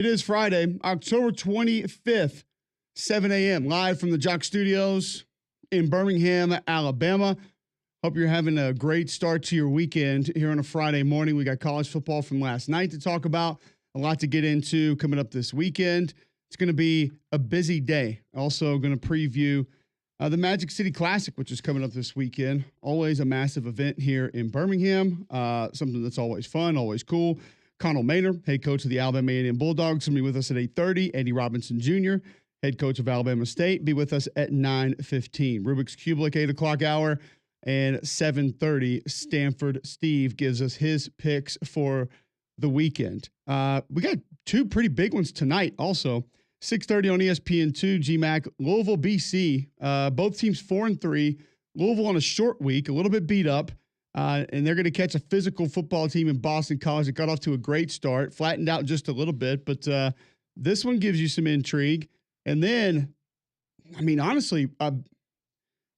It is Friday, October 25th, 7 a.m., live from the Jock Studios in Birmingham, Alabama. Hope you're having a great start to your weekend here on a Friday morning. We got college football from last night to talk about, a lot to get into coming up this weekend. It's going to be a busy day. Also going to preview the Magic City Classic, which is coming up this weekend. Always a massive event here in Birmingham, something that's always fun, always cool. Connell Maynor, head coach of the Alabama A&M Bulldogs, will be with us at 8:30. Andy Robinson Jr., head coach of Alabama State, be with us at 9:15. Rubik's Cubelic, 8 o'clock hour, and 7:30. Stanford Steve gives us his picks for the weekend. We got two pretty big ones tonight also. 6:30 on ESPN2, GMAC, Louisville, BC. Both teams 4-3. Louisville on a short week, a little bit beat up. And they're going to catch a physical football team in Boston College that got off to a great start, flattened out just a little bit. But this one gives you some intrigue. And then, I mean, honestly,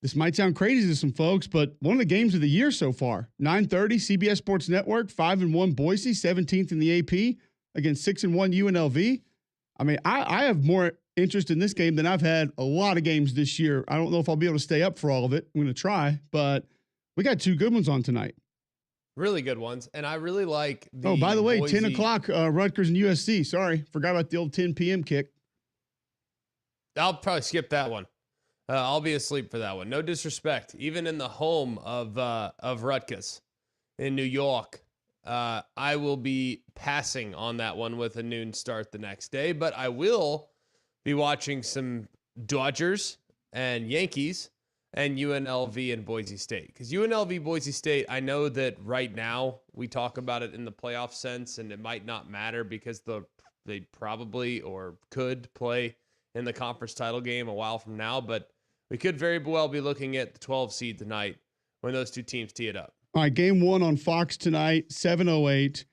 this might sound crazy to some folks, but one of the games of the year so far, 9:30, CBS Sports Network, 5-1 Boise, 17th in the AP against 6-1 UNLV. I mean, I have more interest in this game than I've had a lot of games this year. I don't know if I'll be able to stay up for all of it. I'm going to try, but we got two good ones on tonight. Really good ones. And I really like the Oh, by the way, Boise. 10 o'clock, Rutgers and USC. Sorry, forgot about the old 10 p.m. kick. I'll probably skip that one. I'll be asleep for that one. No disrespect. Even in the home of Rutgers in New York, I will be passing on that one with a noon start the next day. But I will be watching some Dodgers and Yankees and UNLV and Boise State. Because UNLV, Boise State, I know that right now we talk about it in the playoff sense, and it might not matter because they probably or could play in the conference title game a while from now, but we could very well be looking at the 12 seed tonight when those two teams tee it up. All right, game one on Fox tonight, 7:08.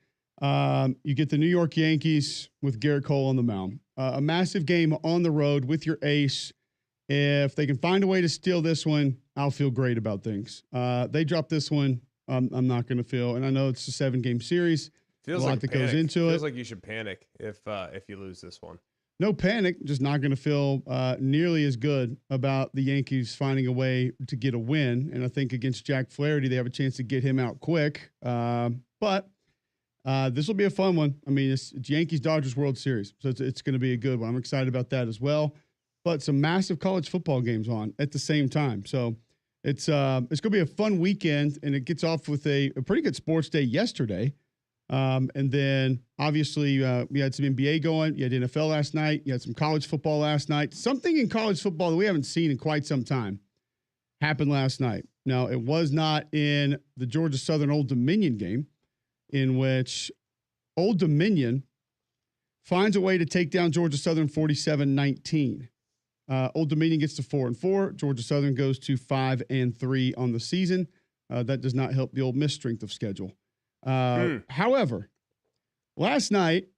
You get the New York Yankees with Garrett Cole on the mound. A massive game on the road with your ace. If they can find a way to steal this one, I'll feel great about things. They drop this one, I'm not going to feel. And I know it's a 7-game series. Feels a lot like that panic. goes into it. Feels like you should panic if you lose this one. No panic, just not going to feel nearly as good about the Yankees finding a way to get a win. And I think against Jack Flaherty, they have a chance to get him out quick. But this will be a fun one. I mean, it's Yankees-Dodgers World Series, so it's going to be a good one. I'm excited about that as well. But some massive college football games on at the same time. So it's going to be a fun weekend, and it gets off with a pretty good sports day yesterday. And then, obviously, we had some NBA going. You had NFL last night. You had some college football last night. Something in college football that we haven't seen in quite some time happened last night. Now, it was not in the Georgia Southern Old Dominion game, in which Old Dominion finds a way to take down Georgia Southern 47-19. Old Dominion gets to 4-4. Georgia Southern goes to 5-3 on the season. That does not help the Ole Miss strength of schedule. However, last night,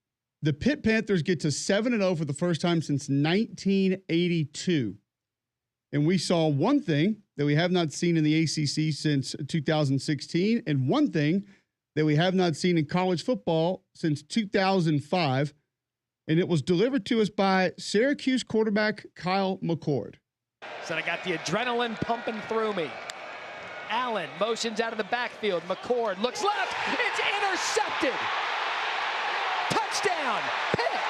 the Pitt Panthers get to 7-0 for the first time since 1982. And we saw one thing that we have not seen in the ACC since 2016, and one thing that we have not seen in college football since 2005. And it was delivered to us by Syracuse quarterback Kyle McCord. So I got the adrenaline pumping through me. Allen motions out of the backfield. McCord looks left. It's intercepted. Touchdown, Pitt.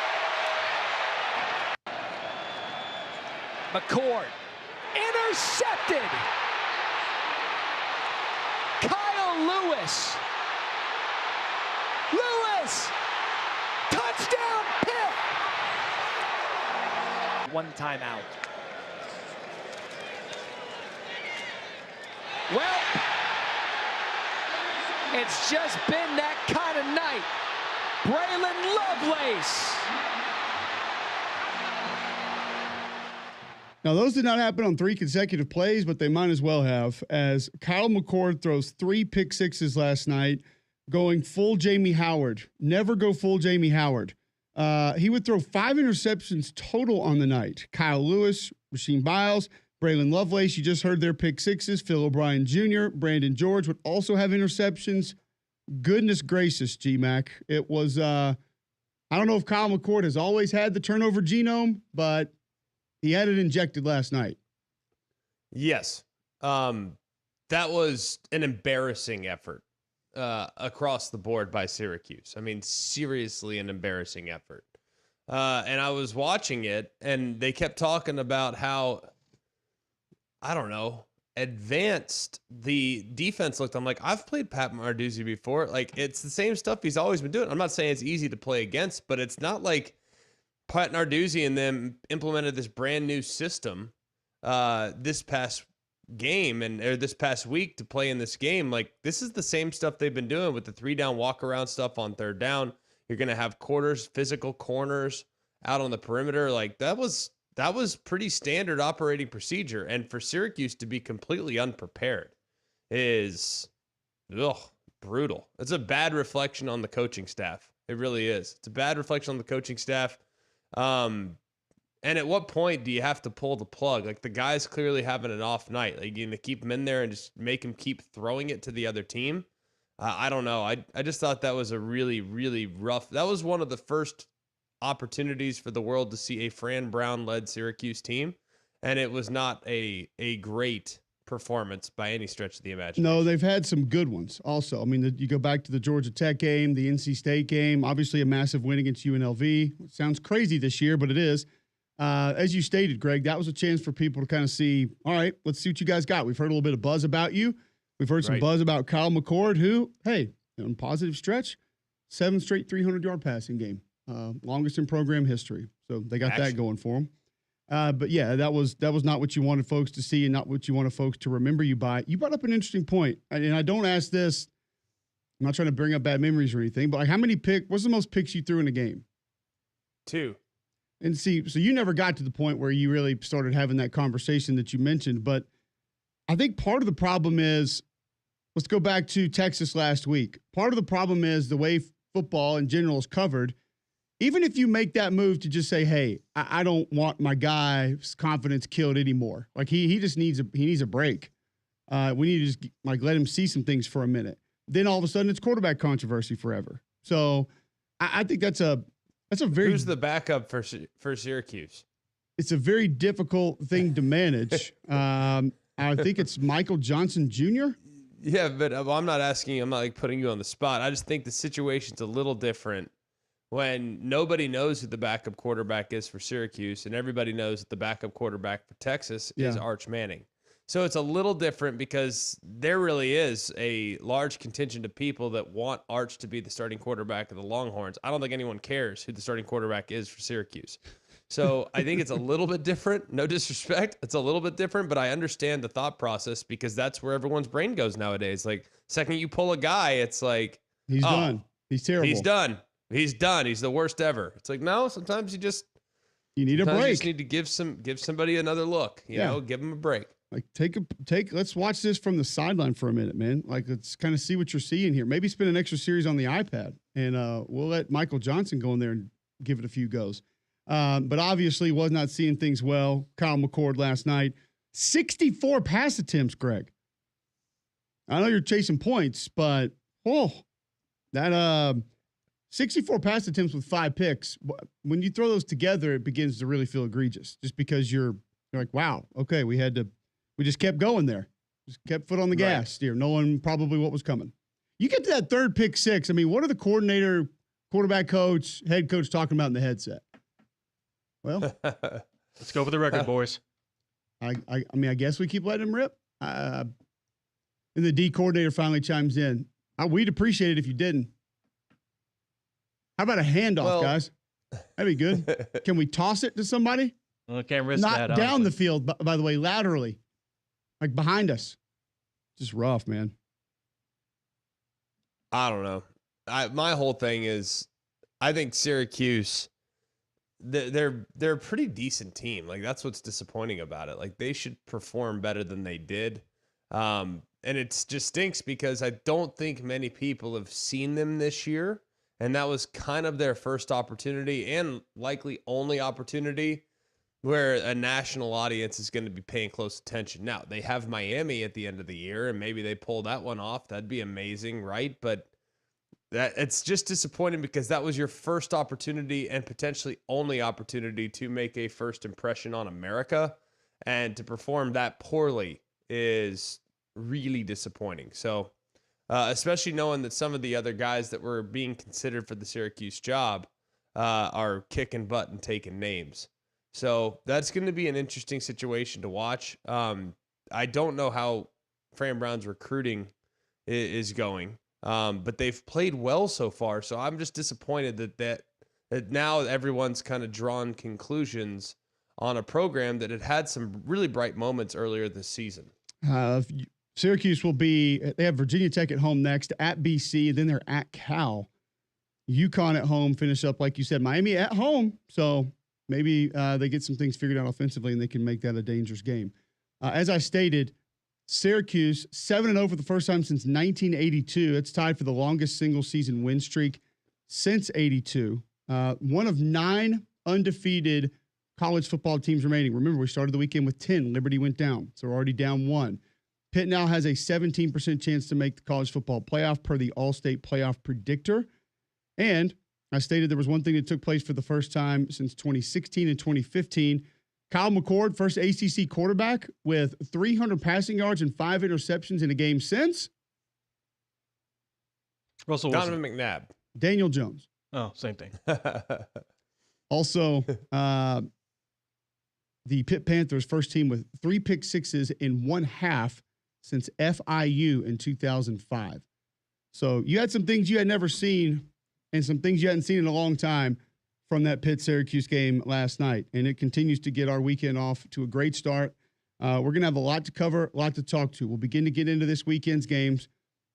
McCord intercepted. Kyle Lewis. Touchdown, Pitt. One timeout. Well, it's just been that kind of night. Braylon Lovelace. Now, those did not happen on 3 consecutive plays, but they might as well have, as Kyle McCord throws 3 pick sixes last night, going full Jamie Howard. Never go full Jamie Howard. He would throw 5 interceptions total on the night. Kyle Lewis, Rasheem Biles, Braylon Lovelace, you just heard their pick sixes. Phil O'Brien Jr., Brandon George would also have interceptions. Goodness gracious, G-Mac. It was, I I don't know if Kyle McCord has always had the turnover genome, but he had it injected last night. Yes. That was an embarrassing effort across the board by Syracuse. I mean, seriously, an embarrassing effort. And I was watching it, and they kept talking about how, I don't know, advanced the defense looked. I'm like, I've played Pat Narduzzi before. Like, it's the same stuff he's always been doing. I'm not saying it's easy to play against, but it's not like Pat Narduzzi and them implemented this brand new system this past game or this past week to play in this game. Like, this is the same stuff they've been doing with the 3-down walk around stuff on 3rd down. You're going to have quarters, physical corners out on the perimeter. Like, that was pretty standard operating procedure. And for Syracuse to be completely unprepared is brutal. It's a bad reflection on the coaching staff. It really is. It's a bad reflection on the coaching staff. And at what point do you have to pull the plug? Like, the guy's clearly having an off night. Like, you going to keep him in there and just make him keep throwing it to the other team? I don't know. I just thought that was a really, really rough. That was one of the first opportunities for the world to see a Fran Brown-led Syracuse team, and it was not a great performance by any stretch of the imagination. No, they've had some good ones also. I mean, you go back to the Georgia Tech game, the NC State game, obviously a massive win against UNLV. It sounds crazy this year, but it is. As you stated, Greg, that was a chance for people to kind of see, all right, let's see what you guys got. We've heard a little bit of buzz about you. We've heard some buzz about Kyle McCord, who, hey, on positive stretch, 7 straight 300-yard passing game. Longest in program history. So they got that going for them. But yeah, that was not what you wanted folks to see and not what you wanted folks to remember you by. You brought up an interesting point, and I don't ask this. I'm not trying to bring up bad memories or anything, but like, what's the most picks you threw in a game? 2. And see, so you never got to the point where you really started having that conversation that you mentioned, but I think part of the problem is, let's go back to Texas last week. Part of the problem is the way football in general is covered. Even if you make that move to just say, hey, I don't want my guy's confidence killed anymore. Like, he just needs a break. We need to just let him see some things for a minute. Then all of a sudden it's quarterback controversy forever. So I think that's a very. Who's the backup for Syracuse? It's a very difficult thing to manage. I think it's Michael Johnson Jr. Yeah, but I'm not asking. I'm not putting you on the spot. I just think the situation's a little different when nobody knows who the backup quarterback is for Syracuse, and everybody knows that the backup quarterback for Texas is Arch Manning. So it's a little different because there really is a large contingent of people that want Arch to be the starting quarterback of the Longhorns. I don't think anyone cares who the starting quarterback is for Syracuse. So I think it's a little bit different. No disrespect. It's a little bit different, but I understand the thought process because that's where everyone's brain goes nowadays. Like, second you pull a guy, it's like, he's done. He's terrible. He's done. He's done. He's the worst ever. It's like, no, sometimes you need a break. You just need to give somebody another look, you know, give them a break. Like, let's watch this from the sideline for a minute, man. Like, let's kind of see what you're seeing here. Maybe spend an extra series on the iPad, and we'll let Michael Johnson go in there and give it a few goes. But obviously was not seeing things well. Kyle McCord last night, 64 pass attempts, Greg. I know you're chasing points, but that 64 pass attempts with 5 picks. When you throw those together, it begins to really feel egregious just because you're like, wow, okay, we just kept going there. Just kept foot on the gas here, knowing probably what was coming. You get to that 3rd pick 6. I mean, what are the coordinator, quarterback coach, head coach talking about in the headset? Well, let's go for the record, boys. I mean, I guess we keep letting him rip. And the D coordinator finally chimes in. We'd appreciate it if you didn't. How about a handoff, guys? That'd be good. Can we toss it to somebody? Well, can't risk Not that. down honestly. the field, by the way, laterally, like behind us. Just rough, man. I don't know. My whole thing is, I think Syracuse, they're a pretty decent team. Like, that's what's disappointing about it. Like, they should perform better than they did. And it just stinks because I don't think many people have seen them this year. And that was kind of their first opportunity and likely only opportunity where a national audience is going to be paying close attention. Now, they have Miami at the end of the year, and maybe they pull that one off. That'd be amazing, right? But that it's just disappointing because that was your first opportunity and potentially only opportunity to make a first impression on America, and to perform that poorly is really disappointing. So, especially knowing that some of the other guys that were being considered for the Syracuse job are kicking butt and taking names. So that's going to be an interesting situation to watch. I don't know how Fran Brown's recruiting is going. But they've played well so far, so I'm just disappointed that now everyone's kind of drawn conclusions on a program that had some really bright moments earlier this season. Syracuse they have Virginia Tech at home next, at BC, then they're at Cal. UConn at home, finish up, like you said, Miami at home. So maybe they get some things figured out offensively and they can make that a dangerous game. As I stated, Syracuse 7-0 for the first time since 1982. It's tied for the longest single season win streak since 82. One of 9 undefeated college football teams remaining. Remember, we started the weekend with 10. Liberty went down, so we're already down 1. Pitt now has a 17% chance to make the college football playoff per the All-State Playoff Predictor. And I stated there was one thing that took place for the first time since 2016 and 2015. Kyle McCord, first ACC quarterback with 300 passing yards and 5 interceptions in a game since. Russell Donovan Wilson. McNabb. Daniel Jones. Oh, same thing. Also, the Pitt Panthers first team with 3 pick sixes in one half since FIU in 2005. So you had some things you had never seen and some things you hadn't seen in a long time from that Pitt-Syracuse game last night. And it continues to get our weekend off to a great start. We're going to have a lot to cover, a lot to talk to. We'll begin to get into this weekend's games.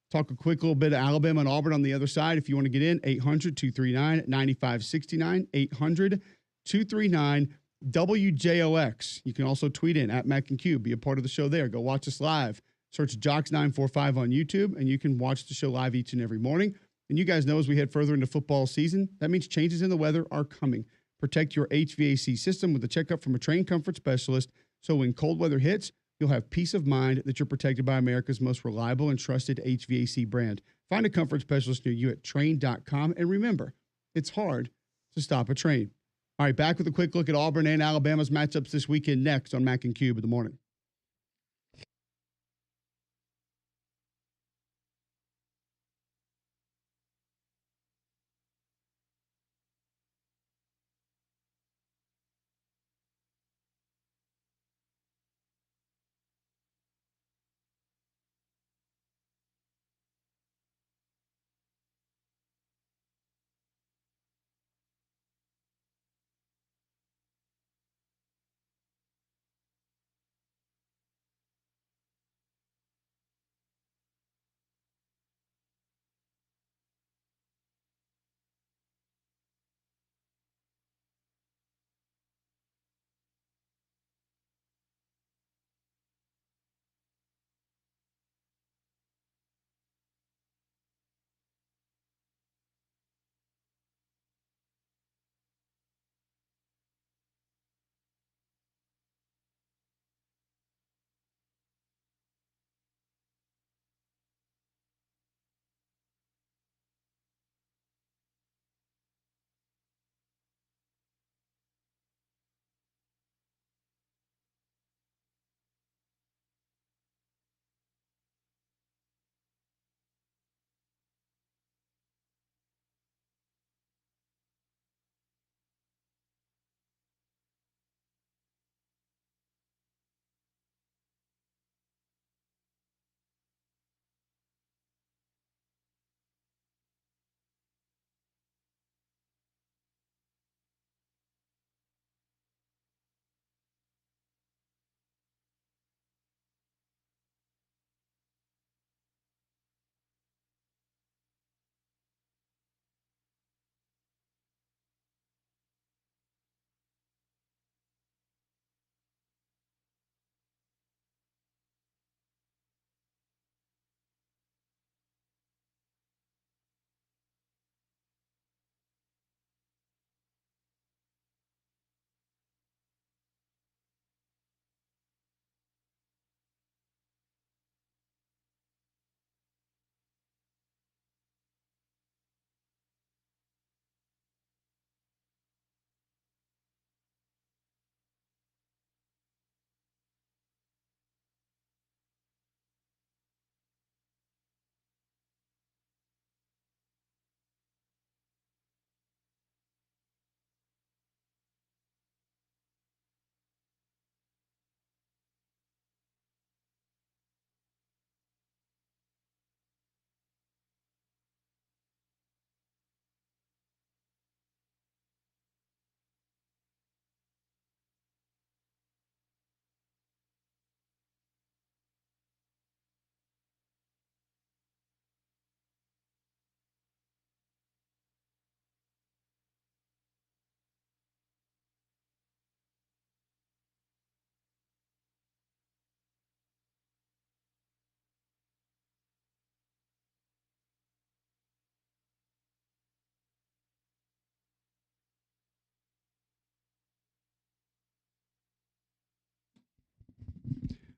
Talk a quick little bit of Alabama and Auburn on the other side. If you want to get in, 800-239-9569, 800-239-WJOX. You can also tweet in at Mac and Q. Be a part of the show there. Go watch us live. Search Jocks945 on YouTube, and you can watch the show live each and every morning. And you guys know as we head further into football season, that means changes in the weather are coming. Protect your HVAC system with a checkup from a trained comfort specialist, so when cold weather hits, you'll have peace of mind that you're protected by America's most reliable and trusted HVAC brand. Find a comfort specialist near you at Trane.com. And remember, it's hard to stop a train. All right, back with a quick look at Auburn and Alabama's matchups this weekend next on Mac and Cube in the morning.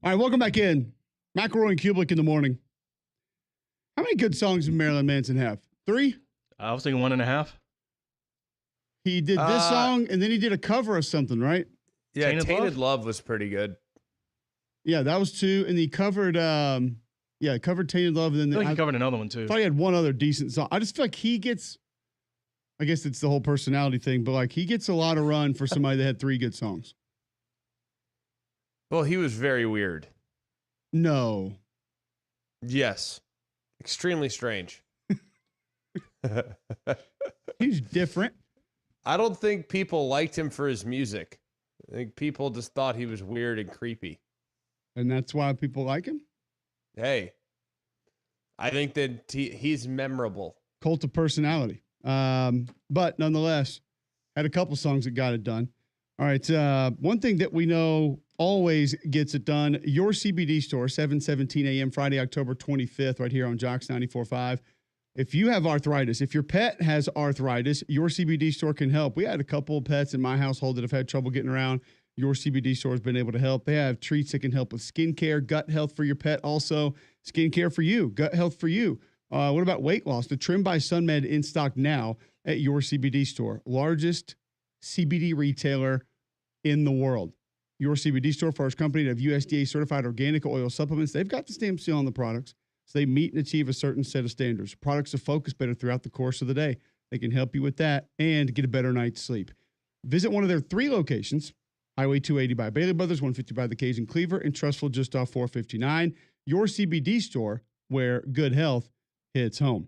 All right, welcome back in. McElroy and Cubelic in the morning. How many good songs did Marilyn Manson have? 3? I was thinking 1.5. He did this song, and then he did a cover of something, right? Yeah, Tainted Tainted Love? Love was pretty good. Yeah, that was 2. And he covered, covered Tainted Love. And I then think he covered another one, too. I thought he had one other decent song. I just feel like he gets, I guess it's the whole personality thing, but like he gets a lot of run for somebody that had 3 good songs. Well, he was very weird. No. Yes. Extremely strange. He's different. I don't think people liked him for his music. I think people just thought he was weird and creepy. And that's why people like him? Hey, I think that he's memorable. Cult of personality. But nonetheless, had a couple songs that got it done. All right. One thing that we know always gets it done, your CBD store, 7:17 a.m. Friday, October 25th, right here on Jocks 94.5. If you have arthritis, if your pet has arthritis, your CBD store can help. We had a couple of pets in my household that have had trouble getting around. Your CBD store has been able to help. They have treats that can help with skincare, gut health for your pet, also skincare for you, gut health for you. What about weight loss? The Trim by SunMed in stock now at your CBD store. Largest CBD retailer in the world. Your CBD store, first company to have USDA certified organic oil supplements. They've got the stamp seal on the products, so they meet and achieve a certain set of standards. Products to focus better throughout the course of the day. They can help you with that and get a better night's sleep. Visit one of their 3 locations, Highway 280 by Bailey Brothers, 150 by the Cajun Cleaver, and Trustful just off 459. Your CBD store, where good health hits home.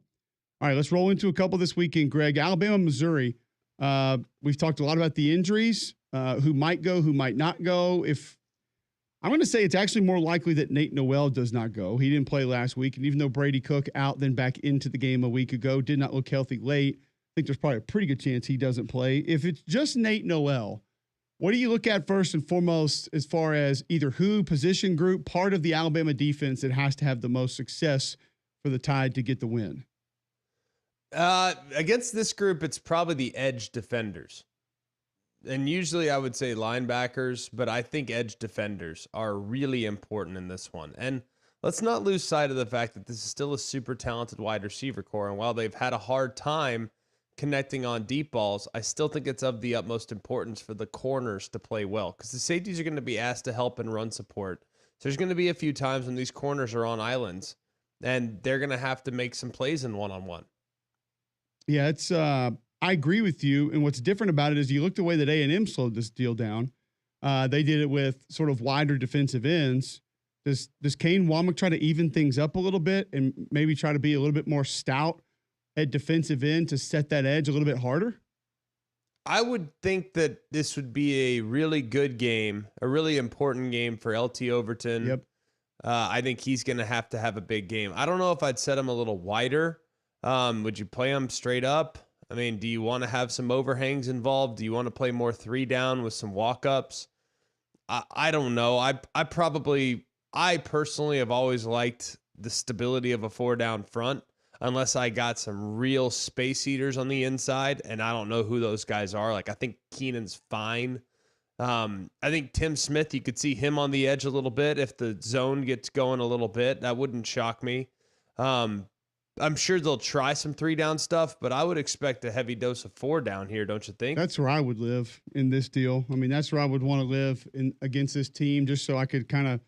All right, let's roll into a couple this weekend, Greg. Alabama, Missouri. We've talked a lot about the injuries, who might go, who might not go. I'm going to say it's actually more likely that Nate Noel does not go. He didn't play last week, and even though Brady Cook out, then back into the game a week ago, did not look healthy late. I think there's probably a pretty good chance he doesn't play. If it's just Nate Noel, what do you look at first and foremost as far as either who, position group, part of the Alabama defense that has to have the most success for the Tide to get the win? Against this group, it's probably the edge defenders. And usually I would say linebackers, but I think edge defenders are really important in this one. And let's not lose sight of the fact that this is still a super talented wide receiver core. And while they've had a hard time connecting on deep balls, I still think it's of the utmost importance for the corners to play well, because the safeties are going to be asked to help and run support. So there's going to be a few times when these corners are on islands, and they're going to have to make some plays in one-on-one. Yeah, it's I agree with you. And what's different about it is you look the way that A&M slowed this deal down. They did it with sort of wider defensive ends. Does Kane Womack try to even things up a little bit and maybe try to be a little bit more stout at defensive end to set that edge a little bit harder? I would think that this would be a really good game, a really important game for LT Overton. Yep. I think he's going to have a big game. I don't know if I'd set him a little wider. Would you play him straight up? I mean, do you want to have some overhangs involved? Do you want to play more 3 down with some walk-ups? I don't know. I personally have always liked the stability of a 4 down front, unless I got some real space eaters on the inside, and I don't know who those guys are. Like, I think Keenan's fine. I think Tim Smith, you could see him on the edge a little bit. If the zone gets going a little bit, that wouldn't shock me. I'm sure they'll try some 3 down stuff, but I would expect a heavy dose of 4 down here, don't you think? That's where I would live in this deal. I mean, that's where I would want to live against this team, just so I could kind of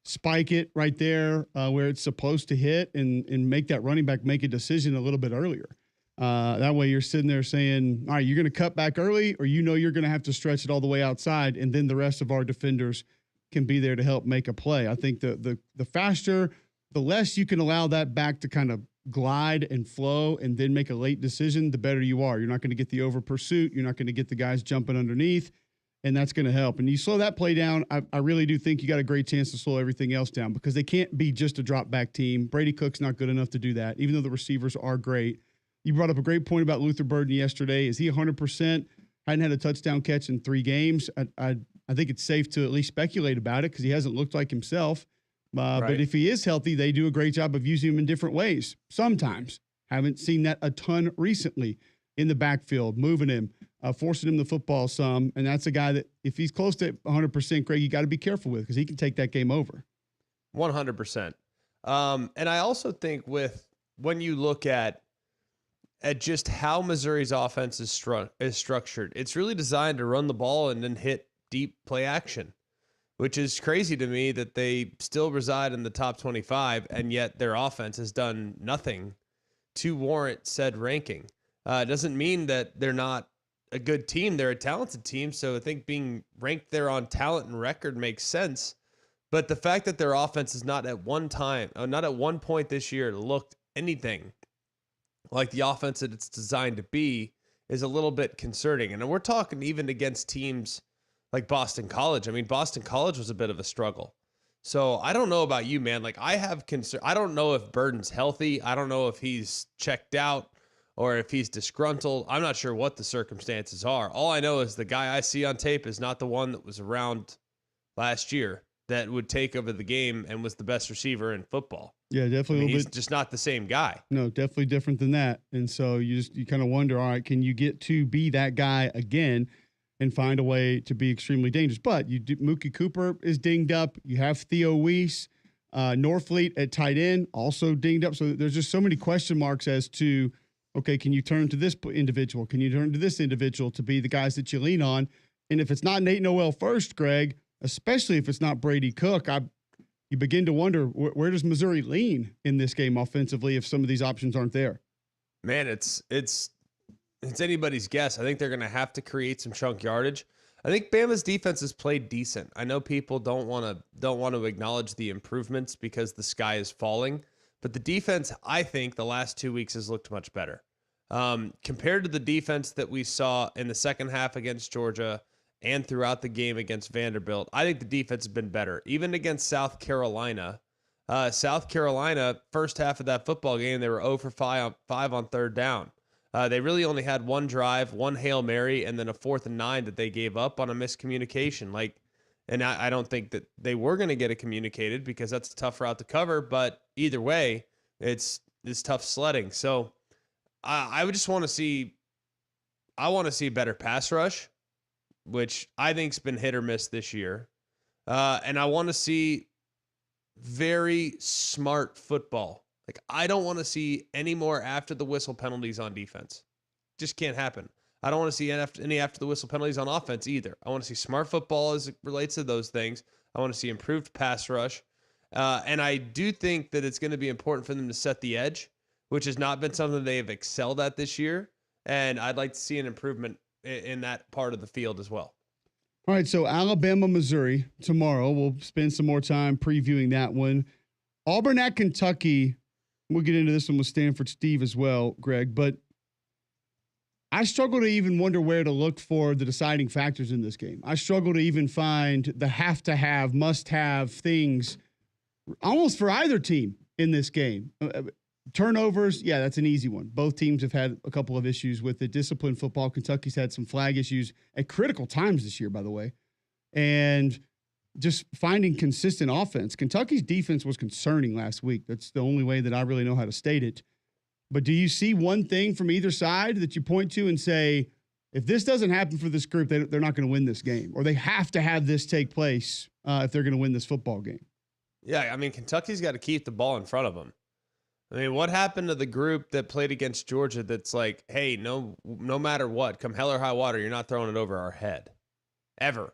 spike it right there where it's supposed to hit and make that running back make a decision a little bit earlier. That way you're sitting there saying, all right, you're going to cut back early, or you're going to have to stretch it all the way outside, and then the rest of our defenders can be there to help make a play. I think the faster, the less you can allow that back to kind of glide and flow and then make a late decision, the better you are. You're not going to get the over pursuit. You're not going to get the guys jumping underneath, and that's going to help. And you slow that play down, I really do think you got a great chance to slow everything else down, because they can't be just a drop back team. Brady Cook's not good enough to do that, even though the receivers are great. You brought up a great point about Luther Burden yesterday. Is he 100%? Hadn't had a touchdown catch in 3 games. I think it's safe to at least speculate about it, because he hasn't looked like himself. Right. But if he is healthy, they do a great job of using him in different ways. Sometimes. Haven't seen that a ton recently in the backfield, moving him, forcing him the football some. And that's a guy that, if he's close to 100%, Craig, you got to be careful with, because he can take that game over. 100%. And I also think when you look at just how Missouri's offense is structured, it's really designed to run the ball and then hit deep play action, which is crazy to me that they still reside in the top 25, and yet their offense has done nothing to warrant said ranking. It doesn't mean that they're not a good team. They're a talented team, so I think being ranked there on talent and record makes sense. But the fact that their offense is not at one point this year looked anything like the offense that it's designed to be is a little bit concerning. And we're talking even against teams like Boston College. I mean, Boston College was a bit of a struggle. So I don't know about you, man. Like, I have concern. I don't know if Burden's healthy. I don't know if he's checked out or if he's disgruntled. I'm not sure what the circumstances are. All I know is the guy I see on tape is not the one that was around last year that would take over the game and was the best receiver in football. Yeah, definitely. He's just not the same guy. No, definitely different than that. And so you kind of wonder, all right, can you get to be that guy again and find a way to be extremely dangerous? But Mookie Cooper is dinged up. You have Theo Weiss, Norfleet at tight end, also dinged up. So there's just so many question marks as to, okay, can you turn to this individual? Can you turn to this individual to be the guys that you lean on? And if it's not Nate Noel first, Greg, especially if it's not Brady Cook, you begin to wonder, where does Missouri lean in this game offensively if some of these options aren't there? Man, it's anybody's guess. I think they're going to have to create some chunk yardage. I think Bama's defense has played decent. I know people don't want to acknowledge the improvements because the sky is falling, but the defense, I think, the last 2 weeks has looked much better compared to the defense that we saw in the second half against Georgia and throughout the game against Vanderbilt. I think the defense has been better. Even against South Carolina, first half of that football game, they were 0 for 5 on third down. They really only had one drive, one Hail Mary, and then a 4th and 9 that they gave up on a miscommunication. And I don't think that they were going to get it communicated because that's a tough route to cover. But either way, it's tough sledding. So I would just want to see. I want to see better pass rush, which I think's been hit or miss this year. And I want to see very smart football. Like, I don't want to see any more after the whistle penalties on defense. Just can't happen. I don't want to see any after the whistle penalties on offense either. I want to see smart football as it relates to those things. I want to see improved pass rush. And I do think that it's going to be important for them to set the edge, which has not been something they have excelled at this year. And I'd like to see an improvement in that part of the field as well. All right, so Alabama, Missouri tomorrow. We'll spend some more time previewing that one. Auburn at Kentucky. We'll get into this one with Stanford Steve as well, Greg. But I struggle to even wonder where to look for the deciding factors in this game. I struggle to even find the have-to-have, must-have things almost for either team in this game. Turnovers, yeah, that's an easy one. Both teams have had a couple of issues with it. Disciplined football. Kentucky's had some flag issues at critical times this year, by the way. And just finding consistent offense. Kentucky's defense was concerning last week. That's the only way that I really know how to state it. But do you see one thing from either side that you point to and say, if this doesn't happen for this group, they're not going to win this game, or they have to have this take place if they're going to win this football game? Yeah, I mean, Kentucky's got to keep the ball in front of them. I mean, what happened to the group that played against Georgia that's like, hey, no matter what, come hell or high water, you're not throwing it over our head. Ever.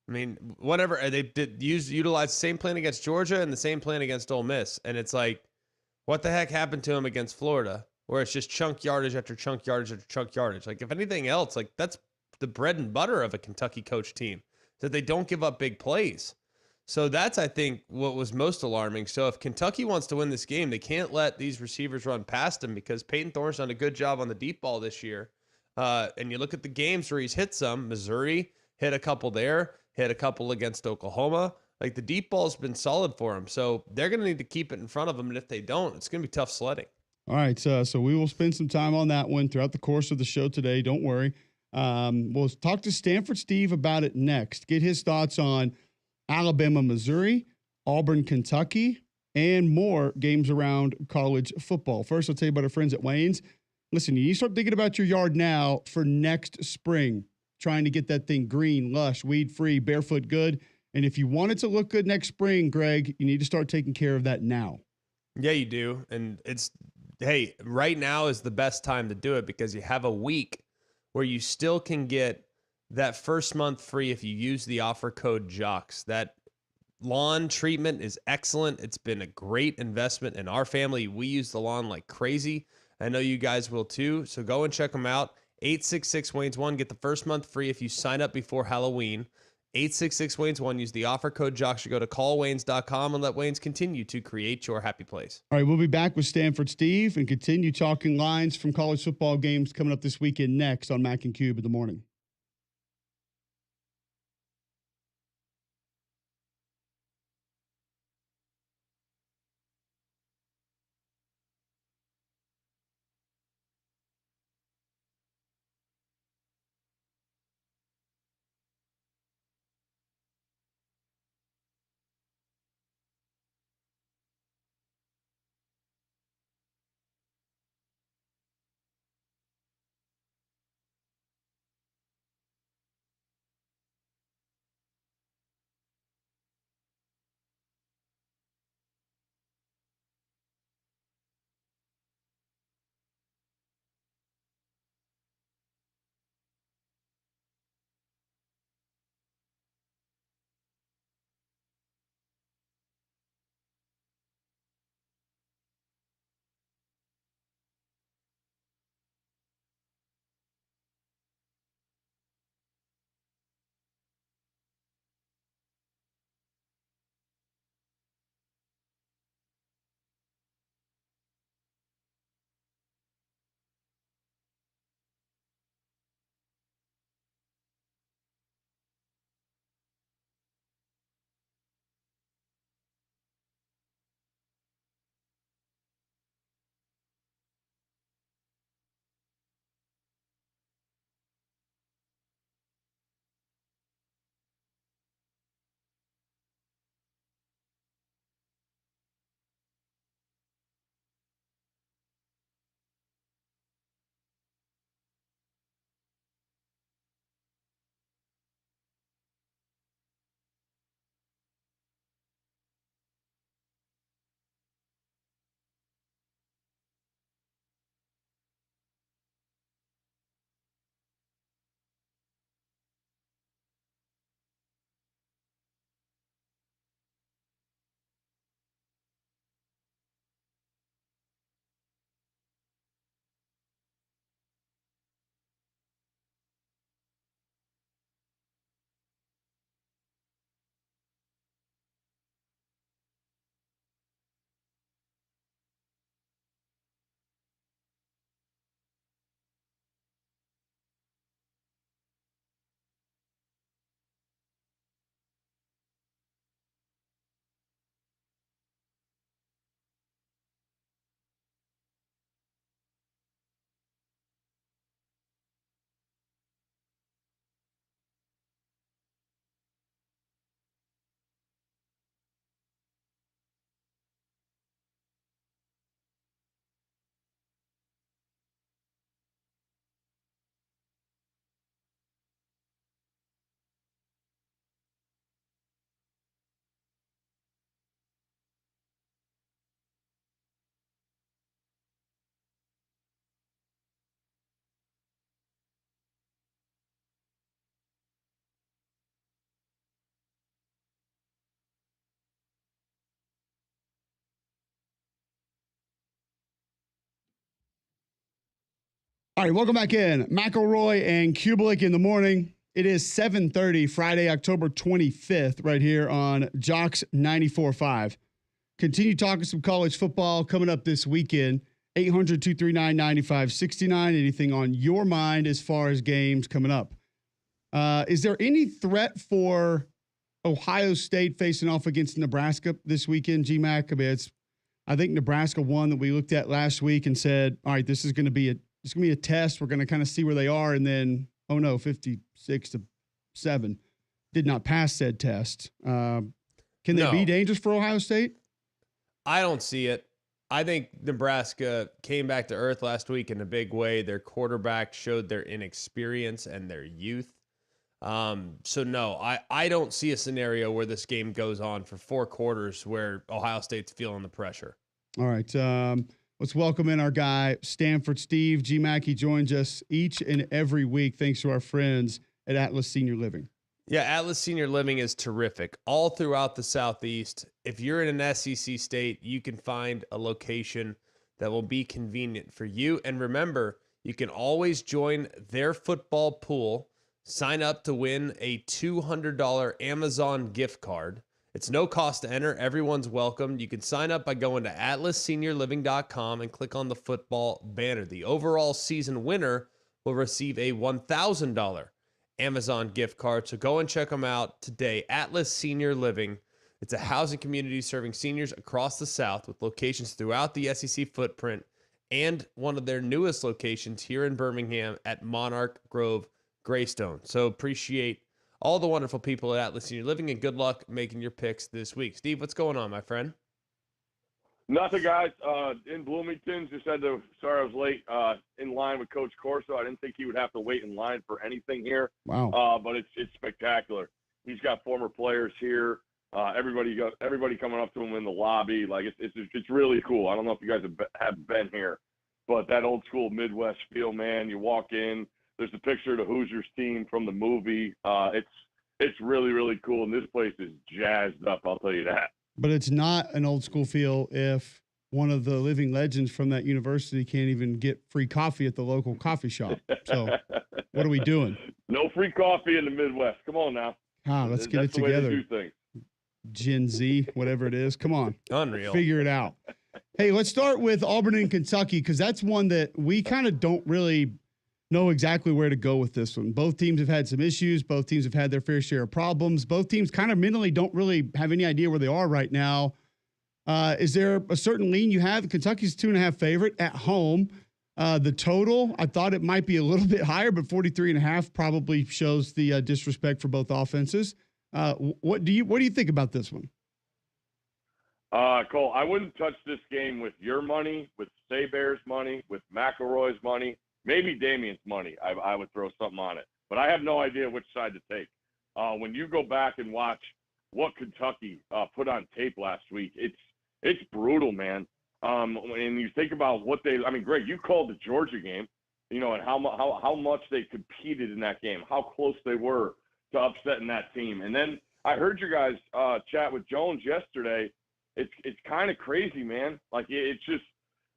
I mean, whatever. They did utilize the same plan against Georgia and the same plan against Ole Miss. And it's like, what the heck happened to them against Florida, where it's just chunk yardage after chunk yardage after chunk yardage? Like, if anything else, like, that's the bread and butter of a Kentucky coach team, that they don't give up big plays. So that's, I think, what was most alarming. So if Kentucky wants to win this game, they can't let these receivers run past them, because Peyton Thorne's done a good job on the deep ball this year. And you look at the games where he's hit some. Missouri hit a couple there, hit a couple against Oklahoma. Like, the deep ball's been solid for him. So they're going to need to keep it in front of them. And if they don't, it's going to be tough sledding. All right. So we will spend some time on that one throughout the course of the show today. Don't worry. We'll talk to Stanford Steve about it next. Get his thoughts on Alabama, Missouri, Auburn, Kentucky, and more games around college football. First, I'll tell you about our friends at Wayne's. Listen, you need to start thinking about your yard now for next spring, trying to get that thing green, lush, weed-free, barefoot good. And if you want it to look good next spring, Greg, you need to start taking care of that now. Yeah, you do. And hey, right now is the best time to do it because you have a week where you still can get that first month free if you use the offer code JOCKS. That lawn treatment is excellent. It's been a great investment in our family. We use the lawn like crazy. I know you guys will too. So go and check them out. 866-WAYNES1. Get the first month free if you sign up before Halloween. 866-WAYNES1. Use the offer code JOCKS or go to callwaynes.com and let Waynes continue to create your happy place. All right, we'll be back with Stanford Steve and continue talking lines from college football games coming up this weekend next on Mac and Cube in the morning. All right, welcome back in. McElroy and Cubelic in the morning. It is 7:30, Friday, October 25th, right here on Jocks 94.5. Continue talking some college football coming up this weekend. 800-239-9569. Anything on your mind as far as games coming up? Is there any threat for Ohio State facing off against Nebraska this weekend, GMAC? I think Nebraska won that we looked at last week and said, all right, this is going to be a test. We're going to kind of see where they are. And then, 56-7 did not pass said test. Can they be dangerous for Ohio State? I don't see it. I think Nebraska came back to earth last week in a big way. Their quarterback showed their inexperience and their youth. So no, I don't see a scenario where this game goes on for 4 quarters where Ohio State's feeling the pressure. All right. Let's welcome in our guy, Stanford Steve. G. Mackey joins us each and every week thanks to our friends at Atlas Senior Living. Yeah, Atlas Senior Living is terrific. All throughout the Southeast, if you're in an SEC state, you can find a location that will be convenient for you. And remember, you can always join their football pool. Sign up to win a $200 Amazon gift card. It's no cost to enter. Everyone's welcome. You can sign up by going to atlasseniorliving.com and click on the football banner. The overall season winner will receive a $1,000 Amazon gift card. So go and check them out today. Atlas Senior Living. It's a housing community serving seniors across the South with locations throughout the SEC footprint and one of their newest locations here in Birmingham at Monarch Grove Greystone. So appreciate all the wonderful people at Atlas Senior Living, and good luck making your picks this week. Steve, what's going on, my friend? Nothing, guys. In Bloomington, sorry I was late, in line with Coach Corso. I didn't think he would have to wait in line for anything here. Wow. But it's spectacular. He's got former players here. Everybody coming up to him in the lobby. Like, it's really cool. I don't know if you guys have been here, but that old school Midwest feel, man. You walk in, there's a picture of the Hoosiers team from the movie. It's really, really cool, and this place is jazzed up, I'll tell you that. But it's not an old school feel if one of the living legends from that university can't even get free coffee at the local coffee shop. So what are we doing? No free coffee in the Midwest. Come on now. Let's get it That's the way to together. do things. Gen Z, whatever it is. Come on. Unreal. Figure it out. Hey, let's start with Auburn and Kentucky, because that's one that we kind of don't really know exactly where to go with this one. Both teams have had some issues. Both teams have had their fair share of problems. Both teams kind of mentally don't really have any idea where they are right now. Is there a certain lean you have? Kentucky's 2.5 favorite at home. The total, I thought it might be a little bit higher, but 43.5 probably shows the disrespect for both offenses. What do you think about this one? Cole, I wouldn't touch this game with your money, with Saybear's money, with McElroy's money. Maybe Damien's money, I would throw something on it. But I have no idea which side to take. When you go back and watch what Kentucky put on tape last week, it's brutal, man. And you think about Greg, you called the Georgia game, and how much they competed in that game, how close they were to upsetting that team. And then I heard you guys chat with Jones yesterday. It's kind of crazy, man. Like, it's just,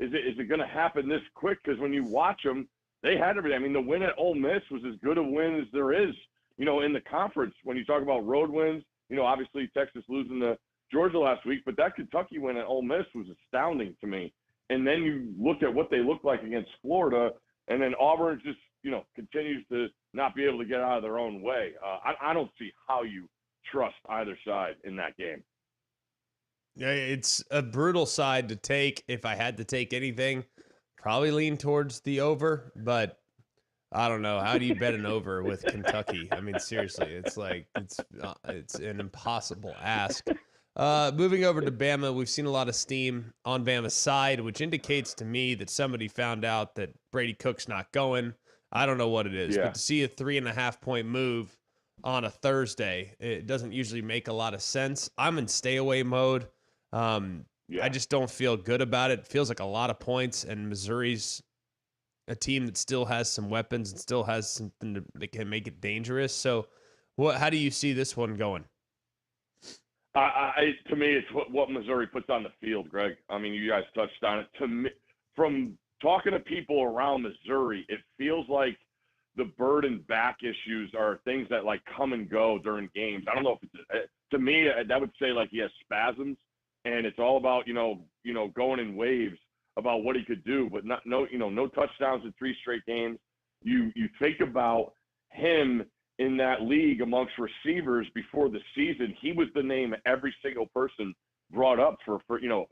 is it going to happen this quick? Because when you watch them, they had everything. I mean, the win at Ole Miss was as good a win as there is, in the conference. When you talk about road wins, obviously Texas losing to Georgia last week, but that Kentucky win at Ole Miss was astounding to me. And then you look at what they look like against Florida, and then Auburn just, continues to not be able to get out of their own way. I don't see how you trust either side in that game. Yeah, it's a brutal side to take. If I had to take anything, probably lean towards the over, but I don't know. How do you bet an over with Kentucky? I mean, seriously, it's an impossible ask. Moving over to Bama, we've seen a lot of steam on Bama's side, which indicates to me that somebody found out that Brady Cook's not going. I don't know what it is, but to see a 3.5-point move on a Thursday, it doesn't usually make a lot of sense. I'm in stay away mode. I just don't feel good about it. It feels like a lot of points, and Missouri's a team that still has some weapons and still has something that can make it dangerous. So how do you see this one going? To me, it's what Missouri puts on the field, Greg. I mean, you guys touched on it. To me, from talking to people around Missouri, it feels like the bird and back issues are things that like come and go during games. I don't know if it's, to me, that would say like he has spasms, and it's all about going in waves about what he could do, but no touchdowns in 3 straight games. You think about him in that league amongst receivers before the season, he was the name every single person brought up for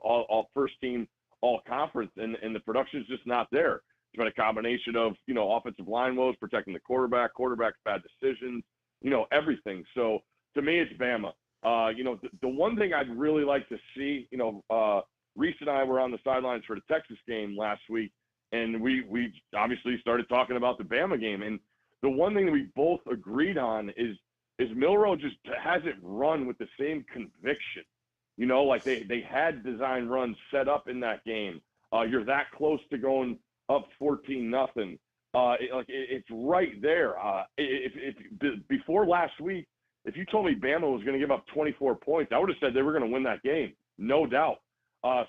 all first team, all conference, and the production is just not there. It's been a combination of, offensive line woes, protecting the quarterback's bad decisions, everything. So to me, it's Bama. The one thing I'd really like to see, Reese and I were on the sidelines for the Texas game last week, and we obviously started talking about the Bama game. And the one thing that we both agreed on is Milroe just hasn't run with the same conviction. You know, like they had design runs set up in that game. You're that close to going up 14-0. It's right there. Before last week, if you told me Bama was going to give up 24 points, I would have said they were going to win that game, no doubt.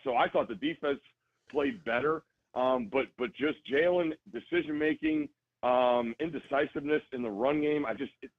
So I thought the defense played better, but just Jalen decision making, indecisiveness in the run game.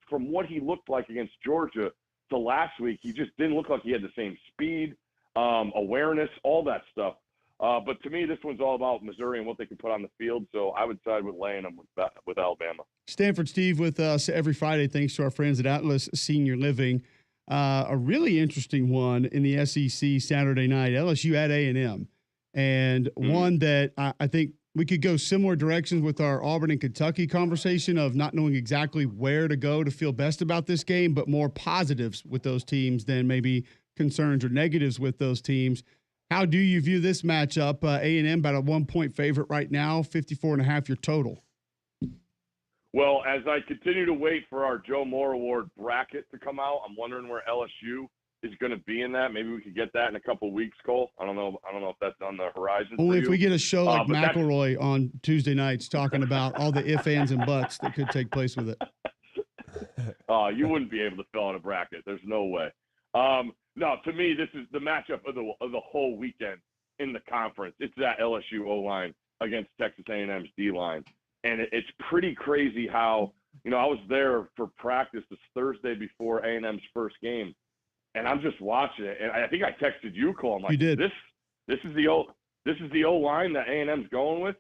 From what he looked like against Georgia to last week, he just didn't look like he had the same speed, awareness, all that stuff. But to me, this one's all about Missouri and what they can put on the field. So I would side with laying them with Alabama. Stanford Steve with us every Friday. Thanks to our friends at Atlas Senior Living. A really interesting one in the SEC Saturday night, LSU at A&M. And one that I think we could go similar directions with our Auburn and Kentucky conversation of not knowing exactly where to go to feel best about this game, but more positives with those teams than maybe concerns or negatives with those teams. How do you view this matchup? A&M about a 1-point favorite right now, 54.5 your total. Well, as I continue to wait for our Joe Moore Award bracket to come out, I'm wondering where LSU is going to be in that. Maybe we could get that in a couple of weeks, Cole. I don't know if that's on the horizon. Only for if you. we get a show like McElroy on Tuesday nights talking about all the ifs, ands, and buts that could take place with it. You wouldn't be able to fill out a bracket. There's no way. No, to me, this is the matchup of the whole weekend in the conference. It's that LSU O-line against Texas A&M's D-line. And it's pretty crazy how, I was there for practice this Thursday before A&M's first game, and I'm just watching it. And I think I texted you, Cole. I'm like, you did. This is the O-line that A&M's going with.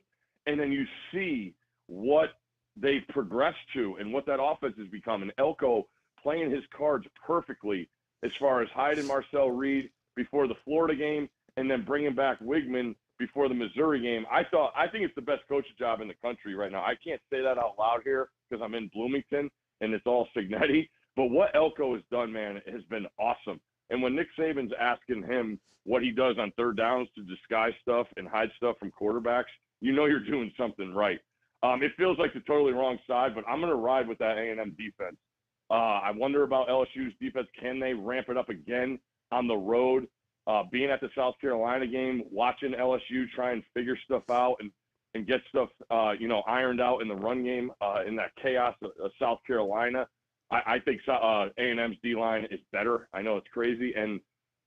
And then you see what they've progressed to and what that offense has become. And Elko playing his cards perfectly as far as Hyde and Marcel Reed before the Florida game, and then bringing back Wigman before the Missouri game. I think it's the best coaching job in the country right now. I can't say that out loud here because I'm in Bloomington and it's all Signetti. But what Elko has done, man, has been awesome. And when Nick Saban's asking him what he does on third downs to disguise stuff and hide stuff from quarterbacks, you're doing something right. It feels like the totally wrong side, but I'm going to ride with that A&M defense. I wonder about LSU's defense. Can they ramp it up again on the road? Being at the South Carolina game, watching LSU try and figure stuff out and get stuff, ironed out in the run game in that chaos of South Carolina. I think A&M's D-line is better. I know it's crazy. And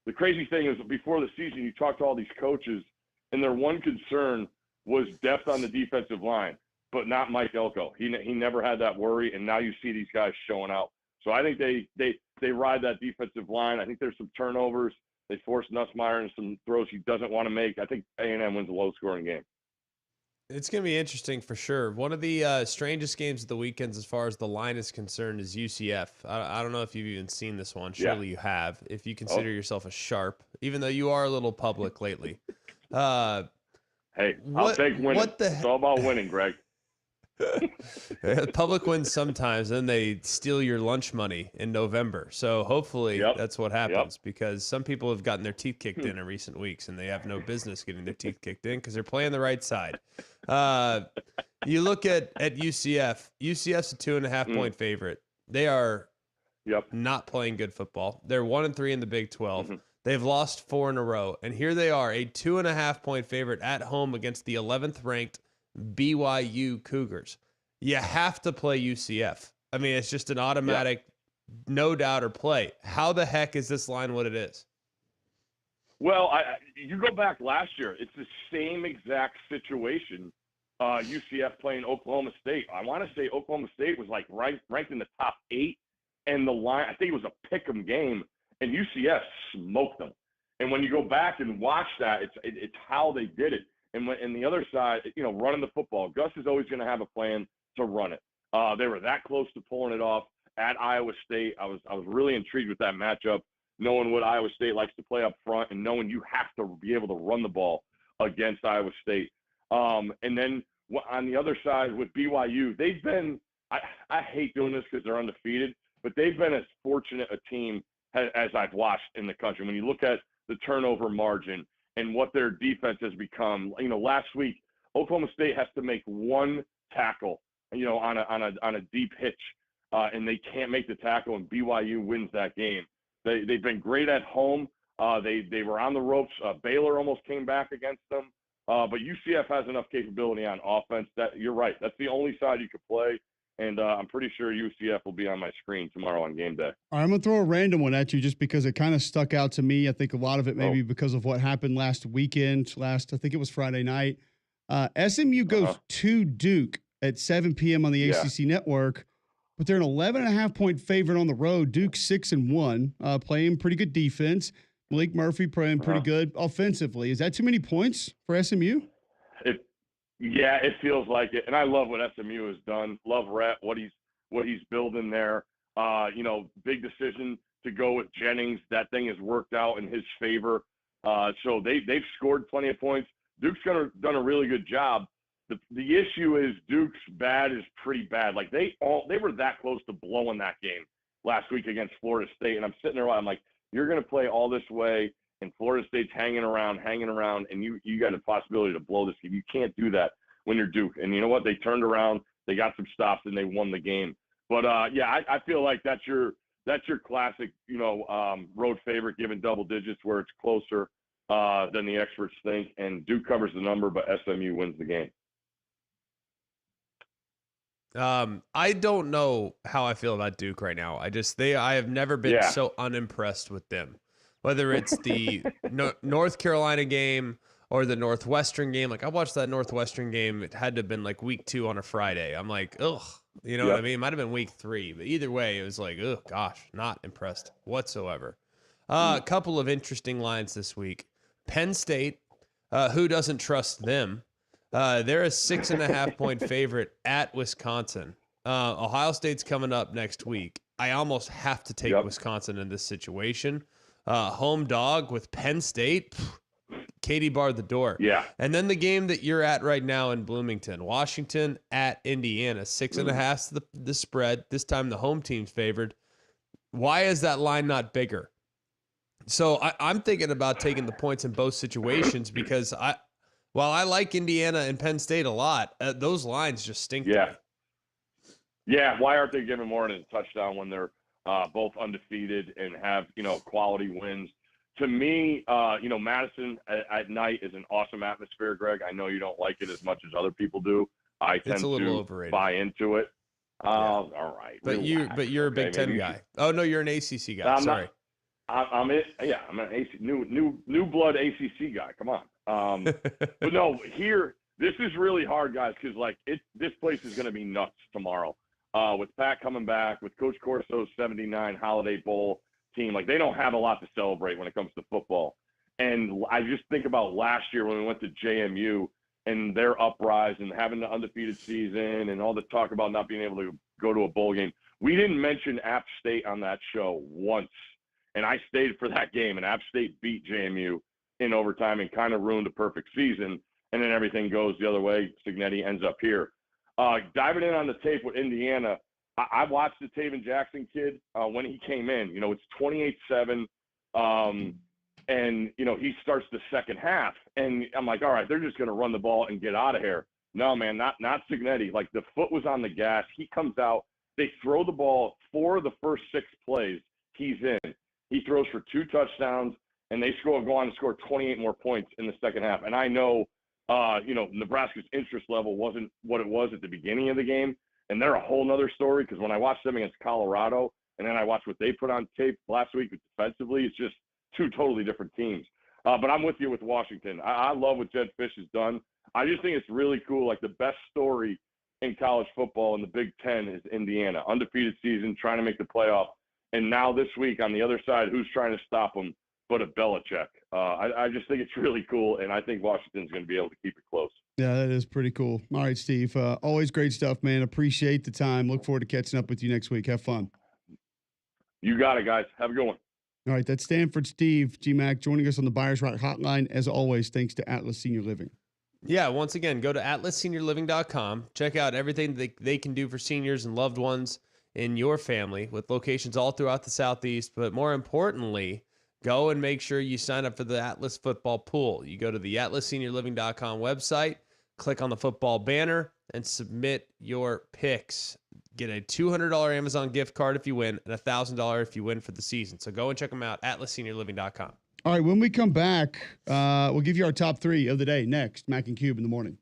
the crazy thing is before the season, you talk to all these coaches, and their one concern was depth on the defensive line, but not Mike Elko. He never had that worry, and now you see these guys showing out. So I think they ride that defensive line. I think there's some turnovers. They force Nussmeier into some throws he doesn't want to make. I think A&M wins a low-scoring game. It's going to be interesting for sure. One of the strangest games of the weekends as far as the line is concerned is UCF. I don't know if you've even seen this one. Surely you have, if you consider yourself a sharp, even though you are a little public lately. Hey, I'll take winning. It's all about winning, Greg. Public wins sometimes, then they steal your lunch money in November. So hopefully that's what happens because some people have gotten their teeth kicked in recent weeks and they have no business getting their teeth kicked in because they're playing the right side. You look at UCF. UCF's a 2.5-point favorite. They are not playing good football. They're 1-3 in the Big 12. They've lost 4 in a row, and here they are, a 2.5-point favorite at home against the 11th ranked BYU Cougars. You have to play UCF. I mean, it's just an automatic, no doubt or play. How the heck is this line what it is? Well, you go back last year, it's the same exact situation. UCF playing Oklahoma State. I want to say Oklahoma State was like ranked in the top 8, and the line, I think it was a pick'em game, and UCF smoked them. And when you go back and watch that, it's how they did it. And the other side, running the football, Gus is always going to have a plan to run it. They were that close to pulling it off at Iowa State. I was really intrigued with that matchup, knowing what Iowa State likes to play up front and knowing you have to be able to run the ball against Iowa State. And then on the other side with BYU, they've been – I hate doing this because they're undefeated, but they've been as fortunate a team as I've watched in the country. When you look at the turnover margin – and what their defense has become. Last week, Oklahoma State has to make one tackle on a deep hitch, and they can't make the tackle, and BYU wins that game. They've been great at home. They were on the ropes. Baylor almost came back against them. But UCF has enough capability on offense that you're right. That's the only side you could play. And I'm pretty sure UCF will be on my screen tomorrow on game day. All right, I'm going to throw a random one at you just because it kind of stuck out to me. I think a lot of it maybe because of what happened last weekend. I think it was Friday night. SMU goes to Duke at 7 p.m. on the ACC network, but they're an 11.5-point favorite on the road. Duke 6-1, playing pretty good defense. Malik Murphy playing pretty good offensively. Is that too many points for SMU? Yeah, it feels like it, and I love what SMU has done. Love Rhett, what he's building there. Big decision to go with Jennings. That thing has worked out in his favor. So they've scored plenty of points. Duke's done a really good job. The issue is Duke's bad is pretty bad. Like they were that close to blowing that game last week against Florida State, and I'm sitting there, I'm like, you're going to play all this way. And Florida State's hanging around, and you got a possibility to blow this game. You can't do that when you're Duke. And you know what? They turned around, they got some stops, and they won the game. But I feel like that's your classic, road favorite given double digits where it's closer than the experts think. And Duke covers the number, but SMU wins the game. I don't know how I feel about Duke right now. I have never been so unimpressed with them. Whether it's the North Carolina game or the Northwestern game. Like, I watched that Northwestern game. It had to have been like week 2 on a Friday. I'm like, ugh. You know what I mean? It might have been week 3. But either way, it was like, ugh, gosh, not impressed whatsoever. A couple of interesting lines this week. Penn State, who doesn't trust them? They're a 6.5-point favorite at Wisconsin. Ohio State's coming up next week. I almost have to take Wisconsin in this situation. Home dog with Penn State. Katie barred the door. Yeah. And then the game that you're at right now in Bloomington, Washington at Indiana, 6.5 the spread. This time the home team's favored. Why is that line not bigger? So I'm thinking about taking the points in both situations because while I like Indiana and Penn State a lot, those lines just stink to me. Yeah. Why aren't they giving more than a touchdown when they're both undefeated and have, quality wins? To me, Madison at night is an awesome atmosphere, Greg. I know you don't like it as much as other people do. I tend to buy into it. All right. But you're a Big Ten guy. Oh, no, you're an ACC guy. Sorry. I'm an new blood ACC guy. Come on. But no, this is really hard, guys, because this place is going to be nuts tomorrow. With Pat coming back, with Coach Corso's 79 Holiday Bowl team, they don't have a lot to celebrate when it comes to football. And I just think about last year when we went to JMU and their uprise and having the undefeated season and all the talk about not being able to go to a bowl game. We didn't mention App State on that show once. And I stayed for that game, and App State beat JMU in overtime and kind of ruined a perfect season. And then everything goes the other way. Signetti ends up here. Diving in on the tape with Indiana, I watched the Taven Jackson kid when he came in. It's 28-7, and, he starts the second half. And I'm like, all right, they're just going to run the ball and get out of here. No, man, not Signetti. The foot was on the gas. He comes out. They throw the ball 4 of the first 6 plays. He's in. He throws for 2 touchdowns, and they go on to score 28 more points in the second half. And I know, Nebraska's interest level wasn't what it was at the beginning of the game. And they're a whole nother story because when I watched them against Colorado and then I watched what they put on tape last week defensively, it's just 2 totally different teams. But I'm with you with Washington. I love what Jed Fish has done. I just think it's really cool. The best story in college football in the Big Ten is Indiana. Undefeated season, trying to make the playoff. And now this week on the other side, who's trying to stop them but a Belichick? I just think it's really cool, and I think Washington's going to be able to keep it close. Yeah, that is pretty cool. All right, Steve. Always great stuff, man. Appreciate the time. Look forward to catching up with you next week. Have fun. You got it, guys. Have a good one. All right, that's Stanford Steve, GMAC, joining us on the Buyers Rock Hotline. As always, thanks to Atlas Senior Living. Yeah, once again, go to atlasseniorliving.com. Check out everything they can do for seniors and loved ones in your family with locations all throughout the Southeast. But more importantly, go and make sure you sign up for the Atlas Football Pool. You go to the atlasseniorliving.com website, click on the football banner, and submit your picks. Get a $200 Amazon gift card if you win, and $1,000 if you win for the season. So go and check them out, atlasseniorliving.com. All right, when we come back, we'll give you our top 3 of the day next. Mac and Cube in the morning.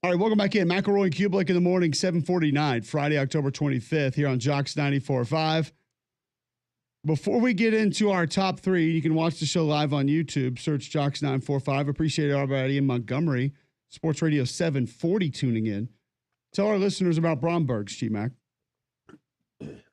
All right, welcome back in. McElroy and Cubelic in the morning, 7:49, Friday, October 25th, here on Jocks 94.5. Before we get into our top 3, you can watch the show live on YouTube. Search Jocks 945. Appreciate everybody in Montgomery. Sports Radio 740 tuning in. Tell our listeners about Bromberg's, G-Mac.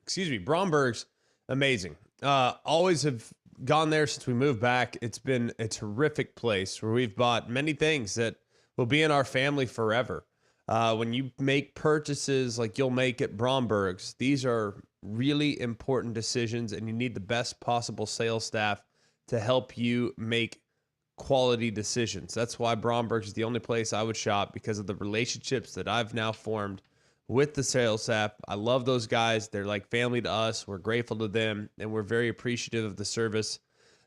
Excuse me. Bromberg's, amazing. Always have gone there since we moved back. It's been a terrific place where we've bought many things that will be in our family forever. When you make purchases like you'll make at Bromberg's, these are really important decisions, and you need the best possible sales staff to help you make quality decisions. That's why Bromberg's is the only place I would shop, because of the relationships that I've now formed with the sales staff. I love those guys. They're like family to us. We're grateful to them, and we're very appreciative of the service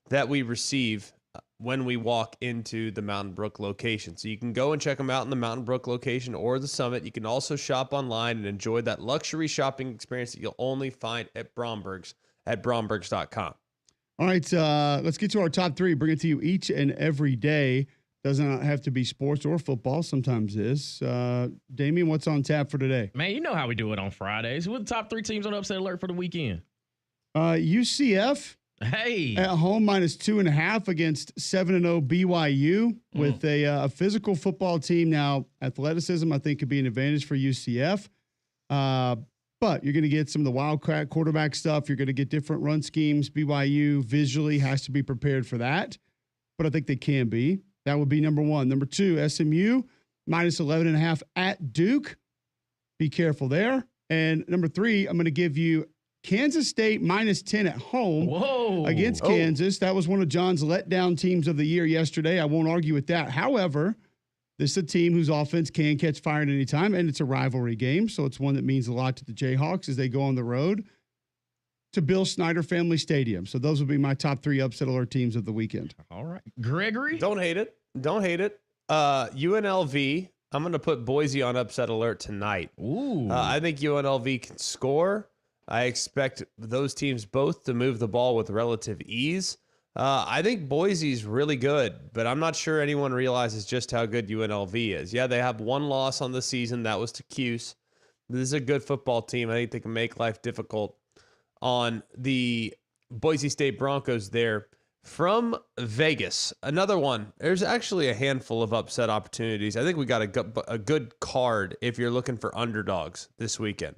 that we receive when we walk into the Mountain Brook location. So you can go and check them out in the Mountain Brook location or the Summit. You can also shop online and enjoy that luxury shopping experience that you'll only find at Bromberg's at brombergs.com. All right, let's get to our top 3. Bring it to you each and every day. Doesn't have to be sports or football. Sometimes is. Damian, what's on tap for today? Man, you know how we do it on Fridays. What the top 3 teams on upset alert for the weekend? UCF. Hey. At home, -2.5 against 7-0 BYU with a physical football team. Now, athleticism, I think, could be an advantage for UCF. But you're going to get some of the wildcat quarterback stuff. You're going to get different run schemes. BYU visually has to be prepared for that. But I think they can be. That would be number 1. Number 2, SMU, -11.5 at Duke. Be careful there. And number 3, I'm going to give you Kansas State -10 at home Whoa. against Kansas. That was one of John's letdown teams of the year yesterday. I won't argue with that. However, this is a team whose offense can catch fire at any time, and it's a rivalry game, so it's one that means a lot to the Jayhawks as they go on the road to Bill Snyder Family Stadium. So those would be my top 3 upset alert teams of the weekend. All right. Gregory? Don't hate it. UNLV, I'm going to put Boise on upset alert tonight. Ooh. I think UNLV can score. I expect those teams both to move the ball with relative ease. I think Boise's really good, but I'm not sure anyone realizes just how good UNLV is. Yeah, they have one loss on the season. That was to Cuse. This is a good football team. I think they can make life difficult on the Boise State Broncos there. From Vegas, another one. There's actually a handful of upset opportunities. I think we got a good card if you're looking for underdogs this weekend.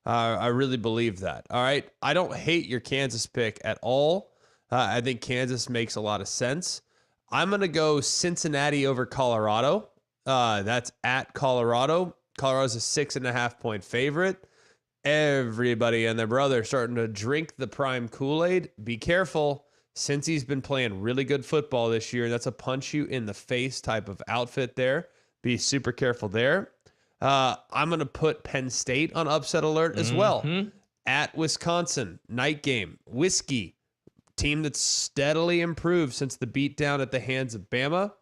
I really believe that. All right. I don't hate your Kansas pick at all. I think Kansas makes a lot of sense. I'm going to go Cincinnati over Colorado. That's at Colorado. Colorado's a 6.5-point favorite. Everybody and their brother starting to drink the prime Kool-Aid. Be careful. Cincy's been playing really good football this year. That's a punch you in the face type of outfit there. Be super careful there. I'm going to put Penn State on upset alert as well. At Wisconsin, night game. Whiskey. Team that's steadily improved since the beatdown at the hands of Bama.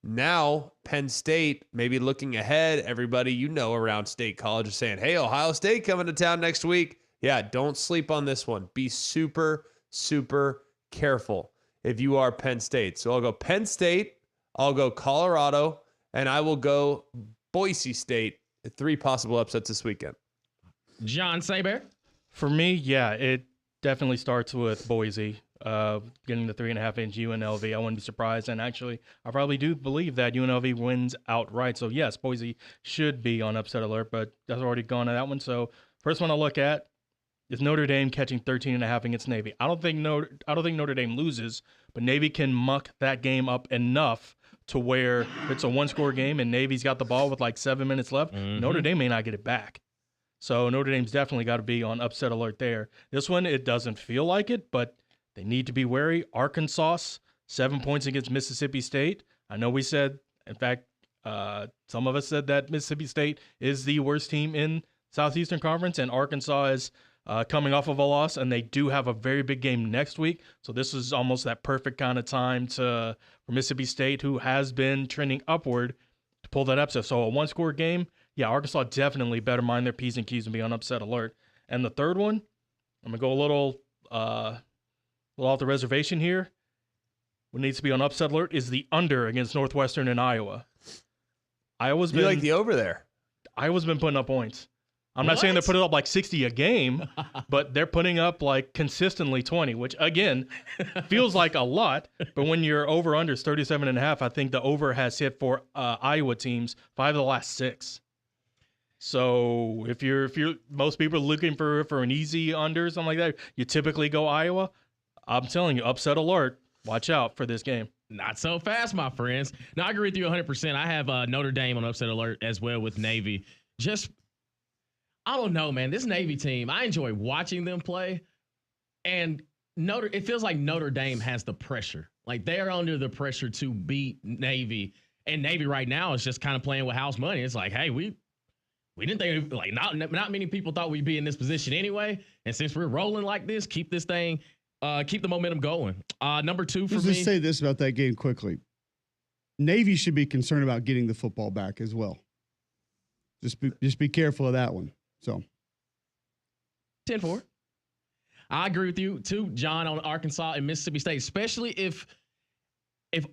Now, Penn State, maybe looking ahead, everybody around State College is saying, hey, Ohio State coming to town next week. Yeah, don't sleep on this one. Be super, super careful if you are Penn State. So I'll go Penn State, I'll go Colorado, and I will go Boise State. 3 possible upsets this weekend. John Saber? For me, yeah, it definitely starts with Boise. Getting the 3.5-inch UNLV, I wouldn't be surprised. And actually, I probably do believe that UNLV wins outright. So yes, Boise should be on upset alert, but that's already gone to that one. So first one I'll look at is Notre Dame catching 13.5 against Navy. I don't think Notre Dame loses, but Navy can muck that game up enough to where it's a 1-score game and Navy's got the ball with like 7 minutes left. Notre Dame may not get it back. So Notre Dame's definitely got to be on upset alert there. This one, it doesn't feel like it, but they need to be wary. Arkansas, 7 points against Mississippi State. I know we said, in fact, some of us said that Mississippi State is the worst team in Southeastern Conference, and Arkansas is coming off of a loss, and they do have a very big game next week. So this is almost that perfect kind of time for Mississippi State, who has been trending upward, to pull that upset. So a 1-score game, yeah, Arkansas definitely better mind their P's and Q's and be on upset alert. And the third one, I'm going to go a little off the reservation here. What needs to be on upset alert is the under against Northwestern and Iowa. You like the over there? Iowa's been putting up points. I'm not saying they're putting up like 60 a game, but they're putting up like consistently 20, which again feels like a lot. But when your over under is 37.5, I think the over has hit for Iowa teams 5 of the last 6. So if you're most people are looking for an easy under or something like that, you typically go Iowa. I'm telling you, upset alert. Watch out for this game. Not so fast, my friends. No, I agree with you 100%. I have Notre Dame on upset alert as well with Navy. I don't know, man. This Navy team, I enjoy watching them play. And it feels like Notre Dame has the pressure. Like they're under the pressure to beat Navy. And Navy right now is just kind of playing with house money. It's like, hey, we didn't think, like, not many people thought we'd be in this position anyway. And since we're rolling like this, keep the momentum going. Number 2 for me. Let's just say this about that game quickly. Navy should be concerned about getting the football back as well. Just be careful of that one. So 10-4. I agree with you too, John, on Arkansas and Mississippi State, especially if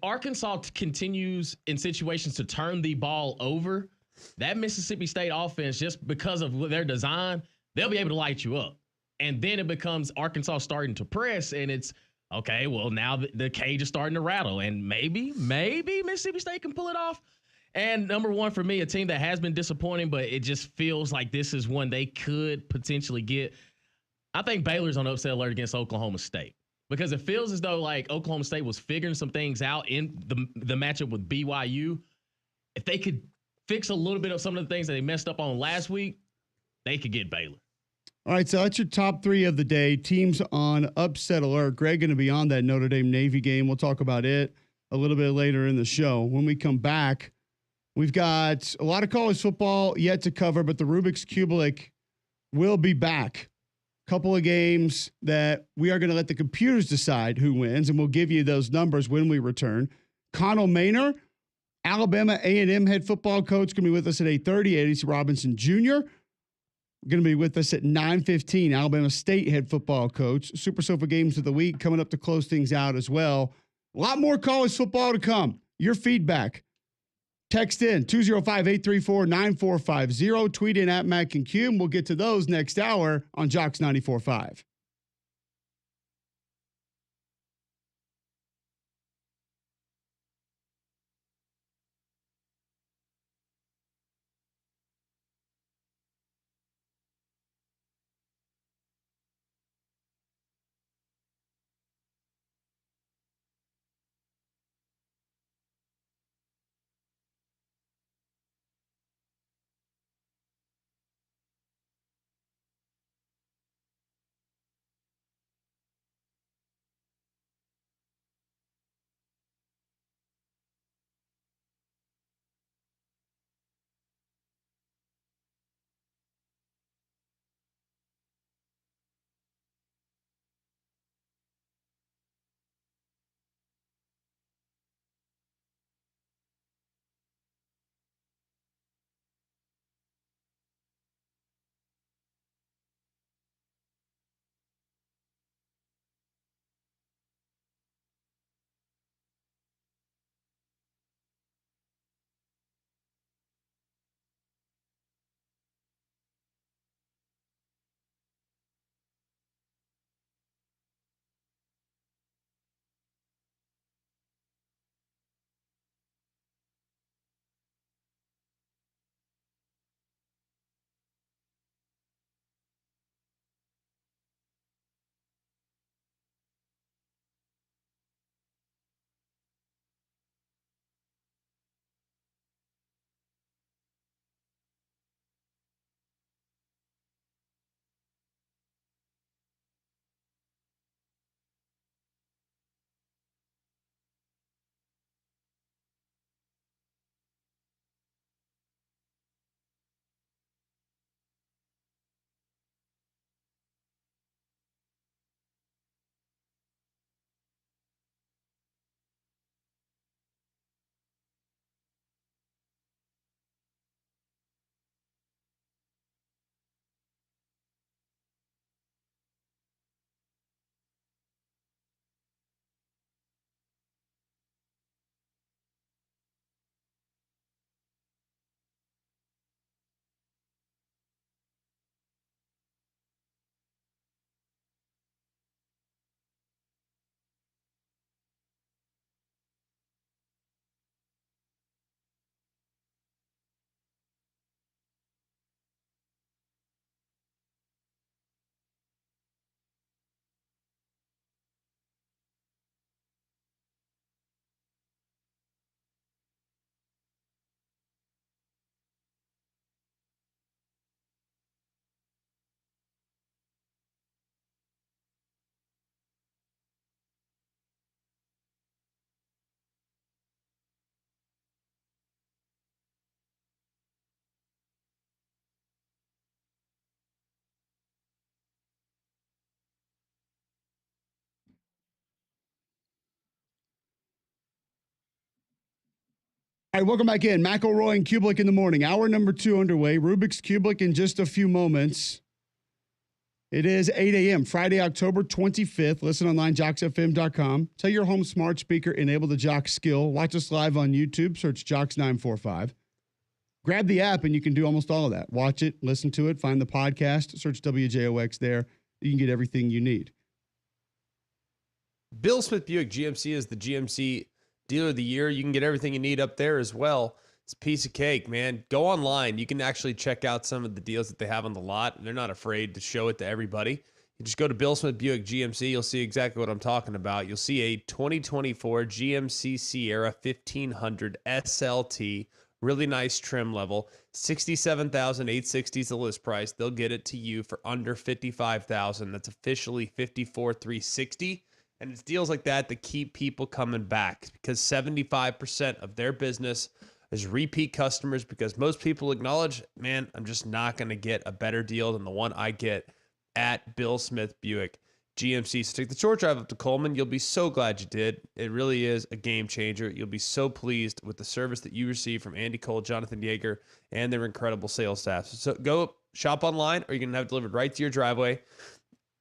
Arkansas continues in situations to turn the ball over, that Mississippi State offense, just because of their design, they'll be able to light you up. And then it becomes Arkansas starting to press, and it's, okay, well, now the cage is starting to rattle, and maybe Mississippi State can pull it off. And number 1 for me, a team that has been disappointing, but it just feels like this is one they could potentially get. I think Baylor's on upset alert against Oklahoma State, because it feels as though like Oklahoma State was figuring some things out in the matchup with BYU. If they could fix a little bit of some of the things that they messed up on last week, they could get Baylor. All right, so that's your top three of the day. Teams on upset alert. Greg going to be on that Notre Dame Navy game. We'll talk about it a little bit later in the show. When we come back, we've got a lot of college football yet to cover, but the Rubik's Cubelic will be back. Couple of games that we are going to let the computers decide who wins, and we'll give you those numbers when we return. Connell Maynor, Alabama A&M head football coach, going to be with us at 8:30. A.D.C. Robinson Jr. going to be with us at 9:15. Alabama State head football coach. Super Sofa games of the week coming up to close things out as well. A lot more college football to come. Your feedback. Text in 205-834-9450. Tweet in at Mac and Q. We'll get to those next hour on Jocks 94.5. All right, welcome back in. McElroy and Cubelic in the morning. Hour number 2 underway. Rubik's Cubelic in just a few moments. It is 8 a.m., Friday, October 25th. Listen online, jocksfm.com. Tell your home smart speaker, enable the Jock skill. Watch us live on YouTube. Search Jocks945. Grab the app, and you can do almost all of that. Watch it, listen to it, find the podcast. Search WJOX there. You can get everything you need. Bill Smith Buick GMC is the GMC Dealer of the Year. You can get everything you need up there as well. It's a piece of cake, man. Go online. You can actually check out some of the deals that they have on the lot. They're not afraid to show it to everybody. You just go to Bill Smith Buick GMC. You'll see exactly what I'm talking about. You'll see a 2024 GMC Sierra 1500 SLT Really nice trim level. $67,860 is the list price. They'll get it to you for under $55,000. That's officially $54,360. And it's deals like that that keep people coming back, because 75% of their business is repeat customers, because most people acknowledge, man, I'm just not going to get a better deal than the one I get at Bill Smith Buick GMC. So take the short drive up to Coleman. You'll be so glad you did. It really is a game changer. You'll be so pleased with the service that you receive from Andy Cole, Jonathan Yeager, and their incredible sales staff. So go shop online, or you can have it delivered right to your driveway,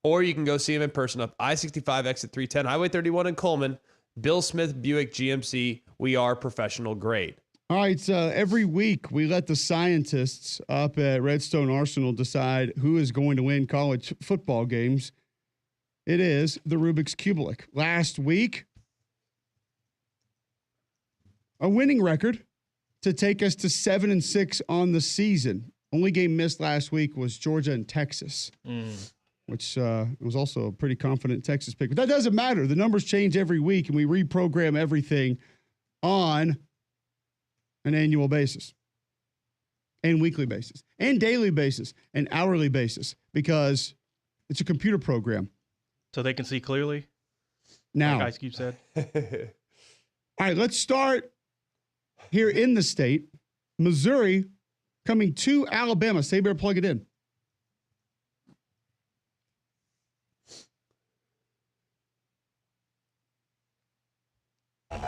or you can go see them in person up I-65 exit 310, Highway 31 in Coleman. Bill Smith Buick GMC. We are professional grade. All right, so every week we let the scientists up at Redstone Arsenal decide who is going to win college football games. It is the Rubik's Cubelic. Last week, a winning record to take us to 7-6 on the season. Only game missed last week was Georgia and Texas, which was also a pretty confident Texas pick. But that doesn't matter. The numbers change every week, and we reprogram everything on an annual basis and weekly basis and daily basis and hourly basis, because it's a computer program. So they can see clearly? Now, like Ice Cube said. All right, let's start here in the state. Missouri coming to Alabama. Saber, plug it in.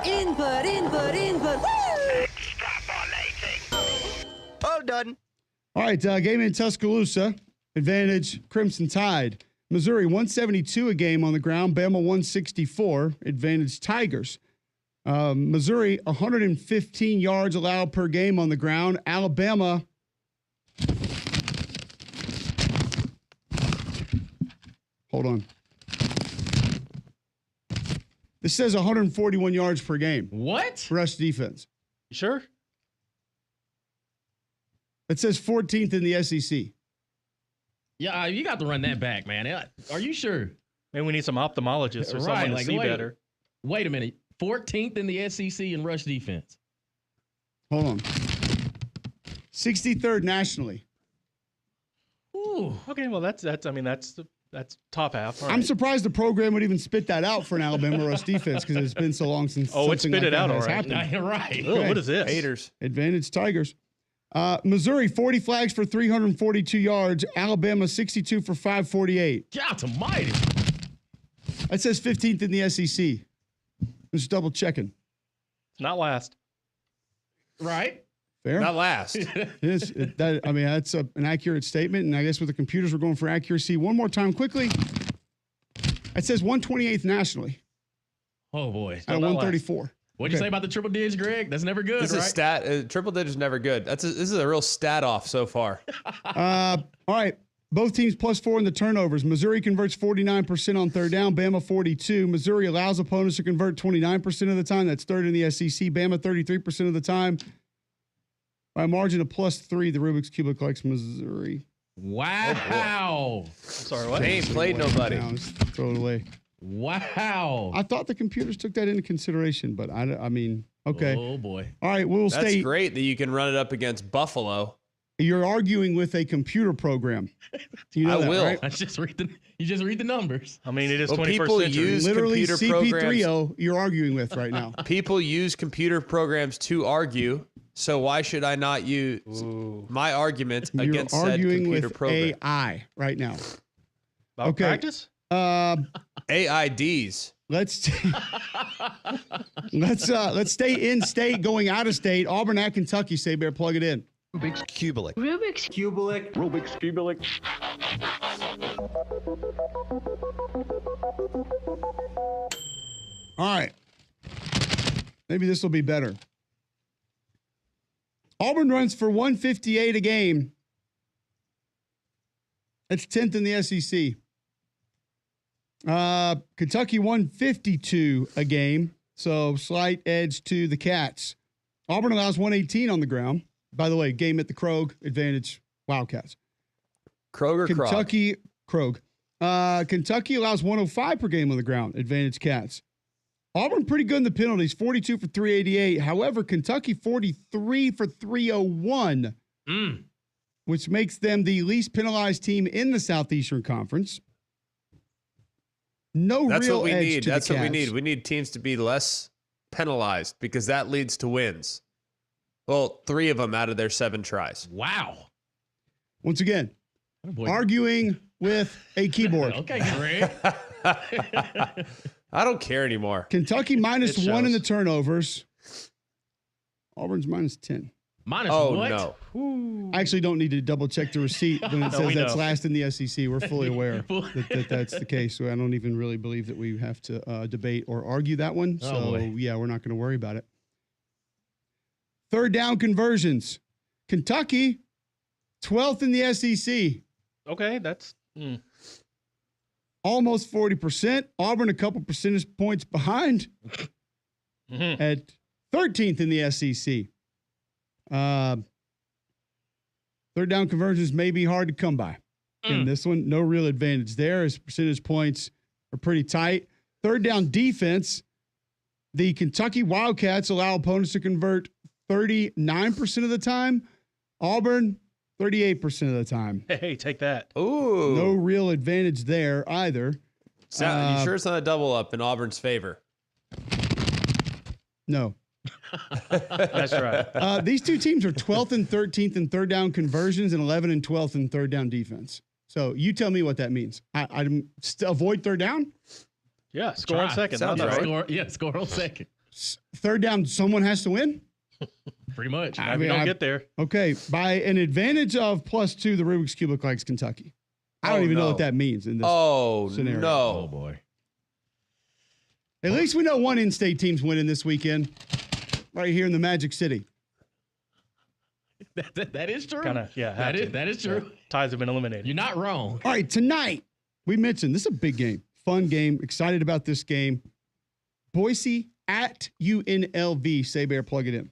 Input. Woo! All done. All right, game in Tuscaloosa. Advantage Crimson Tide. Missouri 172 a game on the ground. Bama 164. Advantage Tigers. Missouri 115 yards allowed per game on the ground. Alabama hold on. This says 141 yards per game. What? Rush defense. You sure? It says 14th in the SEC. Yeah, you got to run that back, man. Are you sure? Maybe we need some ophthalmologists or someone to see better. Wait a minute. 14th in the SEC in rush defense. Hold on. 63rd nationally. Ooh. Okay, well that's top half. All I'm right. surprised the program would even spit that out for an Alabama rush defense, because it's been so long since it spit it out happened. Right. Ugh, what is this? Haters. Advantage Tigers. Missouri 40 flags for 342 yards. Alabama 62 for 548. God almighty. That says 15th in the SEC. Just double checking. Not last. Right. Fair. Not last. That's an accurate statement, and I guess with the computers we're going for accuracy. One more time quickly. It says 128th nationally. Oh boy. Out of 134. What'd you say about the triple digits, Greg? That's never good, This right? is stat. Triple digits never good. This is a real stat off so far. All right. Both teams +4 in the turnovers. Missouri converts 49% on third down. Bama 42. Missouri allows opponents to convert 29% of the time. That's third in the SEC. Bama 33% of the time. By a margin of +3, the Rubik's Cubelic likes Missouri. Wow. Sorry, what? They ain't played nobody. Now, just throw it away. Wow. I thought the computers took that into consideration, but I mean, okay. Oh boy. All right, we'll That's stay. great that you can run it up against Buffalo. You're arguing with a computer program. You know I that, will. right? You just read the numbers. I mean, it is Well, 21st people century. use Literally computer programs. CP3O you're arguing with right now. People use computer programs to argue. So why should I not use my argument You're against said arguing computer with program? AI right now. About Okay. practice? AIDs. Let's stay in state, going out of state. Auburn at Kentucky. Say Bear, plug it in. Rubik's Cubelic. Rubik's Cubelic. All right. Maybe this will be better. Auburn runs for 158 a game. That's 10th in the SEC. Kentucky 152 a game, so slight edge to the Cats. Auburn allows 118 on the ground. By the way, game at the Krog, advantage Wildcats. Kroger Krog. Kentucky allows 105 per game on the ground, advantage Cats. Auburn pretty good in the penalties, 42 for 388. However, Kentucky 43 for 301, which makes them the least penalized team in the Southeastern Conference. That's real what we edge need. to That's the what we Cavs. need. We need teams to be less penalized because that leads to wins. Well, 3 of them out of their 7 tries. Wow. Once again, Boy. arguing with a keyboard. Okay, Greg. I don't care anymore. Kentucky minus It 1 in shows. the turnovers. Auburn's minus 10. Minus Oh, what? no. I actually don't need to double check the receipt when it No, says we that's know. last in the SEC. We're fully aware that that's the case. So I don't even really believe that we have to debate or argue that one. Oh, So boy. yeah, we're not going to worry about it. Third down conversions. Kentucky, 12th in the SEC, Okay, that's almost 40%. Auburn, a couple percentage points behind at 13th in the SEC. Third down conversions may be hard to come by. In this one, no real advantage there as percentage points are pretty tight. Third down defense, the Kentucky Wildcats allow opponents to convert 39% of the time. Auburn, 38% of the time. hey, take that. Ooh. No real advantage there either. You sure it's not a double up in Auburn's favor? No. That's right. These two teams are 12th and 13th in third down conversions and 11th and 12th in third down defense. So you tell me what that means. I'm avoid third down. Yeah, score on Try. second. Sounds That's right. Score on second. Third down, someone has to win. Pretty much. If we don't get there. Okay, by an advantage of +2, the Rubik's Cube likes Kentucky. I don't Oh, even know no. what that means in this scenario. Oh, no. boy. At least we know one in-state team's winning this weekend, right here in the Magic City. That is true. Kind of, yeah. have to. That is true. Yeah. Ties have been eliminated. You're not wrong. All right, tonight, we mentioned this is a big game, fun game, excited about this game. Boise at UNLV. Say Bear, plug it in.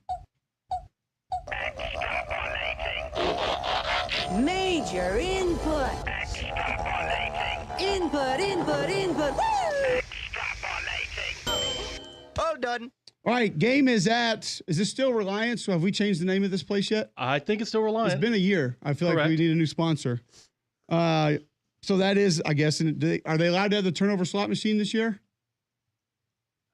Major input. Input. Woo! Oh, done. All right, game is this still Reliance? So have we changed the name of this place yet? I think it's still Reliant. It's been a year. I feel like we Correct. need a new sponsor. So that is, I guess, are they allowed to have the turnover slot machine this year?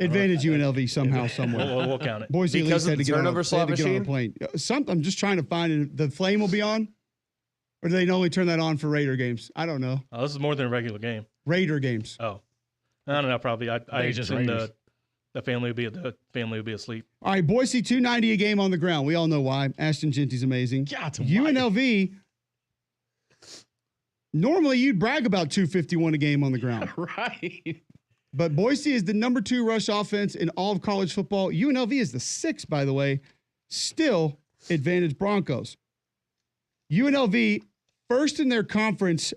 Advantage UNLV somehow, somewhere. We'll count it. Boise Because at of least the had to turnover get on, slot they had to get on a machine? plane. I'm just trying to find the flame will be on, or do they only turn that on for Raider games? I don't know. Oh, this is more than a regular game. Raider games. Oh, I don't know. Probably. I it's just assume Raiders. the family would be asleep. All right, Boise $290 a game on the ground. We all know why. Ashton Genty's amazing. God, UNLV. Normally, you'd brag about $251 a game on the ground. Right. But Boise is the number 2 rush offense in all of college football. UNLV is the 6th, by the way. Still advantage Broncos. UNLV, first in their conference,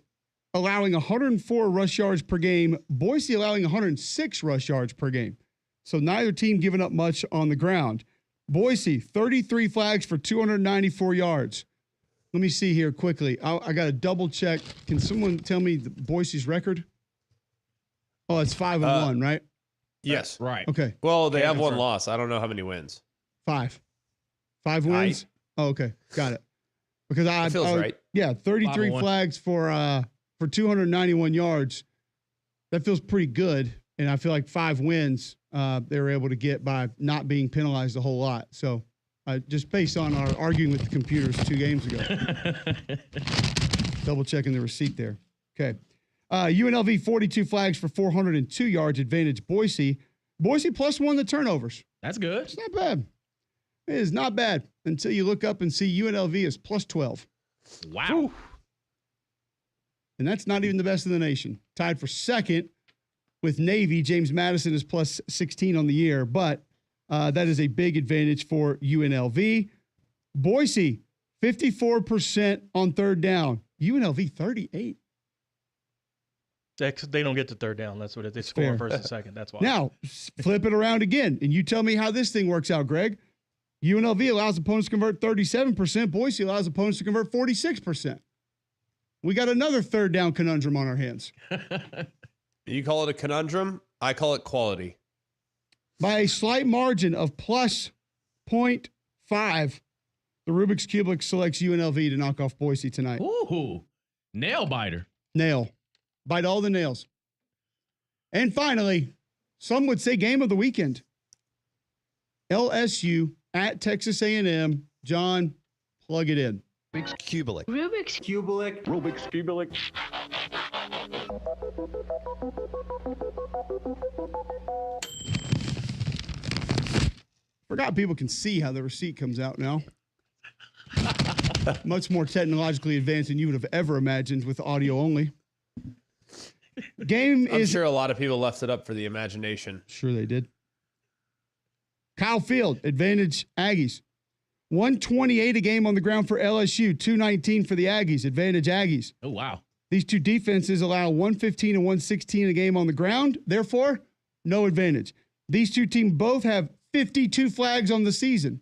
allowing 104 rush yards per game. Boise allowing 106 rush yards per game. So neither team giving up much on the ground. Boise, 33 flags for 294 yards. Let me see here quickly. I got to double check. Can someone tell me Boise's record? Oh, it's 5-1, right? Yes. Right. Okay, Well, they Can't have one confirm. loss. I don't know how many wins. 5 wins. Oh, okay, got it. Because That feels right. Yeah, 33 5-1. flags for 291 yards. That feels pretty good, and I feel like 5 wins they were able to get by not being penalized a whole lot. So, just based on our arguing with the computers 2 games ago, double checking the receipt there. Okay. UNLV 42 flags for 402 yards, advantage Boise. Boise +1 the turnovers. That's good. It's not bad. It is not bad until you look up and see UNLV is +12. Wow. And that's not even the best in the nation. Tied for second with Navy. James Madison is +16 on the year, but that is a big advantage for UNLV. Boise, 54% on third down. UNLV, 38. They don't get to third down. That's what it is. It's Fair. scoring first and second. That's why. Now, flip it around again, and you tell me how this thing works out, Greg. UNLV allows opponents to convert 37%. Boise allows opponents to convert 46%. We got another third down conundrum on our hands. You call it a conundrum. I call it quality. By a slight margin of plus 0.5, the Rubik's Cubelic selects UNLV to knock off Boise tonight. Ooh, nail biter. Nail. Bite all the nails. And finally, some would say game of the weekend. LSU at Texas A&M. John, plug it in. Rubik's Cubelic. Rubik's Cubelic. Rubik's Cubelic. Forgot people can see how the receipt comes out now. Much more technologically advanced than you would have ever imagined with audio only. Game I'm is sure a lot of people left it up for the imagination. Sure they did. Kyle Field, advantage Aggies. 128 a game on the ground for LSU, 219 for the Aggies, advantage Aggies. Oh, wow. These two defenses allow 115 and 116 a game on the ground, therefore, no advantage. These two teams both have 52 flags on the season.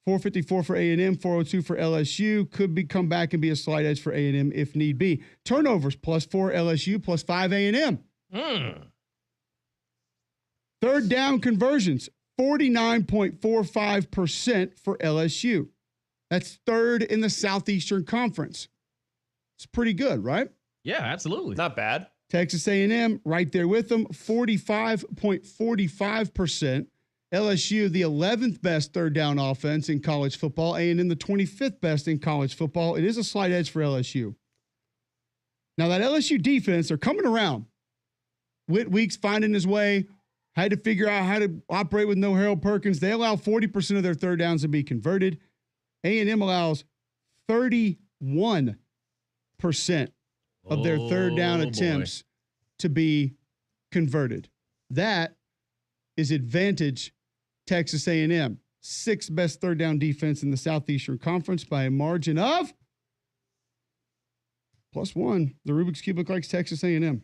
454 for A&M, 402 for LSU. Could come back and be a slight edge for A&M if need be. Turnovers, +4 LSU, +5 A&M. Third down conversions, 49.45% for LSU. That's third in the Southeastern Conference. It's pretty good, right? Yeah, absolutely. Not bad. Texas A&M right there with them, 45.45%. LSU, the 11th best third down offense in college football, A&M the 25th best in college football. It is a slight edge for LSU. Now that LSU defense, they're coming around. Whit Weeks finding his way, had to figure out how to operate with no Harold Perkins. They allow 40% of their third downs to be converted. A&M allows 31% of their third down attempts to be converted. That is advantage Texas A&M. Sixth best third down defense in the Southeastern Conference by a margin of +1. The Rubik's Cubelic likes Texas A&M.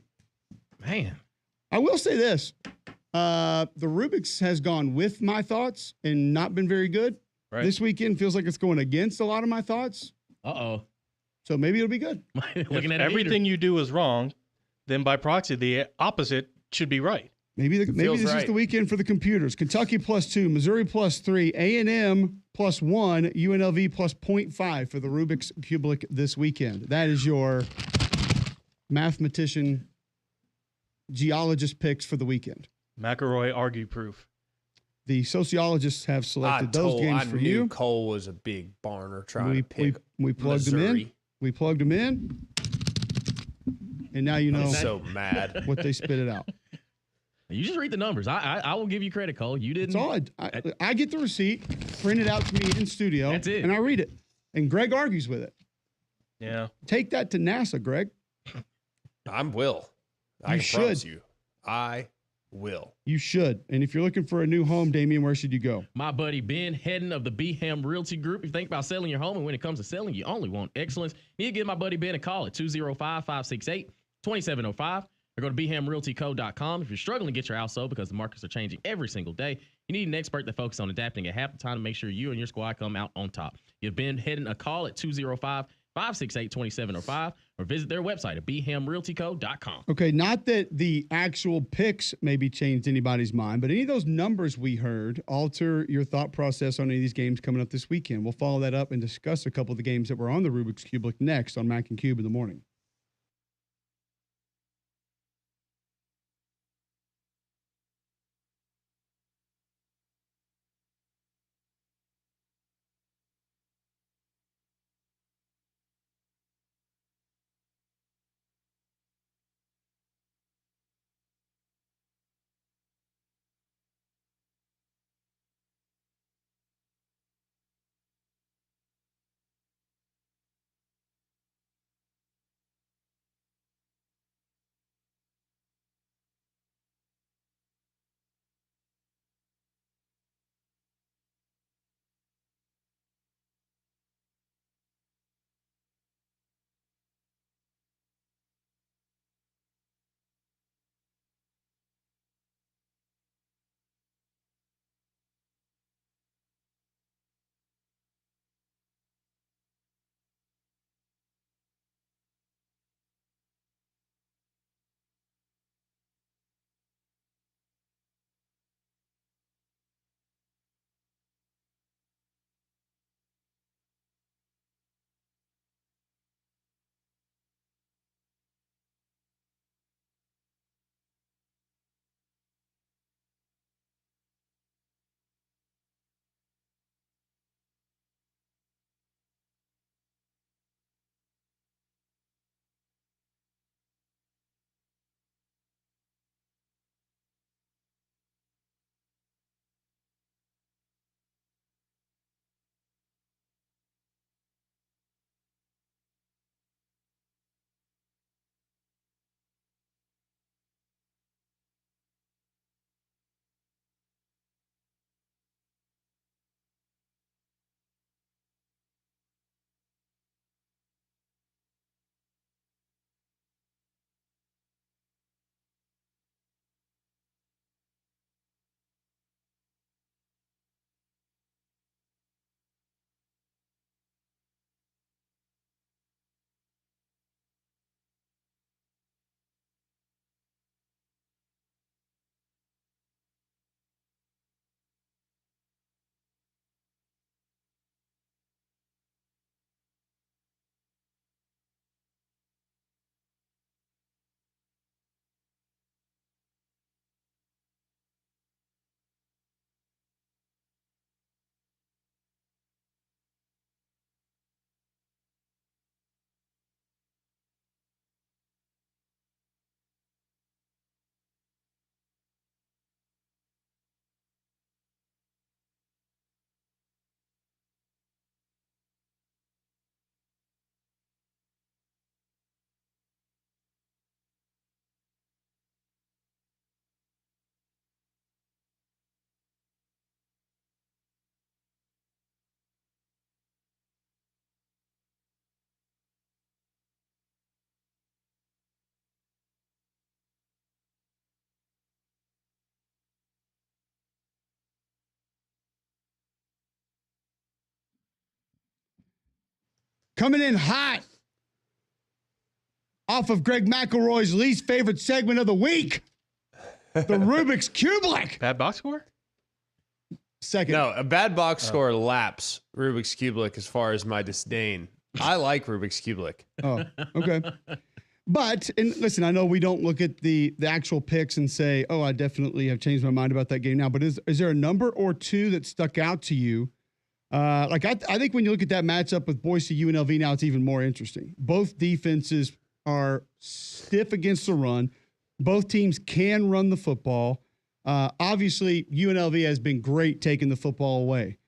Man. I will say this. The Rubik's has gone with my thoughts and not been very good. Right. This weekend feels like it's going against a lot of my thoughts. Uh-oh. So maybe it'll be good. If everything you do is wrong, then by proxy, the opposite should be right. Maybe this right. is the weekend for the computers. Kentucky +2, Missouri +3, A&M +1, UNLV +0.5 for the Rubik's Cubelic this weekend. That is your mathematician, geologist picks for the weekend. McElroy argue proof. The sociologists have selected those games for you. Cole was a big barner trying to pick we plugged Missouri. them in. We plugged them in. And now you know I'm so mad. what they spit it out. You just read the numbers. I will give you credit, Cole. You didn't. It's all I get the receipt, print it out to me in studio, That's it. and I read it. And Greg argues with it. Yeah. Take that to NASA, Greg. I will. I You can promise should. you. I will. You should. And if you're looking for a new home, Damian, where should you go? My buddy Ben Hedden of the Beham Realty Group. If you think about selling your home, and when it comes to selling, you only want excellence, you need to give my buddy Ben a call at 205-568-2705 or go to BehamRealtyCo.com. If you're struggling to get your house sold because the markets are changing every single day, you need an expert that focuses on adapting at half the time to make sure you and your squad come out on top. Give Ben Hedden a call at 205-568-2705 or visit their website at BehamRealtyCo.com. Okay, not that the actual picks maybe changed anybody's mind, but any of those numbers we heard alter your thought process on any of these games coming up this weekend. We'll follow that up and discuss a couple of the games that were on the Rubik's Cubelic next on Mac and Cube in the morning. Coming in hot off of Greg McElroy's least favorite segment of the week, the Rubik's Cubelic. Bad box score? Second. No, a bad box score laps Rubik's Cubelic as far as my disdain. I like Rubik's Cubelic. Oh, okay. But, and listen, I know we don't look at the actual picks and say, oh, I definitely have changed my mind about that game now. But is there a number or two that stuck out to you? I think when you look at that matchup with Boise UNLV now, it's even more interesting. Both defenses are stiff against the run. Both teams can run the football. Obviously, UNLV has been great taking the football away.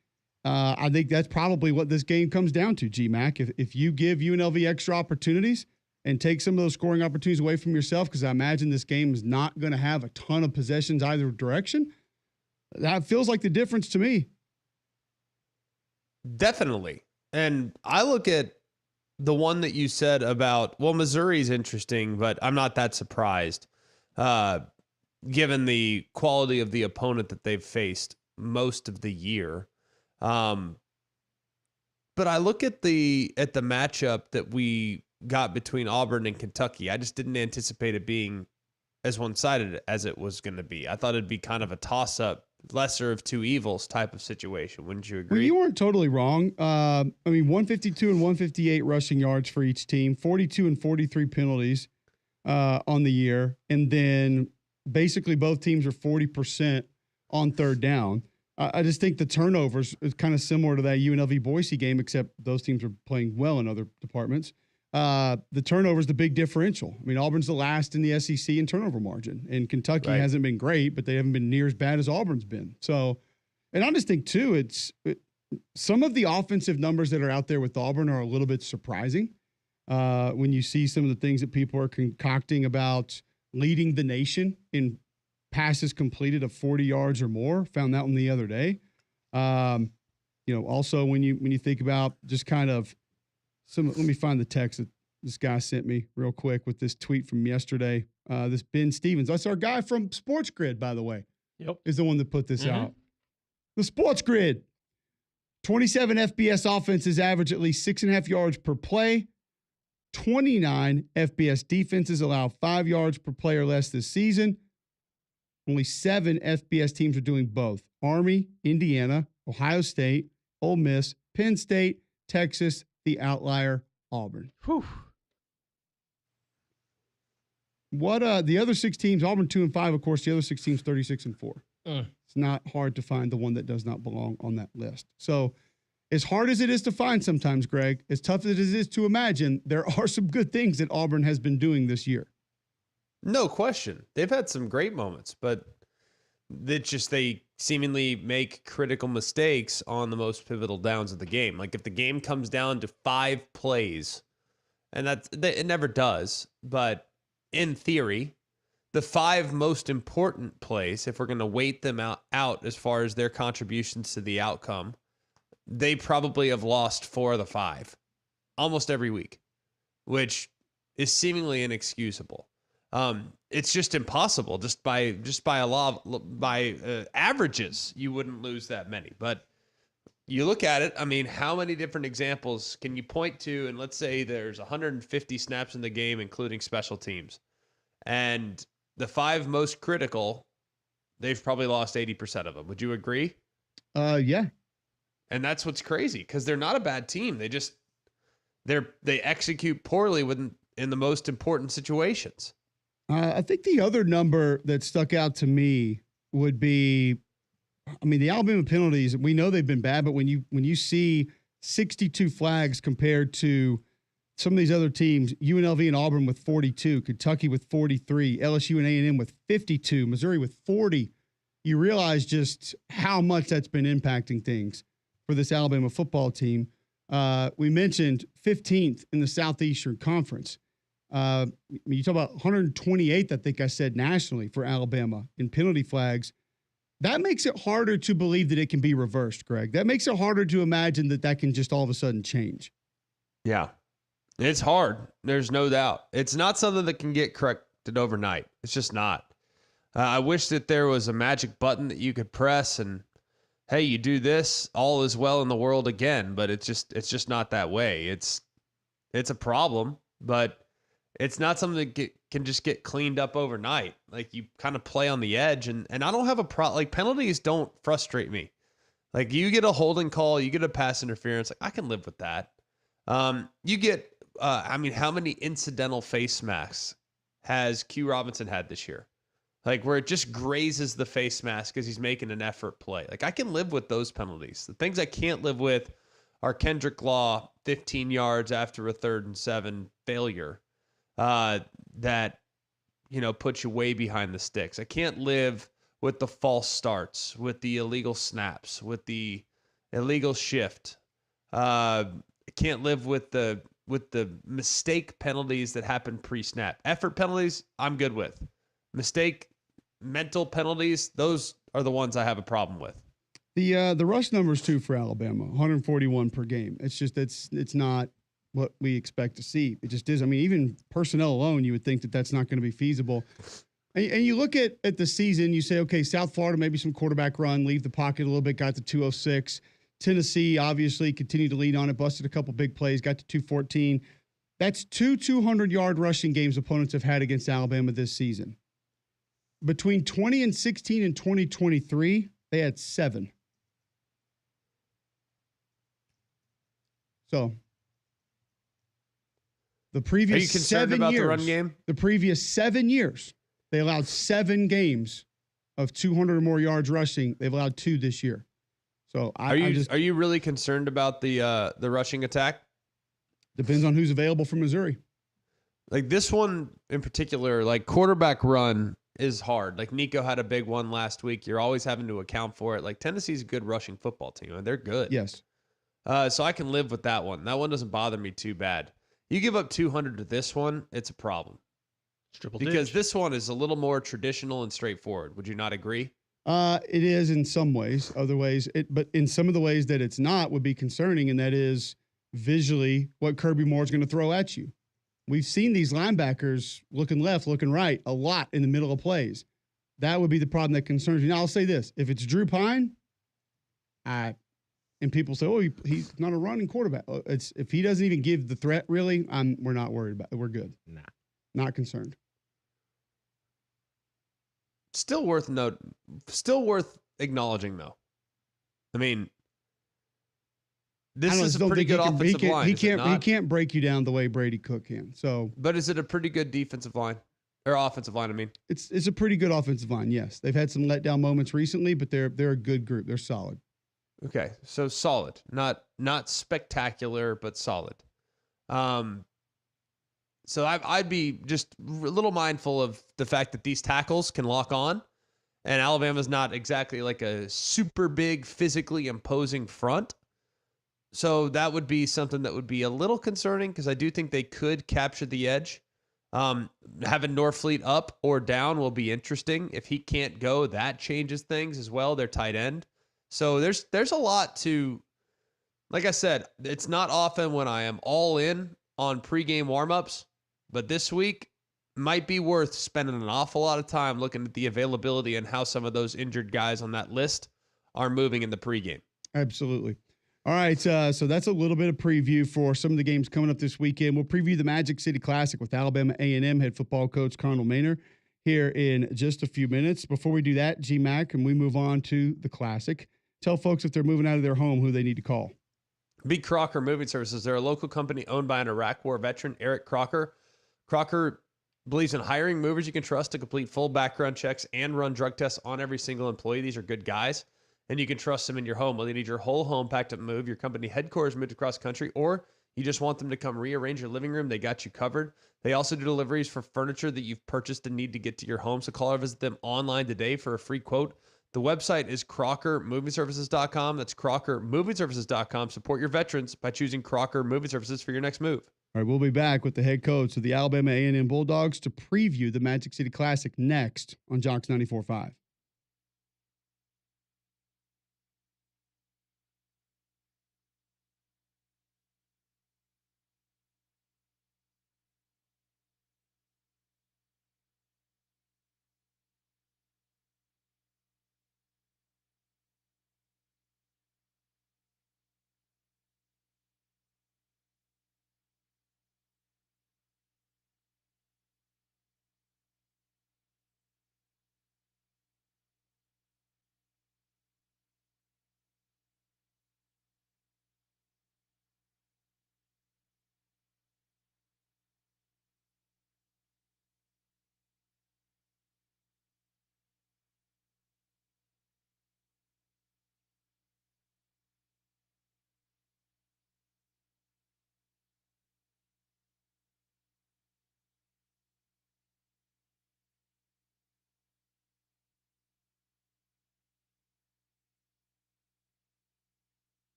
I think that's probably what this game comes down to, G-Mac. If you give UNLV extra opportunities and take some of those scoring opportunities away from yourself, because I imagine this game is not going to have a ton of possessions either direction, that feels like the difference to me. Definitely. And I look at the one that you said about, well, Missouri's interesting, but I'm not that surprised, given the quality of the opponent that they've faced most of the year. But I look at the matchup that we got between Auburn and Kentucky. I just didn't anticipate it being as one-sided as it was going to be. I thought it'd be kind of a toss-up, lesser of two evils type of situation. Wouldn't you agree? Well, you weren't totally wrong. 152 and 158 rushing yards for each team, 42 and 43 penalties on the year. And then basically both teams are 40% on third down. I just think the turnovers is kind of similar to that UNLV Boise game, except those teams are playing well in other departments. The turnover is the big differential. I mean, Auburn's the last in the SEC in turnover margin, and Kentucky hasn't been great, but they haven't been near as bad as Auburn's been. So, and I just think too, some of the offensive numbers that are out there with Auburn are a little bit surprising when you see some of the things that people are concocting about leading the nation in passes completed of 40 yards or more. Found that one the other day. Also when you think about just kind of let me find the text that this guy sent me real quick with this tweet from yesterday. This Ben Stevens, that's our guy from Sports Grid, by the way. Yep. Is the one that put this out. The Sports Grid. 27 FBS offenses average at least 6.5 yards per play. 29 FBS defenses allow 5 yards per play or less this season. Only 7 FBS teams are doing both. Army, Indiana, Ohio State, Ole Miss, Penn State, Texas, the outlier, Auburn. Whew. What the other 6 teams, Auburn 2 and 5, of course, the other 6 teams 36 and 4. It's not hard to find the one that does not belong on that list. So as hard as it is to find sometimes, Greg, as tough as it is to imagine, there are some good things that Auburn has been doing this year. No question. They've had some great moments, but they seemingly make critical mistakes on the most pivotal downs of the game. Like if the game comes down to 5 plays, and it never does, but in theory, the 5 most important plays, if we're going to weight them out as far as their contributions to the outcome, they probably have lost 4 of the 5 almost every week, which is seemingly inexcusable. It's just impossible. Just by averages, you wouldn't lose that many. But you look at it, I mean, how many different examples can you point to? And let's say there's 150 snaps in the game, including special teams. And the 5 most critical, they've probably lost 80% of them. Would you agree? Yeah. And that's what's crazy, because they're not a bad team. They execute poorly in the most important situations. I think the other number that stuck out to me would be, the Alabama penalties, we know they've been bad, but when you see 62 flags compared to some of these other teams, UNLV and Auburn with 42, Kentucky with 43, LSU and A&M with 52, Missouri with 40, you realize just how much that's been impacting things for this Alabama football team. We mentioned 15th in the Southeastern Conference. You talk about 128th, I think I said nationally for Alabama in penalty flags. That makes it harder to believe that it can be reversed, Greg. That makes it harder to imagine that can just all of a sudden change. Yeah, it's hard. There's no doubt. It's not something that can get corrected overnight. It's just not. I wish that there was a magic button that you could press and, hey, you do this, all is well in the world again. But it's just not that way. It's It's a problem, but it's not something that can just get cleaned up overnight. Like, you kind of play on the edge, and I don't have a problem. Like, penalties don't frustrate me. Like, you get a holding call, you get a pass interference. Like, I can live with that. You get, how many incidental face masks has Q Robinson had this year? Like, where it just grazes the face mask because he's making an effort play. Like, I can live with those penalties. The things I can't live with are Kendrick Law 15 yards after a 3rd and 7 failure that, puts you way behind the sticks. I can't live with the false starts, with the illegal snaps, with the illegal shift. I can't live with the mistake penalties that happen pre-snap. Effort penalties, I'm good with. Mistake, mental penalties, those are the ones I have a problem with. The rush numbers too for Alabama, 141 per game. It's just it's not what we expect to see. It just is. I mean, even personnel alone, you would think that that's not going to be feasible. And you look at the season, you say, okay, South Florida, maybe some quarterback run, leave the pocket a little bit, got to 206. Tennessee, obviously, continued to lead on it, busted a couple big plays, got to 214. That's 200-yard rushing games opponents have had against Alabama this season. Between 2016 and 2023, they had 7. So the previous Are you concerned 7 about years, the run game? The previous 7 years, they allowed 7 games of 200 or more yards rushing. They've allowed 2 this year. So are you really concerned about the rushing attack? Depends on who's available from Missouri. Like, this one in particular, like, quarterback run is hard. Like, Nico had a big one last week. You're always having to account for it. Like, Tennessee's a good rushing football team, and they're good. Yes. So I can live with that one. That one doesn't bother me too bad. You give up 200 to this one, it's a problem. Because this one is a little more traditional and straightforward. Would you not agree? It is in some ways. Other ways, but in some of the ways that it's not would be concerning, and that is visually what Kirby Moore's going to throw at you. We've seen these linebackers looking left, looking right a lot in the middle of plays. That would be the problem that concerns me. Now, I'll say this. If it's Drew Pine, and people say, oh, he's not a running quarterback. If he doesn't even give the threat, really, we're not worried about it. We're good. Nah. Not concerned. Still worth acknowledging, though. I mean, this is a pretty good offensive line. He can't break you down the way Brady Cook can. So, but is it a pretty good defensive line or offensive line? I mean, it's a pretty good offensive line. Yes, they've had some letdown moments recently, but they're a good group. They're solid. Okay, so solid, not spectacular, but solid. So I'd be just a little mindful of the fact that these tackles can lock on, and Alabama's not exactly like a super big, physically imposing front. So that would be something that would be a little concerning, because I do think they could capture the edge. Having Norfleet up or down will be interesting. If he can't go, that changes things as well. They're tight end. So there's a lot to, like I said, it's not often when I am all in on pregame warmups, but this week might be worth spending an awful lot of time looking at the availability and how some of those injured guys on that list are moving in the pregame. Absolutely. All right, so that's a little bit of preview for some of the games coming up this weekend. We'll preview the Magic City Classic with Alabama A&M head football coach Connell Maynor here in just a few minutes. Before we do that, G-Mac, and we move on to the Classic, tell folks if they're moving out of their home who they need to call. B. Crocker Moving Services. They're a local company owned by an Iraq War veteran, Eric Crocker. Crocker believes in hiring movers you can trust to complete full background checks and run drug tests on every single employee. These are good guys, and you can trust them in your home. Whether you need your whole home packed up and moved, your company headquarters moved across country, or you just want them to come rearrange your living room, they got you covered. They also do deliveries for furniture that you've purchased and need to get to your home. So call or visit them online today for a free quote. The website is CrockerMovingServices.com. That's CrockerMovingServices.com. Support your veterans by choosing Crocker Moving Services for your next move. All right, we'll be back with the head coach of the Alabama A&M Bulldogs to preview the Magic City Classic next on Jocks 94.5.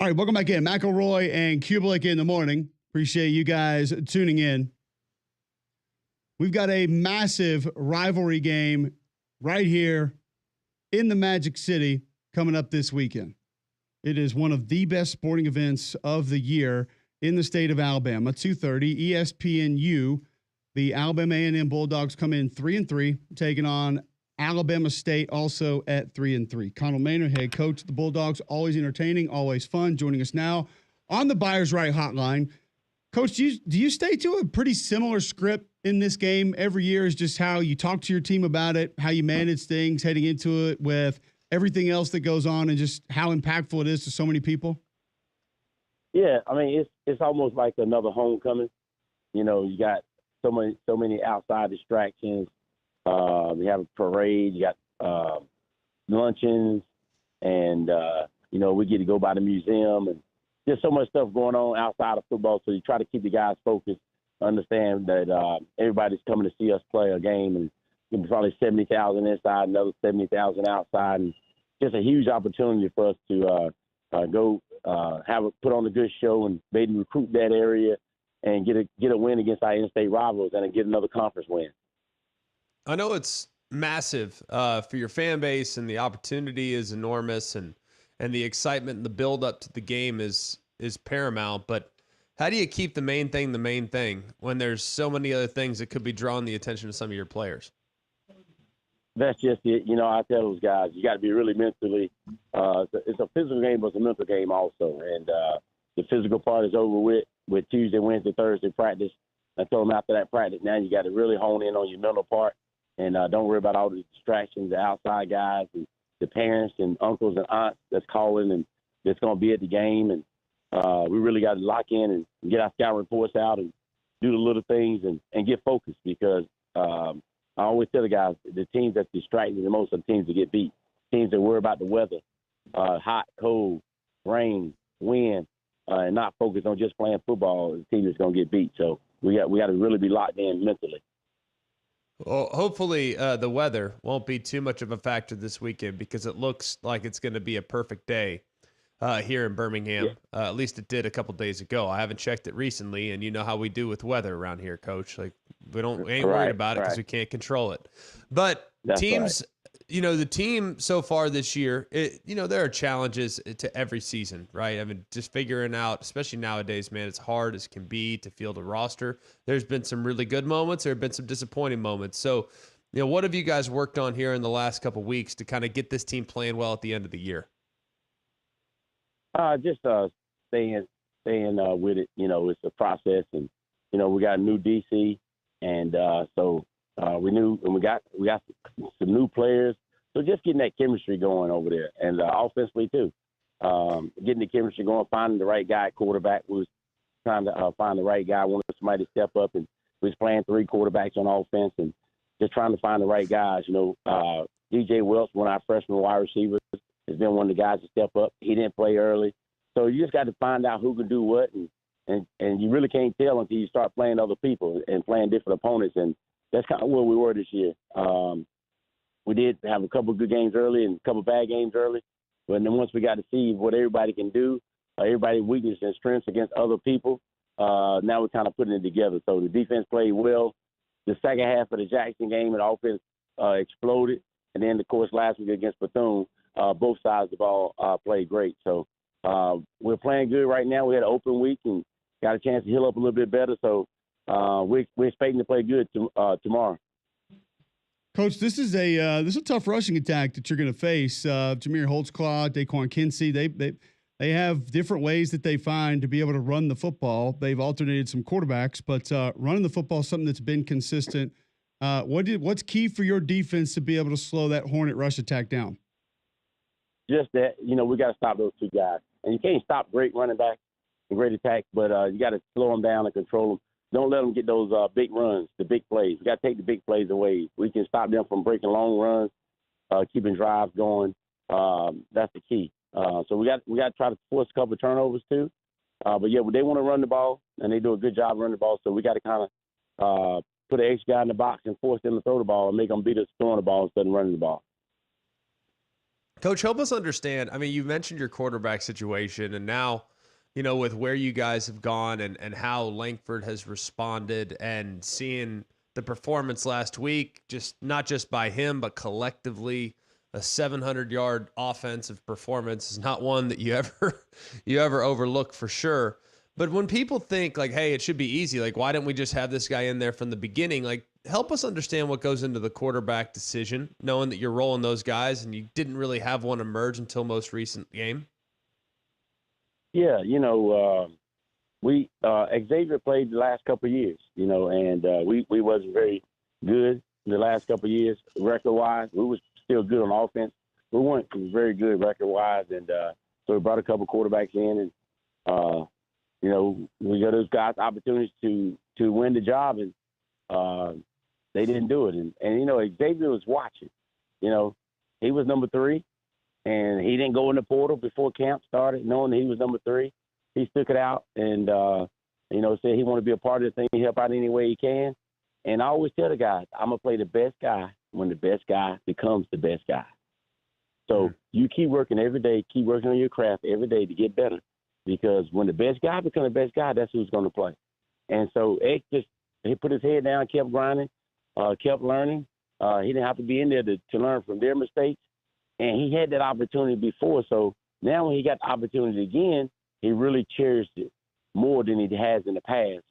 All right, welcome back in. McElroy and Cubelic in the morning. Appreciate you guys tuning in. We've got a massive rivalry game right here in the Magic City coming up this weekend. It is one of the best sporting events of the year in the state of Alabama. 2:30 ESPNU. The Alabama A&M Bulldogs come in 3-3, taking on Alabama State also at 3-3. Connell Maynard, head coach of the Bulldogs, always entertaining, always fun, joining us now on the Buyers Right Hotline. Coach, do you stay to a pretty similar script in this game every year? Is just how you talk to your team about it, how you manage things heading into it with everything else that goes on, and just how impactful it is to so many people? Yeah, I mean, it's almost like another homecoming. You know, you got so many outside distractions. We have a parade. You got luncheons, and you know, we get to go by the museum, and just so much stuff going on outside of football. So you try to keep the guys focused, understand that everybody's coming to see us play a game, and there's probably 70,000 inside, another 70,000 outside, and just a huge opportunity for us to go put on a good show and maybe recruit that area and get a win against our in-state rivals and get another conference win. I know it's massive for your fan base, and the opportunity is enormous, and the excitement and the build up to the game is paramount. But how do you keep the main thing when there's so many other things that could be drawing the attention of some of your players? That's just it. You know, I tell those guys, you got to be really mentally. It's a physical game, but it's a mental game also. And the physical part is over with Tuesday, Wednesday, Thursday practice. I told them after that practice, now you got to really hone in on your mental part and don't worry about all the distractions, the outside guys, and the parents and uncles and aunts that's calling and that's going to be at the game. And we really got to lock in and get our scout reports out and do the little things and get focused because I always tell the guys, the teams that distract me the most are the teams that get beat. Teams that worry about the weather, hot, cold, rain, wind, and not focus on just playing football. The team is going to get beat. So we got to really be locked in mentally. Well, hopefully the weather won't be too much of a factor this weekend because it looks like it's going to be a perfect day here in Birmingham. Yeah. At least it did a couple days ago. I haven't checked it recently, and you know how we do with weather around here, Coach. Like we ain't worried about it because we can't control it. But that's teams, you know, the team so far this year, there are challenges to every season, right? I mean, just figuring out, especially nowadays, man, it's hard as can be to field a roster. There's been some really good moments. There have been some disappointing moments. So, you know, what have you guys worked on here in the last couple of weeks to kind of get this team playing well at the end of the year? Just staying with it. You know, it's a process, and you know, we got a new DC, and so we knew, and we got some new players. So just getting that chemistry going over there, and offensively too, getting the chemistry going, finding the right guy at quarterback. We was trying to find the right guy, wanted somebody to step up, and we was playing 3 quarterbacks on offense, and just trying to find the right guys. You know, DJ Wells, one of our freshman wide receivers, has been one of the guys to step up. He didn't play early. So you just got to find out who can do what, and you really can't tell until you start playing other people and playing different opponents. And that's kind of where we were this year. We did have a couple of good games early and a couple of bad games early. But then once we got to see what everybody can do, everybody's weakness and strengths against other people, now we're kind of putting it together. So the defense played well. The second half of the Jackson game, the offense exploded. And then, of course, last week against Bethune, both sides of the ball played great. So we're playing good right now. We had an open week and got a chance to heal up a little bit better. So we're expecting to play good tomorrow. Coach, this is a tough rushing attack that you're going to face. Jameer Holtzclaw, Daquan Kinsey, they have different ways that they find to be able to run the football. They've alternated some quarterbacks, but running the football is something that's been consistent. What's key for your defense to be able to slow that Hornet rush attack down? Just that, you know, we got to stop those 2 guys. And you can't stop great running backs and great attack, but you got to slow them down and control them. Don't let them get those big runs, the big plays. We got to take the big plays away. We can stop them from breaking long runs, keeping drives going. That's the key. So we got to try to force a couple of turnovers too. But yeah, they want to run the ball, and they do a good job running the ball. So we got to kind of put an extra guy in the box and force them to throw the ball and make them beat us throwing the ball instead of running the ball. Coach, help us understand. I mean, you mentioned your quarterback situation, and now, with where you guys have gone and how Langford has responded, and seeing the performance last week, not just by him, but collectively, a 700-yard offensive performance is not one that you ever overlook for sure. But when people think like, hey, it should be easy, like, why didn't we just have this guy in there from the beginning? Like, help us understand what goes into the quarterback decision, knowing that you're rolling those guys and you didn't really have one emerge until most recent game. Yeah, we Xavier played the last couple of years, and we wasn't very good the last couple of years record-wise. We was still good on offense. We weren't very good record-wise, and so we brought a couple quarterbacks in, and we got those guys opportunities to win the job, and they didn't do it. And Xavier was watching. He was number 3, and he didn't go in the portal before camp started, knowing that he was number 3. He stuck it out and, said he wanted to be a part of the thing, help out any way he can. And I always tell the guys, I'm going to play the best guy when the best guy becomes the best guy. So you keep working every day, keep working on your craft every day to get better. Because when the best guy becomes the best guy, that's who's going to play. And so he put his head down, kept grinding, kept learning. He didn't have to be in there to learn from their mistakes. And he had that opportunity before. So now when he got the opportunity again, he really cherished it more than he has in the past.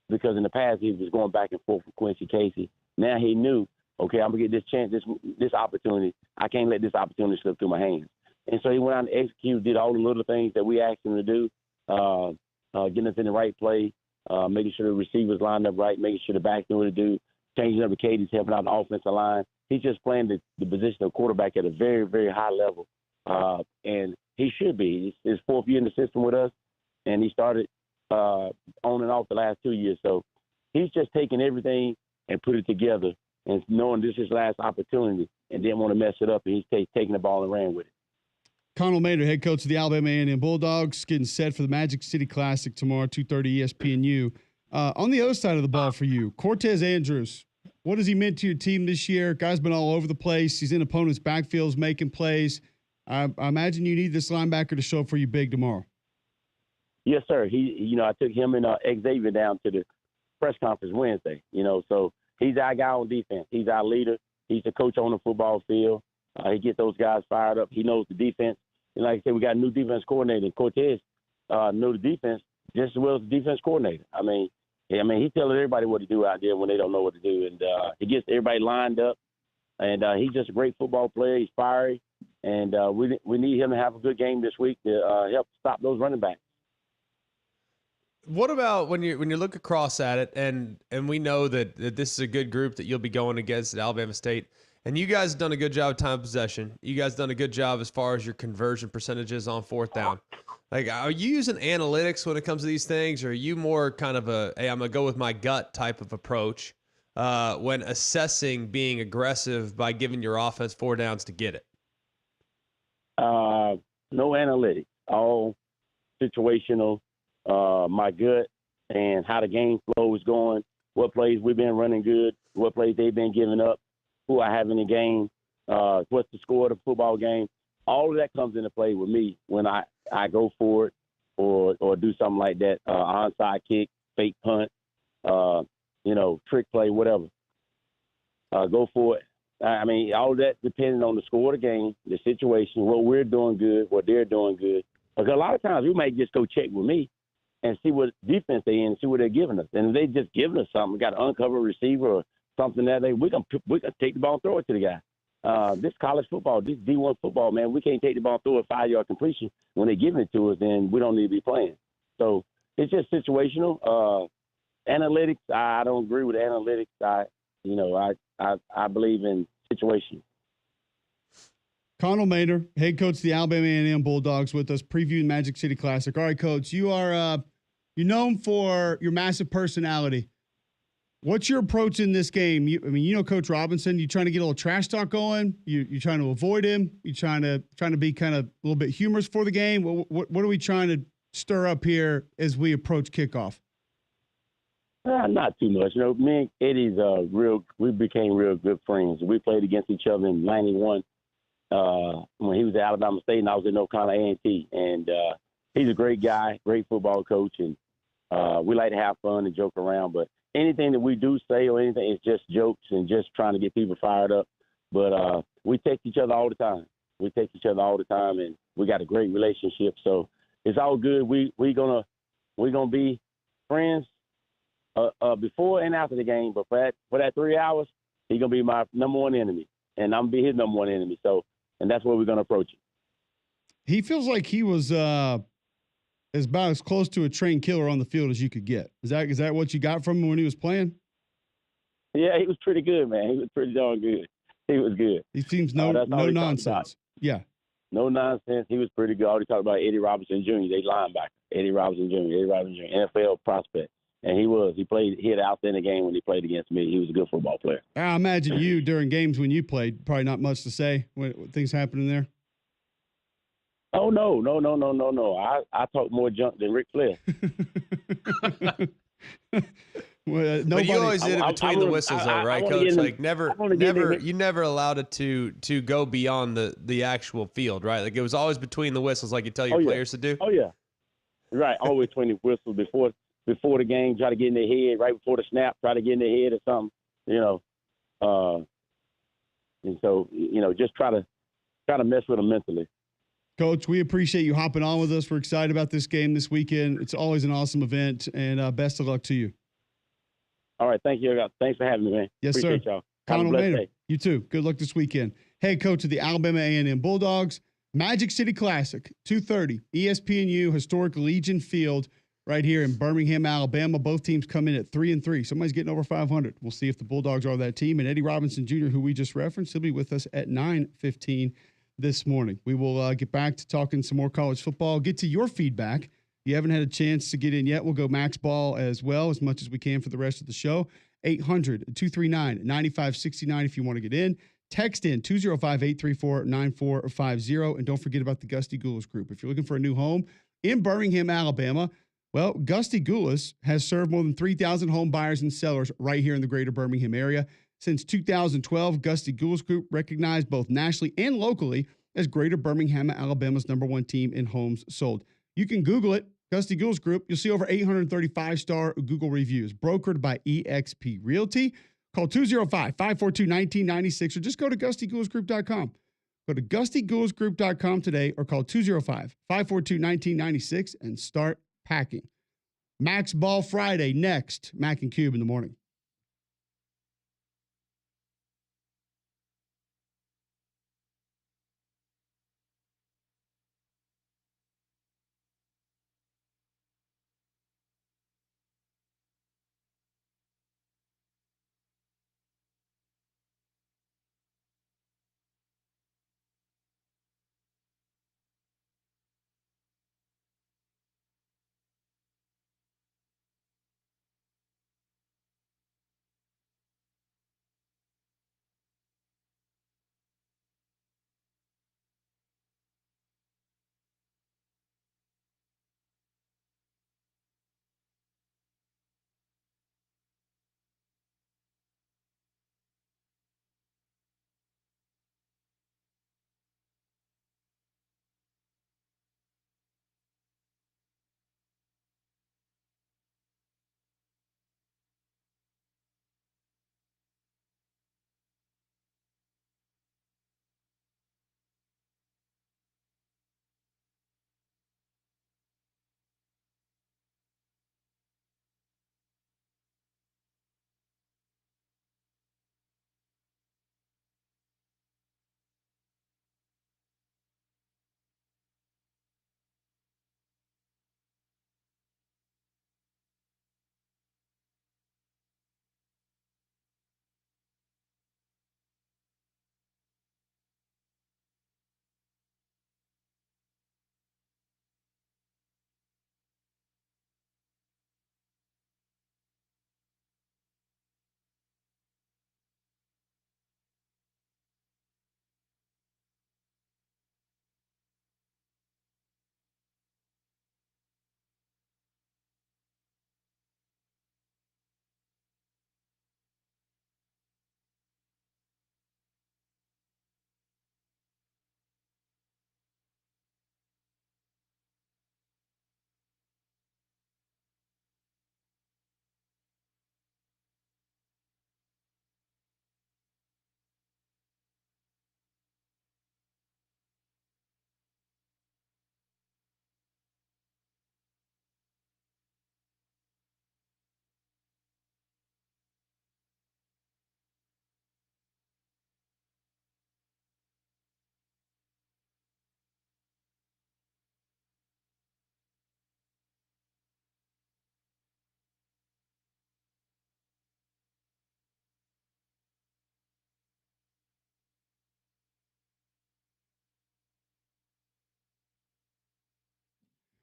Because in the past, he was going back and forth with Quincy Casey. Now he knew, okay, I'm going to get this chance, this opportunity. I can't let this opportunity slip through my hands. And so he went out and executed, did all the little things that we asked him to do, getting us in the right play, making sure the receivers lined up right, making sure the backs knew what to do, changing up the cadence, helping out the offensive line. He's just playing the position of quarterback at a very, very high level. And he should be. It's his 4th year in the system with us, and he started on and off the last 2 years. So he's just taking everything and put it together and knowing this is his last opportunity and didn't want to mess it up, and he's taking the ball and ran with it. Connell Maynard, head coach of the Alabama A&M Bulldogs, getting set for the Magic City Classic tomorrow, 2:30 ESPNU. On the other side of the ball for you, Cortez Andrews, what has he meant to your team this year? Guy's been all over the place. He's in opponents' backfields making plays. I imagine you need this linebacker to show up for you big tomorrow. Yes, sir. I took him and Xavier down to the press conference Wednesday. So he's our guy on defense. He's our leader. He's the coach on the football field. He gets those guys fired up. He knows the defense. And like I said, we got a new defense coordinator. Cortez knows the defense just as well as the defense coordinator. I mean, he's telling everybody what to do out there when they don't know what to do. And he gets everybody lined up. And he's just a great football player. He's fiery. And we need him to have a good game this week to help stop those running backs. What about when you look across at it, and we know that this is a good group that you'll be going against at Alabama State, and you guys have done a good job of time possession. You guys done a good job as far as your conversion percentages on 4th down. Like, are you using analytics when it comes to these things, or are you more kind of hey, I'm going to go with my gut type of approach when assessing being aggressive by giving your offense 4 downs to get it? No analytics, all situational. My gut and how the game flow is going, what plays we've been running good, what plays they've been giving up, who I have in the game, what's the score of the football game. All of that comes into play with me when I go for it or do something like that, onside kick, fake punt, trick play, whatever. Go for it. I mean, all of that depending on the score of the game, the situation, what we're doing good, what they're doing good. Because a lot of times we might just go check with me and see what defense they're in, see what they're giving us. And if they just giving us something, got an uncovered receiver or something that we can take the ball and throw it to the guy. This college football, this D1 football, man, we can't take the ball and throw a 5-yard completion. When they give it to us, then we don't need to be playing. So it's just situational. Analytics, I don't agree with analytics. I believe in situation. Connell Maynard, head coach of the Alabama A&M Bulldogs, with us previewing Magic City Classic. All right, Coach, you are you're known for your massive personality. What's your approach in this game? Coach Robinson. You trying to get a little trash talk going? You trying to avoid him? You trying to be kind of a little bit humorous for the game? What are we trying to stir up here as we approach kickoff? Not too much. Me and Eddie's we became real good friends. We played against each other in '91. when he was at Alabama State and I was at North Carolina A&T. And he's a great guy, great football coach, and we like to have fun and joke around. But anything that we do say or anything is just jokes and just trying to get people fired up. But we text each other all the time. And we got a great relationship. So it's all good. We're gonna be friends before and after the game. But for that 3 hours, he's gonna be my number one enemy, and I'm gonna be his number one enemy. So, and that's where we're gonna approach it. He feels like he was about as close to a trained killer on the field as you could get. Is that what you got from him when he was playing? Yeah, he was pretty good, man. He was pretty darn good. He was good. He seems no nonsense. Yeah. No nonsense. He was pretty good. I already talked about Eddie Robinson Jr., they linebacker. Eddie Robinson Jr., NFL prospect. And he had an outstanding game when he played against me. He was a good football player. I imagine you during games when you played, probably not much to say when things happening there. Oh, no. I talk more junk than Ric Flair. Well, but you always did it between the whistles, though, right, Coach? Like you never allowed it to go beyond the actual field, right? Like it was always between the whistles, like you tell your players to do. Oh yeah, right. Always between the whistles before the game, try to get in their head right before the snap, try to get in their head or something, and so just try to mess with them mentally. Coach, we appreciate you hopping on with us. We're excited about this game this weekend. It's always an awesome event, and best of luck to you. All right, thank you. Thanks for having me, man. Yes, appreciate sir. Y'all. Connell Maynard, you too. Good luck this weekend. Hey, coach of the Alabama A&M Bulldogs, Magic City Classic, 2:30, ESPNU Historic Legion Field, right here in Birmingham, Alabama. Both teams come in at 3-3. Somebody's getting over 500. We'll see if the Bulldogs are that team. And Eddie Robinson Jr., who we just referenced, he'll be with us at 9:15 this morning. We will get back to talking some more college football. Get to your feedback. You haven't had a chance to get in yet. We'll go max ball as well, as much as we can for the rest of the show. 800-239-9569 if you want to get in. Text in 205-834-9450. And don't forget about the Gusty Goulas Group. If you're looking for a new home in Birmingham, Alabama, well, Gusty Goulas has served more than 3,000 home buyers and sellers right here in the greater Birmingham area. Since 2012, Gusty Goulas Group recognized both nationally and locally as Greater Birmingham, Alabama's #1 team in homes sold. You can Google it. Gusty Goulas Group, you'll see over 835-star Google reviews, brokered by eXp Realty. Call 205-542-1996 or just go to GustyGoulasGroup.com. Go to GustyGoulasGroup.com today or call 205-542-1996 and start packing. Max Ball Friday next. Mac and Cube in the morning.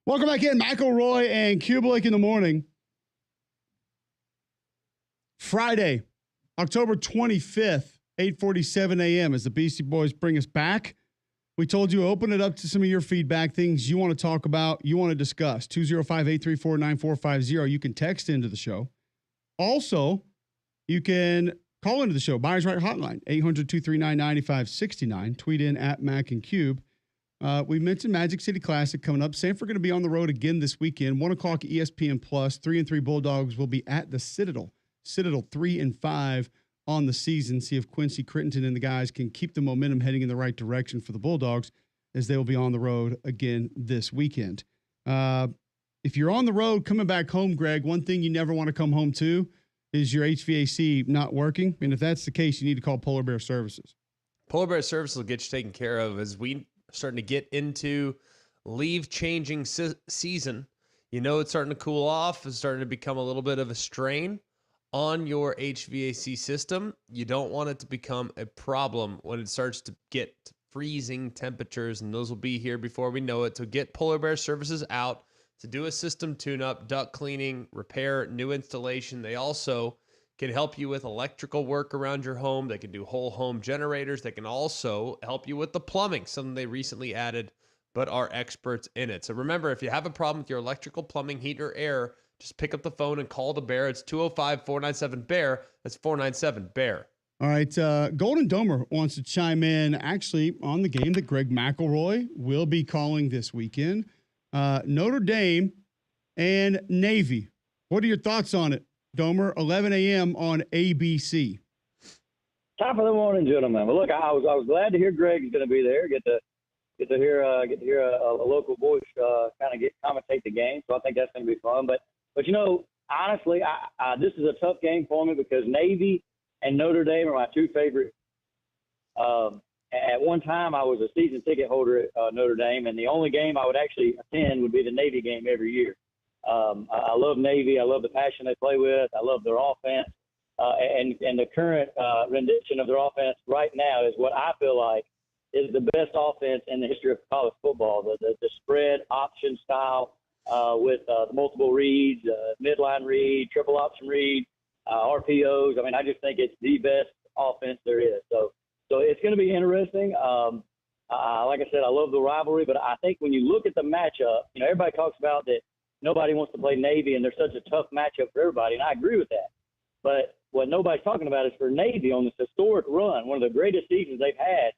Welcome back in. McElroy and Cubelic in the morning. Friday, October 25th, 8:47 a.m. as the Beastie Boys bring us back. We told you open it up to some of your feedback, things you want to talk about, you want to discuss. 205-834-9450. You can text into the show. Also, you can call into the show. Buyers Right Hotline, 800-239-9569. Tweet in at Mac and Cube. We mentioned Magic City Classic coming up. Stanford going to be on the road again this weekend. 1 o'clock ESPN Plus. 3-3 Bulldogs will be at the Citadel. Citadel 3-5 on the season. See if Quincy Crittenton and the guys can keep the momentum heading in the right direction for the Bulldogs as they will be on the road again this weekend. If you're on the road coming back home, Greg, one thing you never want to come home to is your HVAC not working. And if that's the case, you need to call Polar Bear Services. Polar Bear Services will get you taken care of as we starting to get into leaf-changing season. You know it's starting to cool off. It's starting to become a little bit of a strain on your HVAC system. You don't want it to become a problem when it starts to get freezing temperatures, and those will be here before we know it. So get Polar Bear Services out to do a system tune-up, duct cleaning, repair, new installation. They also can help you with electrical work around your home. They can do whole home generators. They can also help you with the plumbing, something they recently added, but are experts in it. So remember, if you have a problem with your electrical, plumbing, heat, or air, just pick up the phone and call the Bear. It's 205-497-BEAR. That's 497-BEAR. All right. Golden Domer wants to chime in actually on the game that Greg McElroy will be calling this weekend. Notre Dame and Navy. What are your thoughts on it, Domer? 11 a.m. on ABC. Top of the morning, gentlemen. Well, look, I was glad to hear Greg's going to be there. Get to hear a local voice kind of commentate the game. So I think that's going to be fun. But you know, honestly, this is a tough game for me because Navy and Notre Dame are my two favorite. At one time, I was a season ticket holder at Notre Dame, and the only game I would actually attend would be the Navy game every year. I love Navy. I love the passion they play with. I love their offense. And the current rendition of their offense right now is what I feel like is the best offense in the history of college football. The spread option style with the multiple reads, midline read, triple option read, RPOs. I mean, I just think it's the best offense there is. So it's going to be interesting. Like I said, I love the rivalry, but I think when you look at the matchup, you know, everybody talks about that nobody wants to play Navy, and they're such a tough matchup for everybody, and I agree with that. But what nobody's talking about is for Navy on this historic run, one of the greatest seasons they've had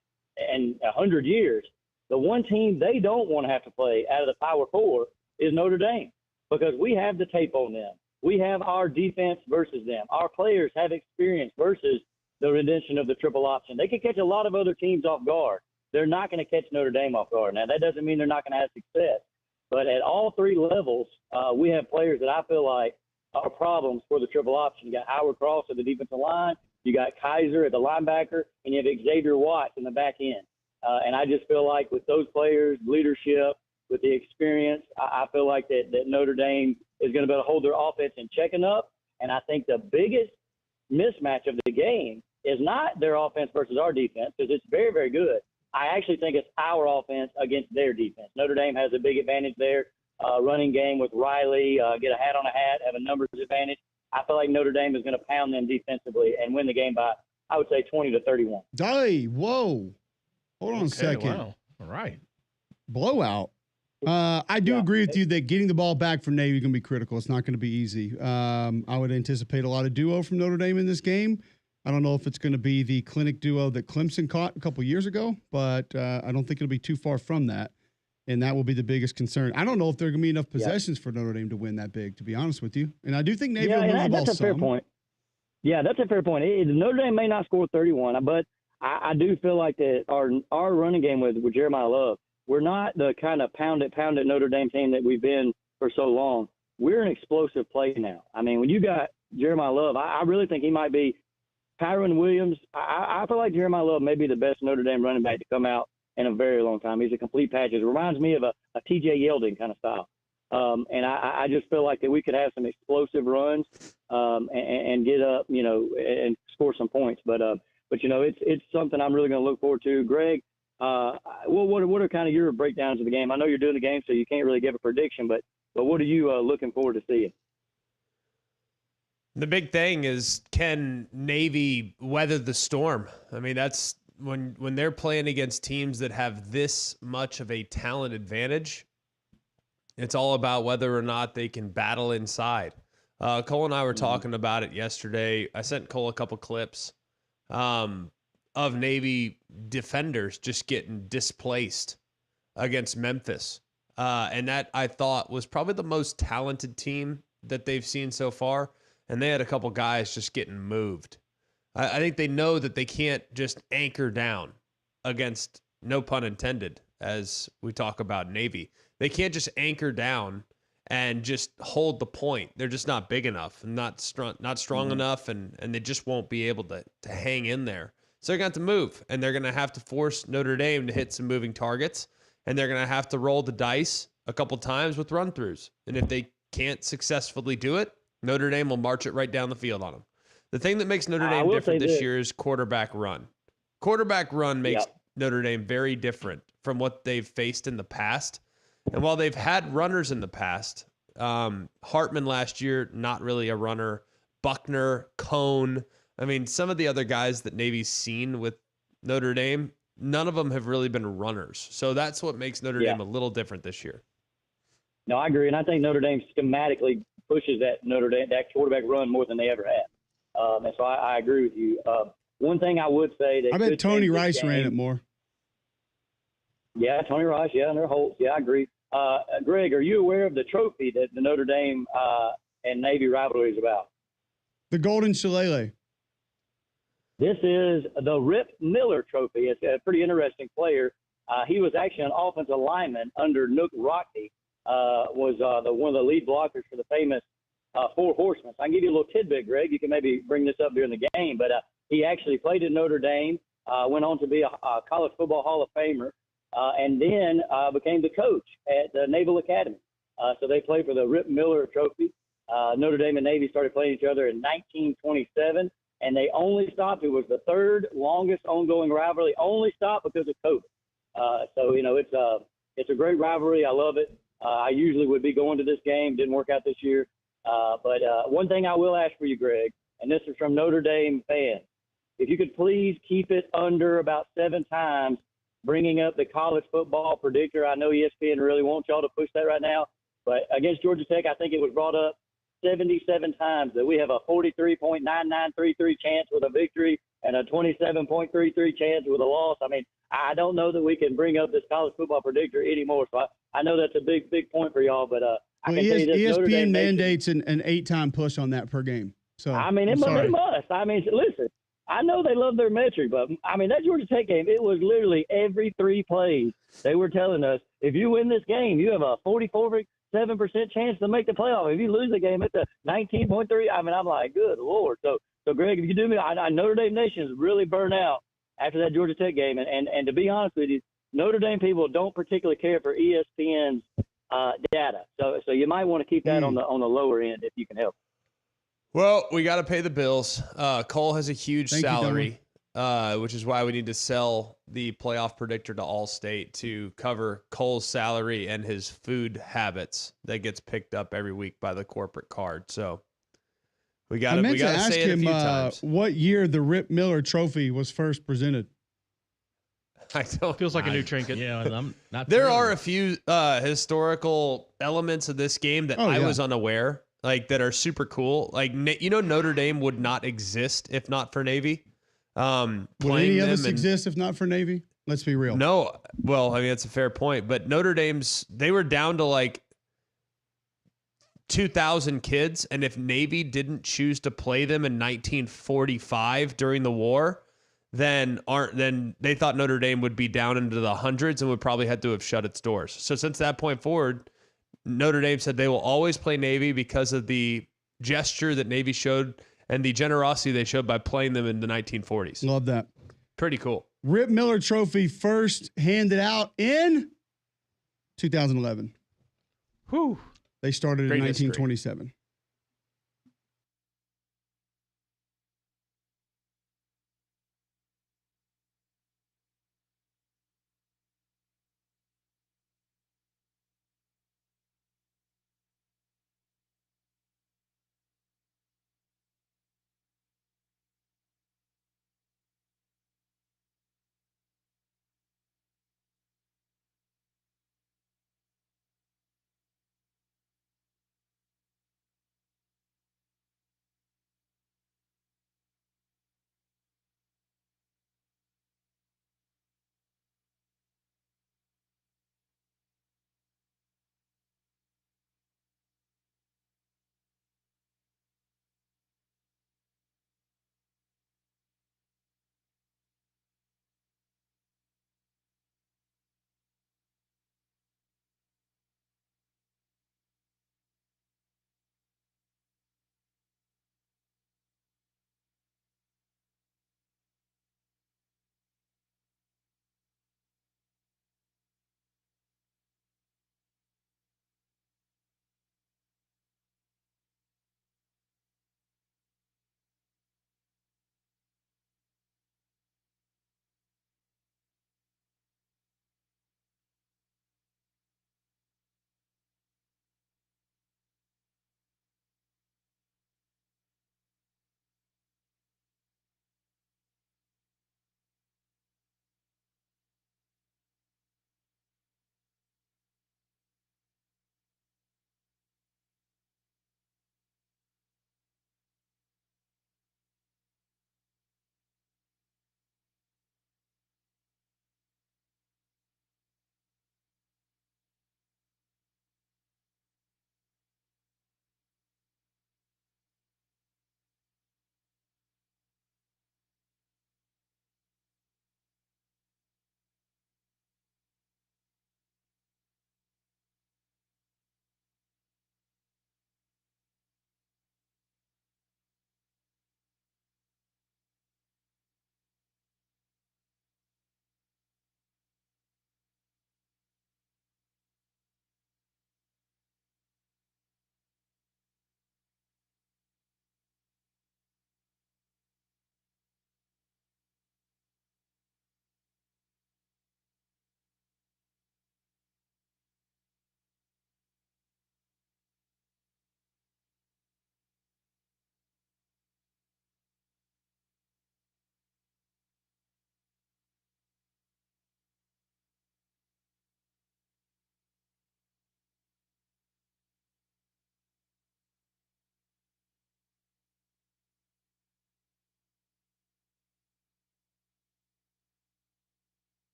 in 100 years, the one team they don't want to have to play out of the Power Four is Notre Dame, because we have the tape on them. We have our defense versus them. Our players have experience versus the rendition of the triple option. They can catch a lot of other teams off guard. They're not going to catch Notre Dame off guard. Now, that doesn't mean they're not going to have success. But at all three levels, we have players that I feel like are problems for the triple option. You got Howard Cross at the defensive line. You got Kaiser at the linebacker, and you have Xavier Watts in the back end. And I just feel like with those players, leadership, with the experience, I feel like that Notre Dame is going to be able to hold their offense in checking up. And I think the biggest mismatch of the game is not their offense versus our defense, because it's very, very good. I actually think it's our offense against their defense. Notre Dame has a big advantage there. Running game with Riley, get a hat on a hat, have a numbers advantage. I feel like Notre Dame is going to pound them defensively and win the game by, I would say, 20-31. Hey, whoa. Hold on a second. Wow. All right. Blowout. I do agree with you that getting the ball back from Navy is going to be critical. It's not going to be easy. I would anticipate a lot of duo from Notre Dame in this game. I don't know if it's going to be the clinic duo that Clemson caught a couple years ago, but I don't think it'll be too far from that. And that will be the biggest concern. I don't know if there are going to be enough possessions for Notre Dame to win that big, to be honest with you. And I do think Navy will move the ball that's a fair point. Yeah, that's a fair point. Notre Dame may not score 31, but I do feel like that our running game with Jeremiah Love, we're not the kind of pound it Notre Dame team that we've been for so long. We're an explosive play now. I mean, when you got Jeremiah Love, I really think he might be Kyron Williams. I feel like Jeremiah Love may be the best Notre Dame running back to come out in a very long time. He's a complete package. It reminds me of a TJ Yeldon kind of style. And I just feel like that we could have some explosive runs and get up, and score some points. But it's something I'm really going to look forward to. Greg, what are kind of your breakdowns of the game? I know you're doing the game, so you can't really give a prediction, but what are you looking forward to seeing? The big thing is, can Navy weather the storm? I mean, that's when they're playing against teams that have this much of a talent advantage. It's all about whether or not they can battle inside. Cole and I were talking about it yesterday. I sent Cole a couple clips of Navy defenders just getting displaced against Memphis. And that, I thought, was probably the most talented team that they've seen so far. And they had a couple guys just getting moved. I think they know that they can't just anchor down against, no pun intended, as we talk about Navy. They can't just anchor down and just hold the point. They're just not big enough and not strong enough, and they just won't be able to hang in there. So they're going to have to move, and they're going to have to force Notre Dame to hit some moving targets, and they're going to have to roll the dice a couple times with run-throughs. And if they can't successfully do it, Notre Dame will march it right down the field on them. The thing that makes Notre Dame different this year is quarterback run. Quarterback run makes Notre Dame very different from what they've faced in the past. And while they've had runners in the past, Hartman last year, not really a runner. Buckner, Cone. I mean, some of the other guys that Navy's seen with Notre Dame, none of them have really been runners. So that's what makes Notre Dame a little different this year. No, I agree. And I think Notre Dame schematically pushes that quarterback run more than they ever have. And so I agree with you. One thing I would say that I bet Tony Rice ran it more. Yeah, Tony Rice. Yeah, and their Holtz. Yeah, I agree. Greg, are you aware of the trophy that the Notre Dame and Navy rivalry is about? The Golden Shillelagh. This is the Rip Miller Trophy. It's a pretty interesting player. He was actually an offensive lineman under Nook Rockney. Was one of the lead blockers for the famous Four Horsemen. So I can give you a little tidbit, Greg. You can maybe bring this up during the game. But he actually played at Notre Dame, went on to be a college football Hall of Famer, and then became the coach at the Naval Academy. So they played for the Rip Miller Trophy. Notre Dame and Navy started playing each other in 1927, and they only stopped. It was the third longest ongoing rivalry, only stopped because of COVID. So, it's a great rivalry. I love it. I usually would be going to this game. Didn't work out this year. But one thing I will ask for you, Greg, and this is from Notre Dame fans, if you could please keep it under about 7 times, bringing up the college football predictor. I know ESPN really wants y'all to push that right now, but against Georgia Tech, I think it was brought up 77 times that we have a 43.9933 chance with a victory and a 27.33 chance with a loss. I mean, I don't know that we can bring up this college football predictor anymore. So I know that's a big point for y'all, but I can tell you this: ESPN mandates an 8-time push on that per game. So I mean, it must. I mean, listen, I know they love their metric, but I mean that Georgia Tech game, it was literally every 3 plays they were telling us, if you win this game, you have a 47% chance to make the playoff. If you lose the game, it's a 19.3. I mean, I'm like, good Lord. So Greg, if you do me, I Notre Dame Nation is really burnt out after that Georgia Tech game. And to be honest with you, Notre Dame people don't particularly care for ESPN's data. So you might want to keep that on the lower end if you can help. Well, we got to pay the bills. Cole has a huge salary, which is why we need to sell the playoff predictor to Allstate to cover Cole's salary and his food habits that gets picked up every week by the corporate card. So we got to say it a few times. What year the Rip Miller Trophy was first presented? Feels like a new trinket. Yeah, I'm not. There are a few historical elements of this game that I was unaware, like that are super cool. Like Notre Dame would not exist if not for Navy. Would any of us exist if not for Navy? Let's be real. No. Well, I mean, that's a fair point. But Notre Dame's, they were down to like 2,000 kids. And if Navy didn't choose to play them in 1945 during the war, then they thought Notre Dame would be down into the hundreds and would probably have to have shut its doors. So since that point forward, Notre Dame said they will always play Navy because of the gesture that Navy showed and the generosity they showed by playing them in the 1940s. Love that. Pretty cool. Rip Miller Trophy first handed out in 2011. Whew. They started Great in history. 1927.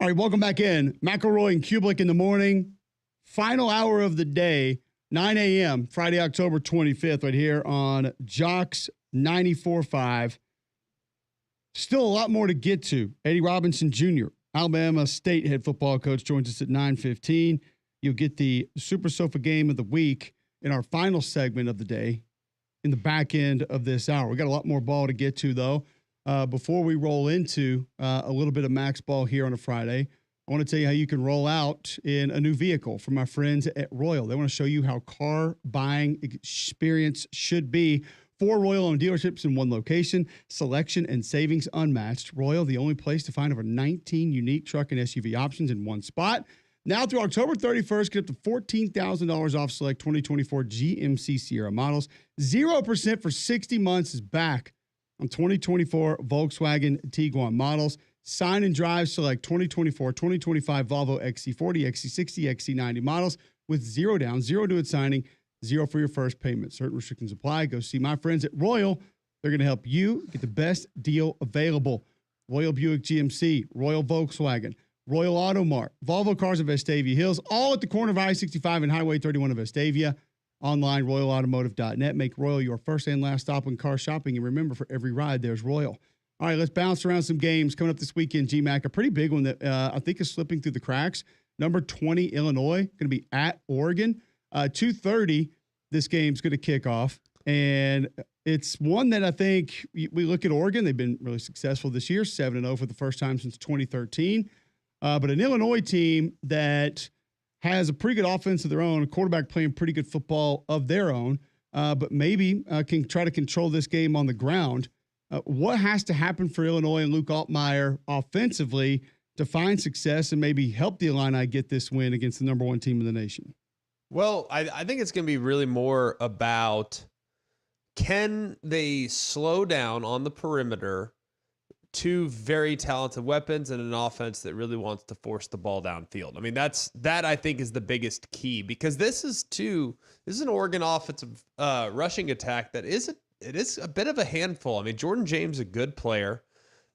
All right, welcome back in. McElroy and Cubelic in the morning. Final hour of the day, 9 a.m., Friday, October 25th, right here on Jocks 94.5. Still a lot more to get to. Eddie Robinson Jr., Alabama State head football coach, joins us at 9:15. You'll get the Super Sofa game of the week in our final segment of the day in the back end of this hour. We got a lot more ball to get to, though. Before we roll into a little bit of Max Ball here on a Friday, I want to tell you how you can roll out in a new vehicle from my friends at Royal. They want to show you how car buying experience should be. 4 Royal-owned dealerships in one location, selection and savings unmatched. Royal, the only place to find over 19 unique truck and SUV options in one spot. Now through October 31st, get up to $14,000 off select 2024 GMC Sierra models. 0% for 60 months is back on 2024 Volkswagen Tiguan models. Sign and drive select 2024, 2025 Volvo XC40, XC60, XC90 models with 0 down, 0 due at signing, 0 for your first payment. Certain restrictions apply. Go see my friends at Royal. They're going to help you get the best deal available. Royal Buick GMC, Royal Volkswagen, Royal Auto Mart, Volvo Cars of Vestavia Hills, all at the corner of I-65 and Highway 31 of Vestavia. Online, royalautomotive.net. Make Royal your first and last stop in car shopping. And remember, for every ride, there's Royal. All right, let's bounce around some games coming up this weekend, GMAC. A pretty big one that I think is slipping through the cracks. Number 20, Illinois, going to be at Oregon. 2:30, this game's going to kick off. And it's one that I think we look at Oregon. They've been really successful this year, 7-0 for the first time since 2013. But an Illinois team that has a pretty good offense of their own, a quarterback playing pretty good football of their own, but maybe can try to control this game on the ground. What has to happen for Illinois and Luke Altmaier offensively to find success and maybe help the Illini get this win against the number 1 team in the nation? Well, I think it's going to be really more about, can they slow down on the perimeter 2 very talented weapons and an offense that really wants to force the ball downfield. I mean, that I think is the biggest key, because this is an Oregon offensive rushing attack that is a bit of a handful. I mean, Jordan James, a good player.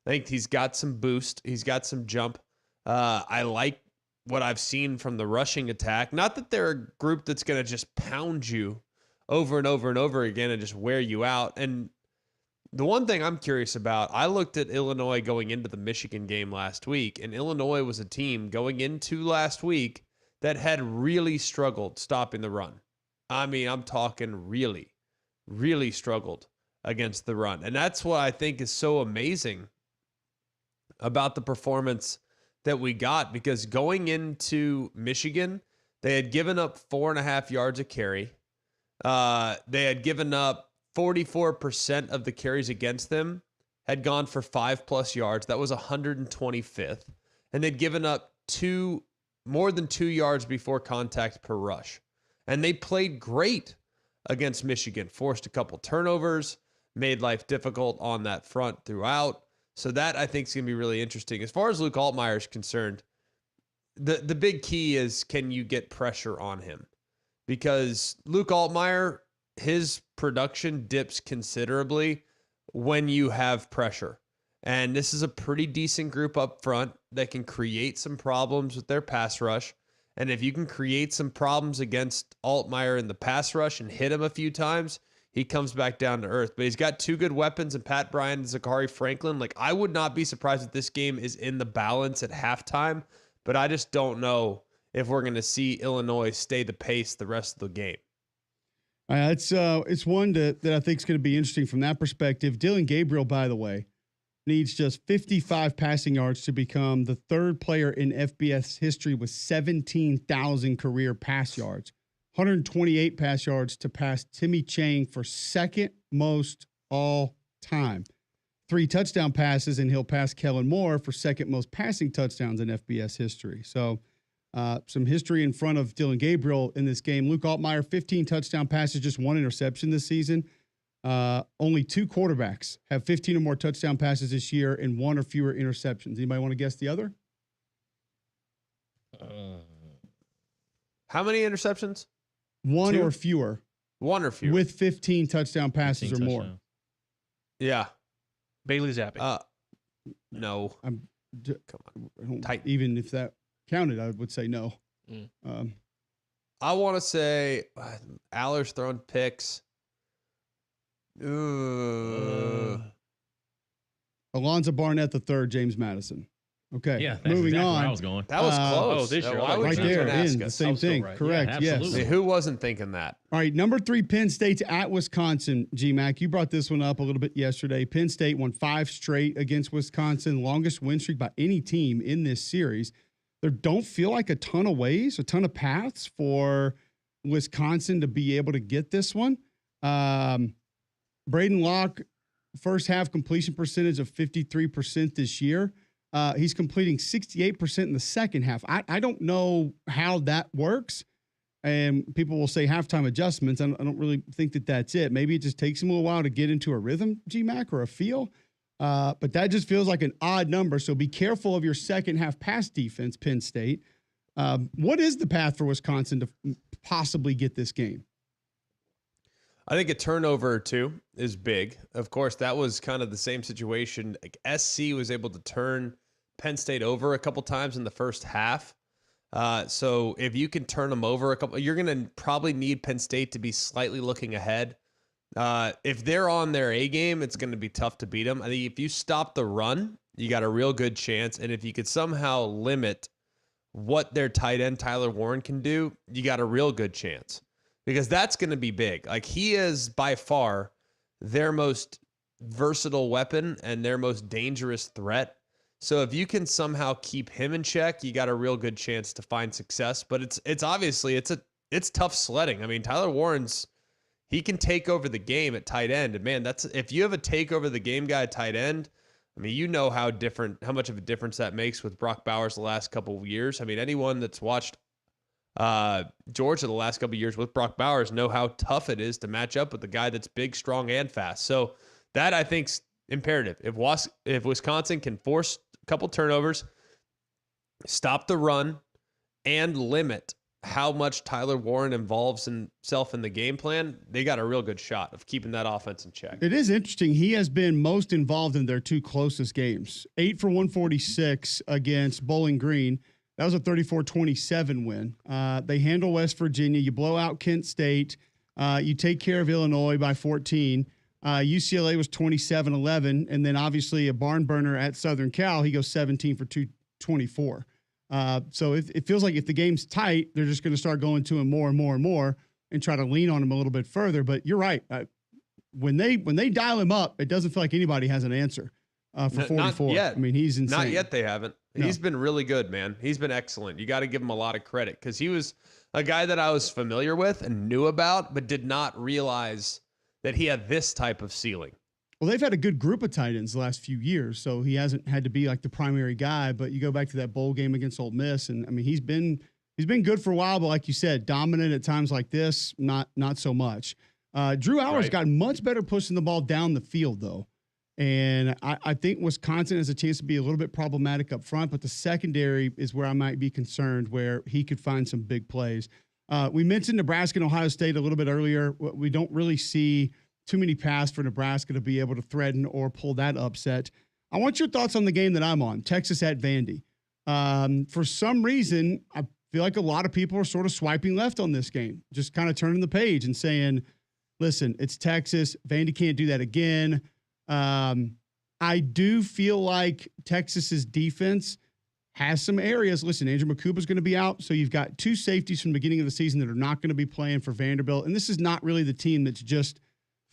I think he's got some boost. He's got some jump. I like what I've seen from the rushing attack. Not that they're a group that's going to just pound you over and over and over again and just wear you out. And the one thing I'm curious about, I looked at Illinois going into the Michigan game last week, and Illinois was a team going into last week that had really struggled stopping the run. I mean, I'm talking really, really struggled against the run. And that's what I think is so amazing about the performance that we got, because going into Michigan, they had given up 4.5 yards a carry. They had given up 44% of the carries against them had gone for 5+ yards. That was 125th. And they'd given up more than 2 yards before contact per rush. And they played great against Michigan, forced a couple turnovers, made life difficult on that front throughout. So that, I think, is going to be really interesting. As far as Luke Altmaier is concerned, the big key is, can you get pressure on him? Because Luke Altmaier, his production dips considerably when you have pressure. And this is a pretty decent group up front that can create some problems with their pass rush. And if you can create some problems against Altmaier in the pass rush and hit him a few times, he comes back down to earth. But he's got 2 good weapons in Pat Bryant and Zachary Franklin. Like, I would not be surprised if this game is in the balance at halftime, but I just don't know if we're going to see Illinois stay the pace the rest of the game. It's one that I think is going to be interesting from that perspective. Dylan Gabriel, by the way, needs just 55 passing yards to become the 3rd player in FBS history with 17,000 career pass yards. 128 pass yards to pass Timmy Chang for 2nd most all time. 3 touchdown passes, and he'll pass Kellen Moore for 2nd most passing touchdowns in FBS history. So some history in front of Dylan Gabriel in this game. Luke Altmaier, 15 touchdown passes, just 1 interception this season. Only 2 quarterbacks have 15 or more touchdown passes this year and 1 or fewer interceptions. Anybody want to guess the other? How many interceptions? 1 2? or fewer. 1 or fewer. With 15 touchdown passes or more. Yeah. Bailey Zappi. No. Come on. Tight. Even if that counted, I would say no. I want to say Aller's throwing picks. Alonzo Barnett the third, James Madison. Okay. Yeah, that's moving exactly on. where I was going. That was close. this year. Why would Right you there, even ask in the us? same thing. right. Correct. Yeah, Yes. absolutely. Who wasn't thinking that? All right, number 3, Penn State's at Wisconsin. G-Mac, you brought this one up a little bit yesterday. Penn State won 5 straight against Wisconsin, longest win streak by any team in this series. There don't feel like a ton of ways, a ton of paths for Wisconsin to be able to get this one. Braden Locke, first half completion percentage of 53% this year. He's completing 68% in the second half. I don't know how that works. And people will say halftime adjustments. I don't really think that that's it. Maybe it just takes him a little while to get into a rhythm, G-Mac, or a feel. But that just feels like an odd number. So be careful of your second half pass defense, Penn State. What is the path for Wisconsin to possibly get this game? I think a turnover or two is big. Of course, that was kind of the same situation. Like SC was able to turn Penn State over a couple times in the first half. So if you can turn them over a couple, you're going to probably need Penn State to be slightly looking ahead. If they're on their A game, it's going to be tough to beat them. I think if you stop the run, you got a real good chance. And if you could somehow limit what their tight end Tyler Warren can do, you got a real good chance. Because that's going to be big. Like, he is by far their most versatile weapon and their most dangerous threat. So if you can somehow keep him in check, you got a real good chance to find success. But it's obviously it's tough sledding. I mean, Tyler Warren's, he can take over the game at tight end. And man, if you have a take over the game guy at tight end, I mean, you know how much of a difference that makes with Brock Bowers the last couple of years. I mean, anyone that's watched Georgia the last couple of years with Brock Bowers know how tough it is to match up with a guy that's big, strong, and fast. So that, I think, is imperative. If Wisconsin can force a couple turnovers, stop the run, and limit how much Tyler Warren involves himself in the game plan, they got a real good shot of keeping that offense in check. It is interesting. He has been most involved in their 2 closest games. 8 for 146 against Bowling Green. That was a 34-27 win. They handle West Virginia. You blow out Kent State. You take care of Illinois by 14. UCLA was 27-11. And then obviously a barn burner at Southern Cal. He goes 17 for 224. So it feels like if the game's tight, they're just going to start going to him more and more and more and try to lean on him a little bit further. But you're right. When they dial him up, it doesn't feel like anybody has an answer for 44. Not yet. I mean, he's insane. Not yet they haven't. No. He's been really good, man. He's been excellent. You got to give him a lot of credit because he was a guy that I was familiar with and knew about, but did not realize that he had this type of ceiling. Well, they've had a good group of tight ends the last few years, so he hasn't had to be like the primary guy. But you go back to that bowl game against Ole Miss, and I mean he's been good for a while, but like you said, dominant at times like this, not so much. Drew Allar's gotten much better pushing the ball down the field, though. And I think Wisconsin has a chance to be a little bit problematic up front, but the secondary is where I might be concerned, where he could find some big plays. We mentioned Nebraska and Ohio State a little bit earlier. We don't really see too many paths for Nebraska to be able to threaten or pull that upset. I want your thoughts on the game that I'm on, Texas at Vandy. For some reason, I feel like a lot of people are sort of swiping left on this game, just kind of turning the page and saying, listen, it's Texas. Vandy can't do that again. I do feel like Texas's defense has some areas. Listen, Andrew Makuba's going to be out, so you've got 2 safeties from the beginning of the season that are not going to be playing for Vanderbilt. And this is not really the team that's just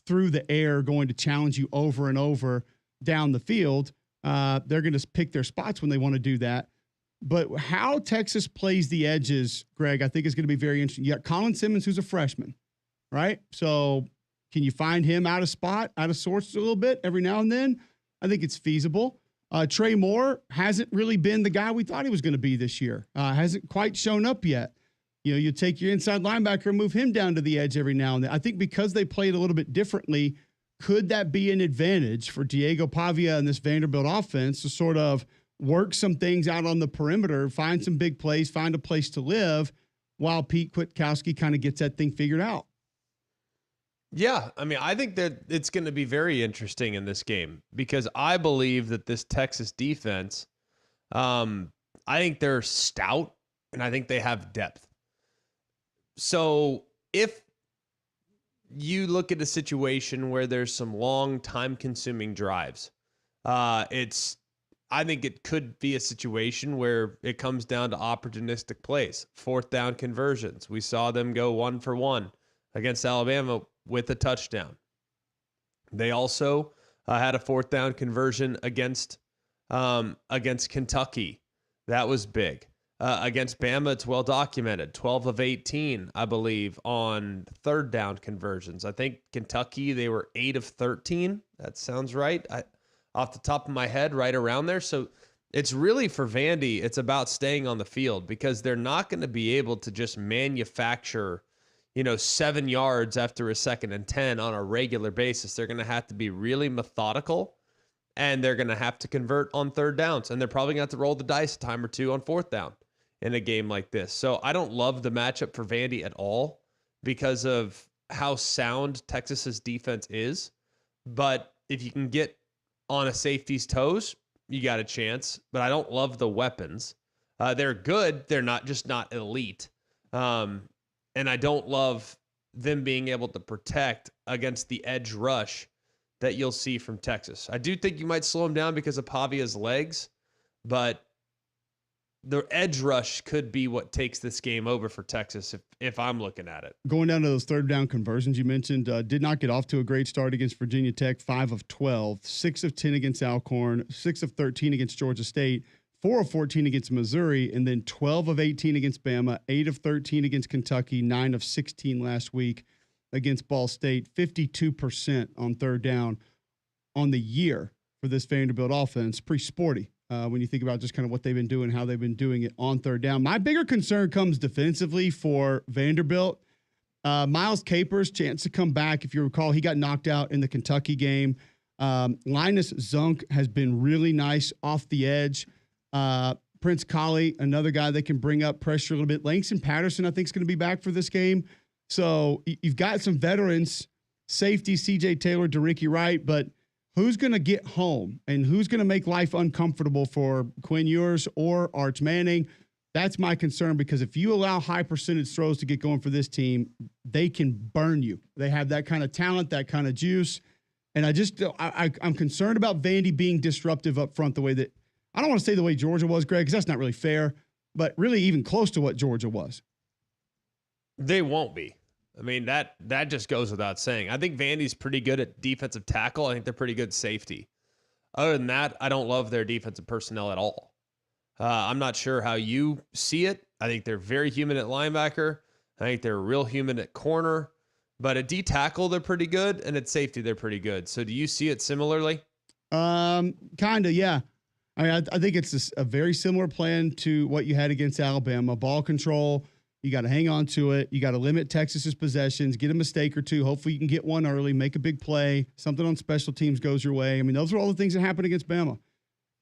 through the air going to challenge you over and over down the field. They're going to pick their spots when they want to do that. But how Texas plays the edges, Greg, I think is going to be very interesting. You got Colin Simmons, who's a freshman, right? So can you find him out of sorts a little bit every now and then? I think it's feasible. Trey Moore hasn't really been the guy we thought he was going to be this year. Hasn't quite shown up yet. You know, you take your inside linebacker and move him down to the edge every now and then. I think because they played a little bit differently, could that be an advantage for Diego Pavia and this Vanderbilt offense to sort of work some things out on the perimeter, find some big plays, find a place to live while Pete Kwiatkowski kind of gets that thing figured out? Yeah, I mean, I think that it's going to be very interesting in this game because I believe that this Texas defense I think they're stout, and I think they have depth. So if you look at a situation where there's some long, time-consuming drives, I think it could be a situation where it comes down to opportunistic plays, fourth down conversions. We saw them go 1 for 1 against Alabama with a touchdown. They also had a fourth down conversion against Kentucky. That was big. Against Bama, it's well documented. 12 of 18, I believe, on third down conversions. I think Kentucky, they were 8 of 13. That sounds right. Off the top of my head, right around there. So it's really for Vandy, it's about staying on the field because they're not going to be able to just manufacture, 7 yards after a 2nd and 10 on a regular basis. They're going to have to be really methodical, and they're going to have to convert on third downs, and they're probably going to have to roll the dice a time or two on fourth down in a game like this. So I don't love the matchup for Vandy at all because of how sound Texas's defense is. But if you can get on a safety's toes, you got a chance. But I don't love the weapons. They're good. They're not elite. And I don't love them being able to protect against the edge rush that you'll see from Texas. I do think you might slow him down because of Pavia's legs, but the edge rush could be what takes this game over for Texas if I'm looking at it. Going down to those third down conversions you mentioned, did not get off to a great start against Virginia Tech, 5 of 12, 6 of 10 against Alcorn, 6 of 13 against Georgia State, 4 of 14 against Missouri, and then 12 of 18 against Bama, 8 of 13 against Kentucky, 9 of 16 last week against Ball State, 52% on third down on the year for this Vanderbilt offense. Pretty sporty. When you think about just kind of what they've been doing, how they've been doing it on third down. My bigger concern comes defensively for Vanderbilt. Miles Capers, chance to come back. If you recall, he got knocked out in the Kentucky game. Linus Zunk has been really nice off the edge. Prince Colley, another guy that can bring up pressure a little bit. Langston Patterson, I think, is going to be back for this game. So you've got some veterans, safety, C.J. Taylor, DeRicky Wright, but who's going to get home and who's going to make life uncomfortable for Quinn Ewers or Arch Manning? That's my concern, because if you allow high percentage throws to get going for this team, they can burn you. They have that kind of talent, that kind of juice. And I'm concerned about Vandy being disruptive up front the way that, I don't want to say the way Georgia was, Greg, because that's not really fair, but really even close to what Georgia was. They won't be. I mean, that just goes without saying. I think Vandy's pretty good at defensive tackle. I think they're pretty good safety. Other than that, I don't love their defensive personnel at all. I'm not sure how you see it. I think they're very human at linebacker. I think they're real human at corner. But at D tackle, they're pretty good, and at safety, they're pretty good. So do you see it similarly? Kind of, yeah. I think it's a very similar plan to what you had against Alabama. Ball control. You got to hang on to it. You got to limit Texas's possessions, get a mistake or two. Hopefully you can get one early, make a big play. Something on special teams goes your way. I mean, those are all the things that happen against Bama.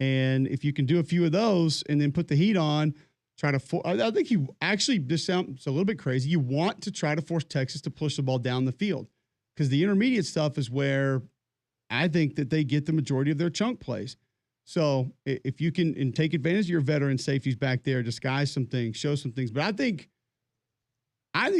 And if you can do a few of those and then put the heat on, I think you actually, this sounds a little bit crazy. You want to try to force Texas to push the ball down the field, because the intermediate stuff is where I think that they get the majority of their chunk plays. So if you can and take advantage of your veteran safeties back there, disguise some things, show some things. But I think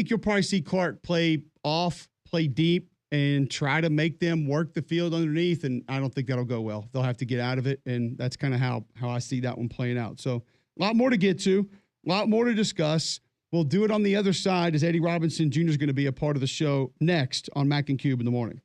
you'll probably see Clark play off, play deep, and try to make them work the field underneath. And I don't think that'll go well. They'll have to get out of it. And that's kind of how I see that one playing out. So a lot more to get to, a lot more to discuss. We'll do it on the other side, as Eddie Robinson Jr. is going to be a part of the show next on Mac and Cube in the morning.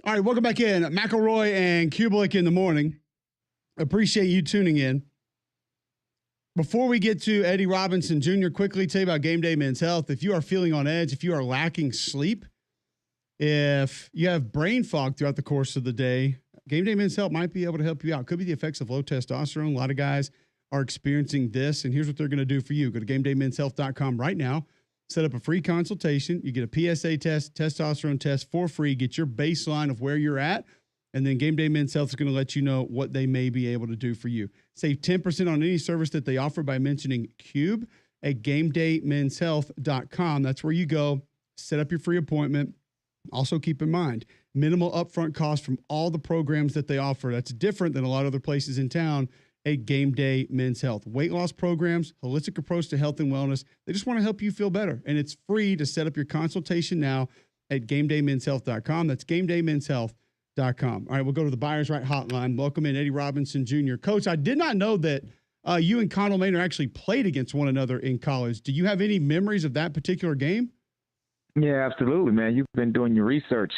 All right, welcome back in. McElroy and Cubelic in the morning. Appreciate you tuning in. Before we get to Eddie Robinson Jr., quickly tell you about Game Day Men's Health. If you are feeling on edge, if you are lacking sleep, if you have brain fog throughout the course of the day, Game Day Men's Health might be able to help you out. Could be the effects of low testosterone. A lot of guys are experiencing this, and here's what they're going to do for you. Go to GameDayMen'sHealth.com right now. Set up a free consultation. You get a PSA test, testosterone test for free. Get your baseline of where you're at. And then Game Day Men's Health is going to let you know what they may be able to do for you. Save 10% on any service that they offer by mentioning Cube at GameDayMen'sHealth.com. That's where you go. Set up your free appointment. Also keep in mind, minimal upfront cost from all the programs that they offer. That's different than a lot of other places in town at Game Day Men's Health. Weight loss programs, holistic approach to health and wellness. They just want to help you feel better. And it's free to set up your consultation now at GameDayMen'sHealth.com. That's GameDayMen'sHealth.com. All right, we'll go to the Buyers Right hotline. Welcome in Eddie Robinson Jr. Coach, I did not know that you and Connell Maynard actually played against one another in college. Do you have any memories of that particular game? Yeah, absolutely, man. You've been doing your research.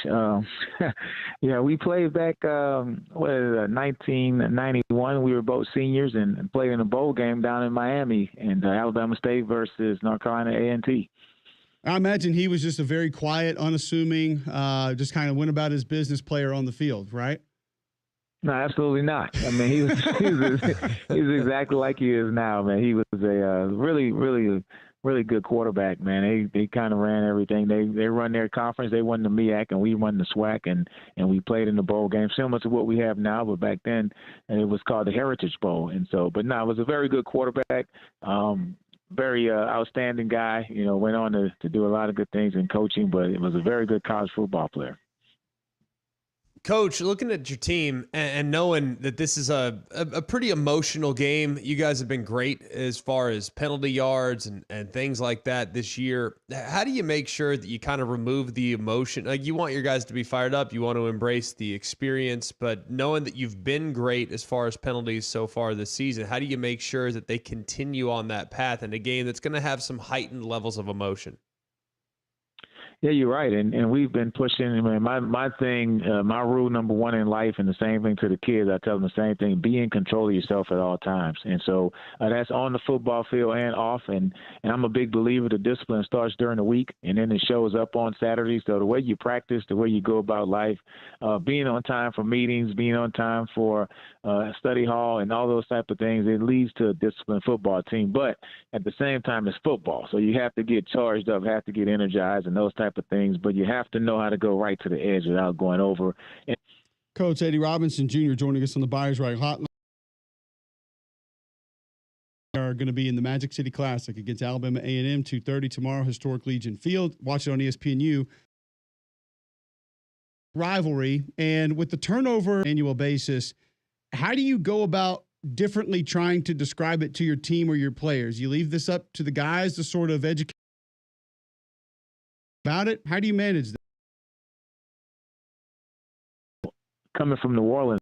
Yeah, we played back, 1991. We were both seniors and played in a bowl game down in Miami, and Alabama State versus North Carolina A&T. I imagine he was just a very quiet, unassuming, just kind of went about his business player on the field, right? No, absolutely not. I mean, he was exactly like he is now, man. He was a really good quarterback, man. They kind of ran everything. They run their conference. They won the MEAC, and we won the SWAC, and we played in the bowl game, similar to what we have now, but back then it was called the Heritage Bowl. And so, but no, it was a very good quarterback. Very outstanding guy, went on to do a lot of good things in coaching, but it was a very good college football player. Coach, looking at your team and knowing that this is a pretty emotional game, you guys have been great as far as penalty yards and things like that this year. How do you make sure that you kind of remove the emotion? Like, you want your guys to be fired up, you want to embrace the experience, but knowing that you've been great as far as penalties so far this season, how do you make sure that they continue on that path in a game that's going to have some heightened levels of emotion? Yeah, you're right, and we've been pushing. I mean, my thing, my rule number one in life, and the same thing to the kids. I tell them the same thing: be in control of yourself at all times. And so that's on the football field and off. And I'm a big believer the discipline starts during the week, and then it shows up on Saturday. So the way you practice, the way you go about life, being on time for meetings, being on time for study hall, and all those type of things, it leads to a disciplined football team. But at the same time, it's football, so you have to get charged up, have to get energized, and those type of things, but you have to know how to go right to the edge without going over. Coach Eddie Robinson Jr. joining us on the Buyers Right hotline. Are going to be in the Magic City Classic against Alabama A&M, 2:30 tomorrow, Historic Legion Field. Watch it on ESPNU. Rivalry, and with the turnover annual basis, how do you go about differently trying to describe it to your team or your players? You leave this up to the guys to sort of educate about it? How do you manage that? Coming from New Orleans,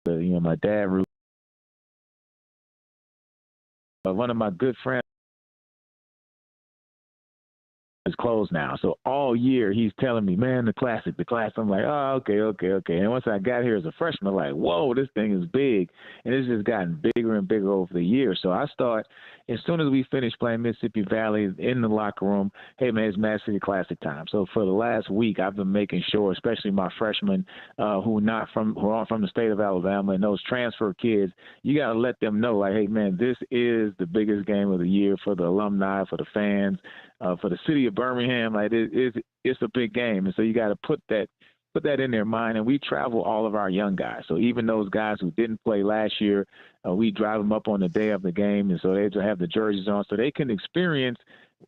my dad, one of my good friends, is closed now. So all year he's telling me, man, the class. I'm like, oh, okay. And once I got here as a freshman, I'm like, whoa, this thing is big. And it's just gotten bigger and bigger over the years. So I start, as soon as we finish playing Mississippi Valley in the locker room, hey, man, it's Magic City Classic time. So for the last week, I've been making sure, especially my freshmen who aren't from the state of Alabama, and those transfer kids, you got to let them know, like, hey, man, this is the biggest game of the year for the alumni, for the fans, for the city of Birmingham. Like, it's a big game. And so you got to put that in their mind. And we travel all of our young guys. So even those guys who didn't play last year, we drive them up on the day of the game. And so they have the jerseys on so they can experience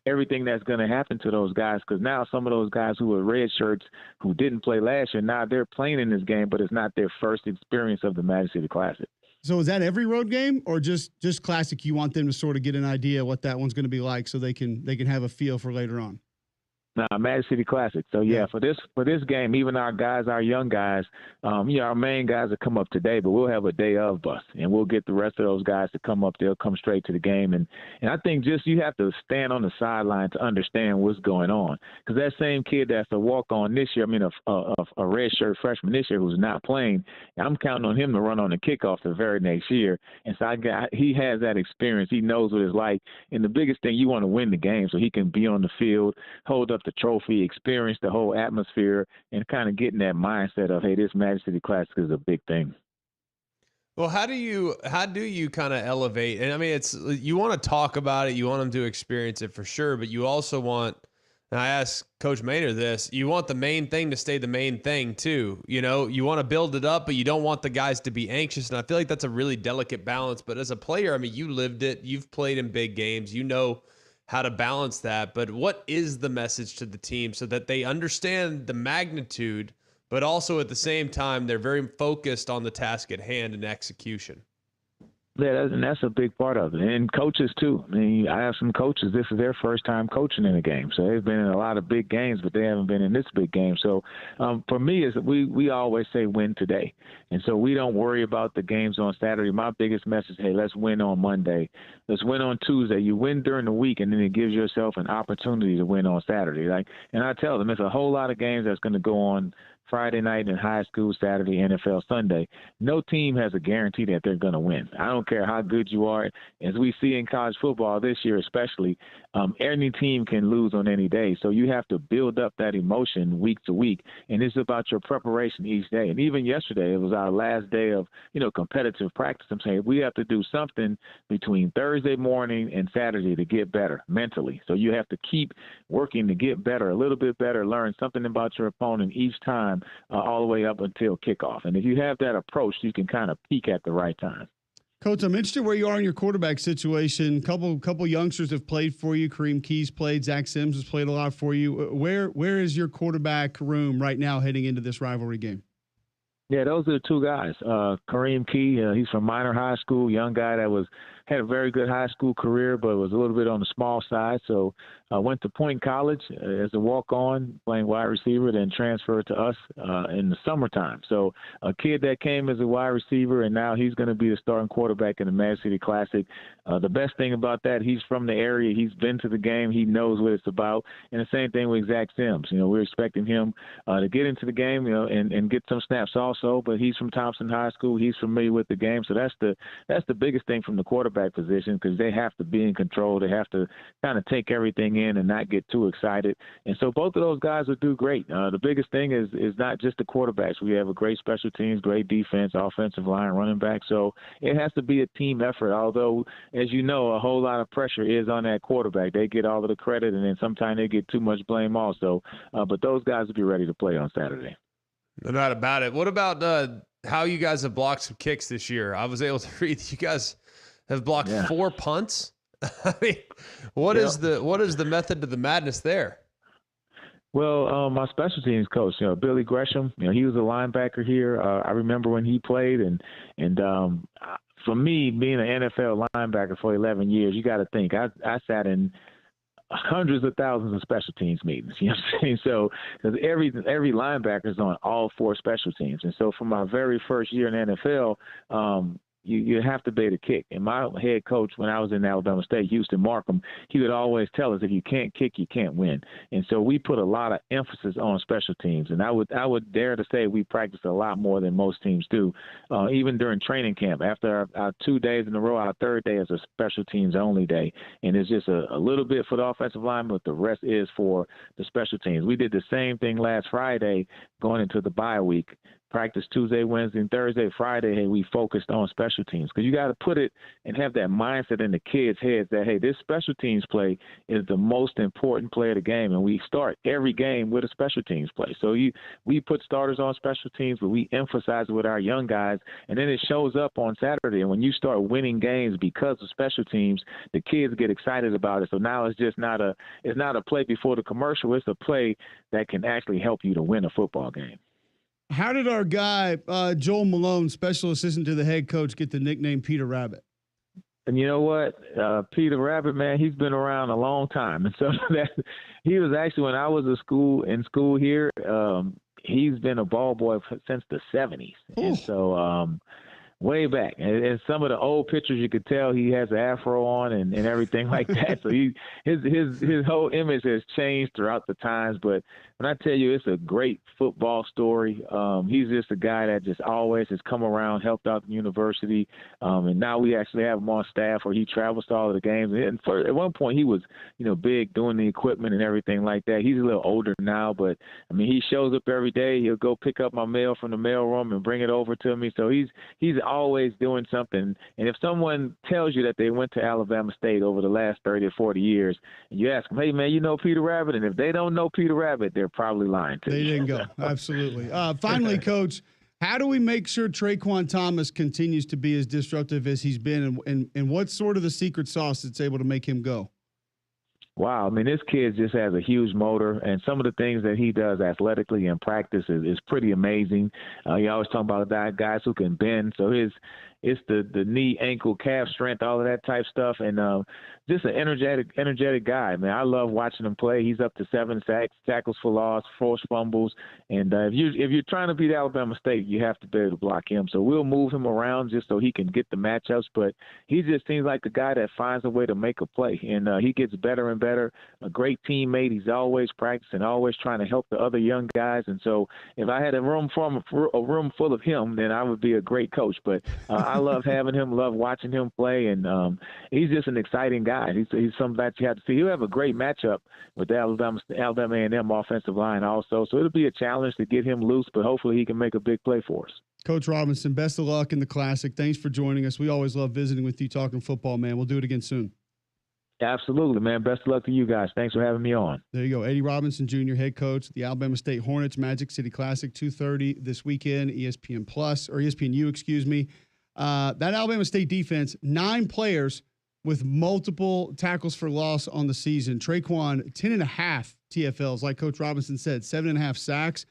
everything that's going to happen to those guys. Because now some of those guys who were red shirts who didn't play last year, now they're playing in this game, but it's not their first experience of the Magic City Classic. So is that every road game or just Classic? You want them to sort of get an idea what that one's going to be like so they can have a feel for later on? Nah, Magic City Classic. So yeah, for this game, even our young guys, our main guys will come up today, but we'll have a day of bus, and we'll get the rest of those guys to come up. They'll come straight to the game, and I think just you have to stand on the sideline to understand what's going on, because that same kid that's a walk-on this year, a redshirt freshman this year who's not playing, I'm counting on him to run on the kickoff the very next year, and so he has that experience. He knows what it's like, and the biggest thing, you want to win the game so he can be on the field, hold up the trophy, experience the whole atmosphere, and kind of getting that mindset of, hey, this Magic City Classic is a big thing. Well, how do you kind of elevate? And I mean, you want to talk about it, you want them to experience it for sure, but you also want, and I asked Coach Maynard this, you want the main thing to stay the main thing too. You know, you want to build it up, but you don't want the guys to be anxious. And I feel like that's a really delicate balance. But as a player, I mean, you lived it, you've played in big games, you know how to balance that. But what is the message to the team so that they understand the magnitude, but also at the same time, they're very focused on the task at hand and execution? Yeah, and that's a big part of it. And coaches, too. I mean, I have some coaches, this is their first time coaching in a game. So they've been in a lot of big games, but they haven't been in this big game. So for me, is we always say win today. And so we don't worry about the games on Saturday. My biggest message, hey, let's win on Monday. Let's win on Tuesday. You win during the week, and then it gives yourself an opportunity to win on Saturday. And I tell them, there's a whole lot of games that's going to go on Friday night in high school, Saturday, NFL Sunday. No team has a guarantee that they're going to win. I don't care how good you are. As we see in college football this year especially, any team can lose on any day. So you have to build up that emotion week to week, and it's about your preparation each day. And even yesterday, it was our last day of, competitive practice. I'm saying we have to do something between Thursday morning and Saturday to get better mentally. So you have to keep working to get better, a little bit better, learn something about your opponent each time, all the way up until kickoff. And if you have that approach, you can kind of peak at the right time. Coach, I'm interested where you are in your quarterback situation. Couple youngsters have played for you. Kareem Key's played. Zach Sims has played a lot for you. Where is your quarterback room right now heading into this rivalry game? Yeah, those are the two guys. Kareem Key, he's from Minor High School, young guy that had a very good high school career, but was a little bit on the small side. So went to Point College as a walk-on, playing wide receiver, then transferred to us in the summertime. So a kid that came as a wide receiver, and now he's going to be the starting quarterback in the Magic City Classic. The best thing about that, he's from the area. He's been to the game. He knows what it's about. And the same thing with Zach Sims. We're expecting him to get into the game, and get some snaps also. But he's from Thompson High School. He's familiar with the game. So that's the biggest thing from the quarterback position, because they have to be in control. They have to kind of take everything in and not get too excited. And so both of those guys will do great. The biggest thing is not just the quarterbacks. We have a great special teams, great defense, offensive line, running back. So it has to be a team effort, although, as you know, a whole lot of pressure is on that quarterback. They get all of the credit, and then sometimes they get too much blame also. But those guys will be ready to play on Saturday. No doubt about it. What about how you guys have blocked some kicks this year? I was able to read that you guys have blocked 4 punts. I mean, what is the method to the madness there? Well, my special teams coach, Billy Gresham, he was a linebacker here. I remember when he played, and for me, being an NFL linebacker for 11 years, you got to think I sat in hundreds of thousands of special teams meetings. You know what I'm saying? So, because every linebacker is on all 4 special teams, and so for my very first year in the NFL, you have to be able to kick. And my head coach, when I was in Alabama State, Houston Markham, he would always tell us, if you can't kick, you can't win. And so we put a lot of emphasis on special teams. And I would dare to say we practice a lot more than most teams do. Even during training camp, after our 2 days in a row, our third day is a special teams only day. And it's just a little bit for the offensive line, but the rest is for the special teams. We did the same thing last Friday going into the bye week. Practice Tuesday, Wednesday, and Thursday. Friday, hey, we focused on special teams, because you got to put it and have that mindset in the kids' heads that, hey, this special teams play is the most important play of the game, and we start every game with a special teams play. So we put starters on special teams, but we emphasize it with our young guys, and then it shows up on Saturday. And when you start winning games because of special teams, the kids get excited about it. So now it's not a play before the commercial. It's a play that can actually help you to win a football game. How did our guy, Joel Malone, special assistant to the head coach, get the nickname Peter Rabbit? And you know what? Peter Rabbit, man, he's been around a long time. And so that he was actually, when I was in school here, he's been a ball boy since the 70s. And so way back. And some of the old pictures, you could tell he has an afro on and everything like that. So his whole image has changed throughout the times. But when I tell you it's a great football story, he's just a guy that just always has come around, helped out the university. And now we actually have him on staff where he travels to all of the games. And at one point he was, big doing the equipment and everything like that. He's a little older now, but I mean, he shows up every day. He'll go pick up my mail from the mailroom and bring it over to me. So he's always doing something. And if someone tells you that they went to Alabama State over the last 30 or 40 years, and you ask them, hey, man, you know Peter Rabbit? And if they don't know Peter Rabbit, they're probably lying to you. They didn't go. Absolutely. Finally, Coach, how do we make sure Traquan Thomas continues to be as disruptive as he's been, and what's sort of the secret sauce that's able to make him go? Wow. I mean, this kid just has a huge motor, and some of the things that he does athletically in practice is pretty amazing. You always talk about guys who can bend. So it's the knee, ankle, calf strength, all of that type stuff. And just an energetic guy, man. I love watching him play. He's up to 7 sacks, tackles for loss, forced fumbles. And if you're trying to beat Alabama State, you have to be able to block him. So we'll move him around just so he can get the matchups. But he just seems like the guy that finds a way to make a play. And he gets better and better. A great teammate. He's always practicing, always trying to help the other young guys. And so if I had a room full of him, then I would be a great coach. But I love having him, love watching him play. And he's just an exciting guy. He's something that you have to see. He'll have a great matchup with the Alabama A&M offensive line also. So it'll be a challenge to get him loose, but hopefully he can make a big play for us. Coach Robinson, best of luck in the Classic. Thanks for joining us. We always love visiting with you, talking football, man. We'll do it again soon. Absolutely, man. Best of luck to you guys. Thanks for having me on. There you go. Eddie Robinson, Jr., head coach of the Alabama State Hornets, Magic City Classic, 2:30 this weekend, ESPNU, excuse me. That Alabama State defense, 9 players with multiple tackles for loss on the season. Traquan, 10.5 TFLs, like Coach Robinson said, 7.5 sacks,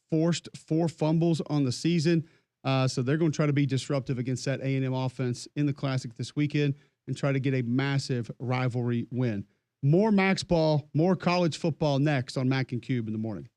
forced 4 fumbles on the season. So they're going to try to be disruptive against that A&M offense in the Classic this weekend and try to get a massive rivalry win. More Max Ball, more college football next on Mac and Cube in the morning.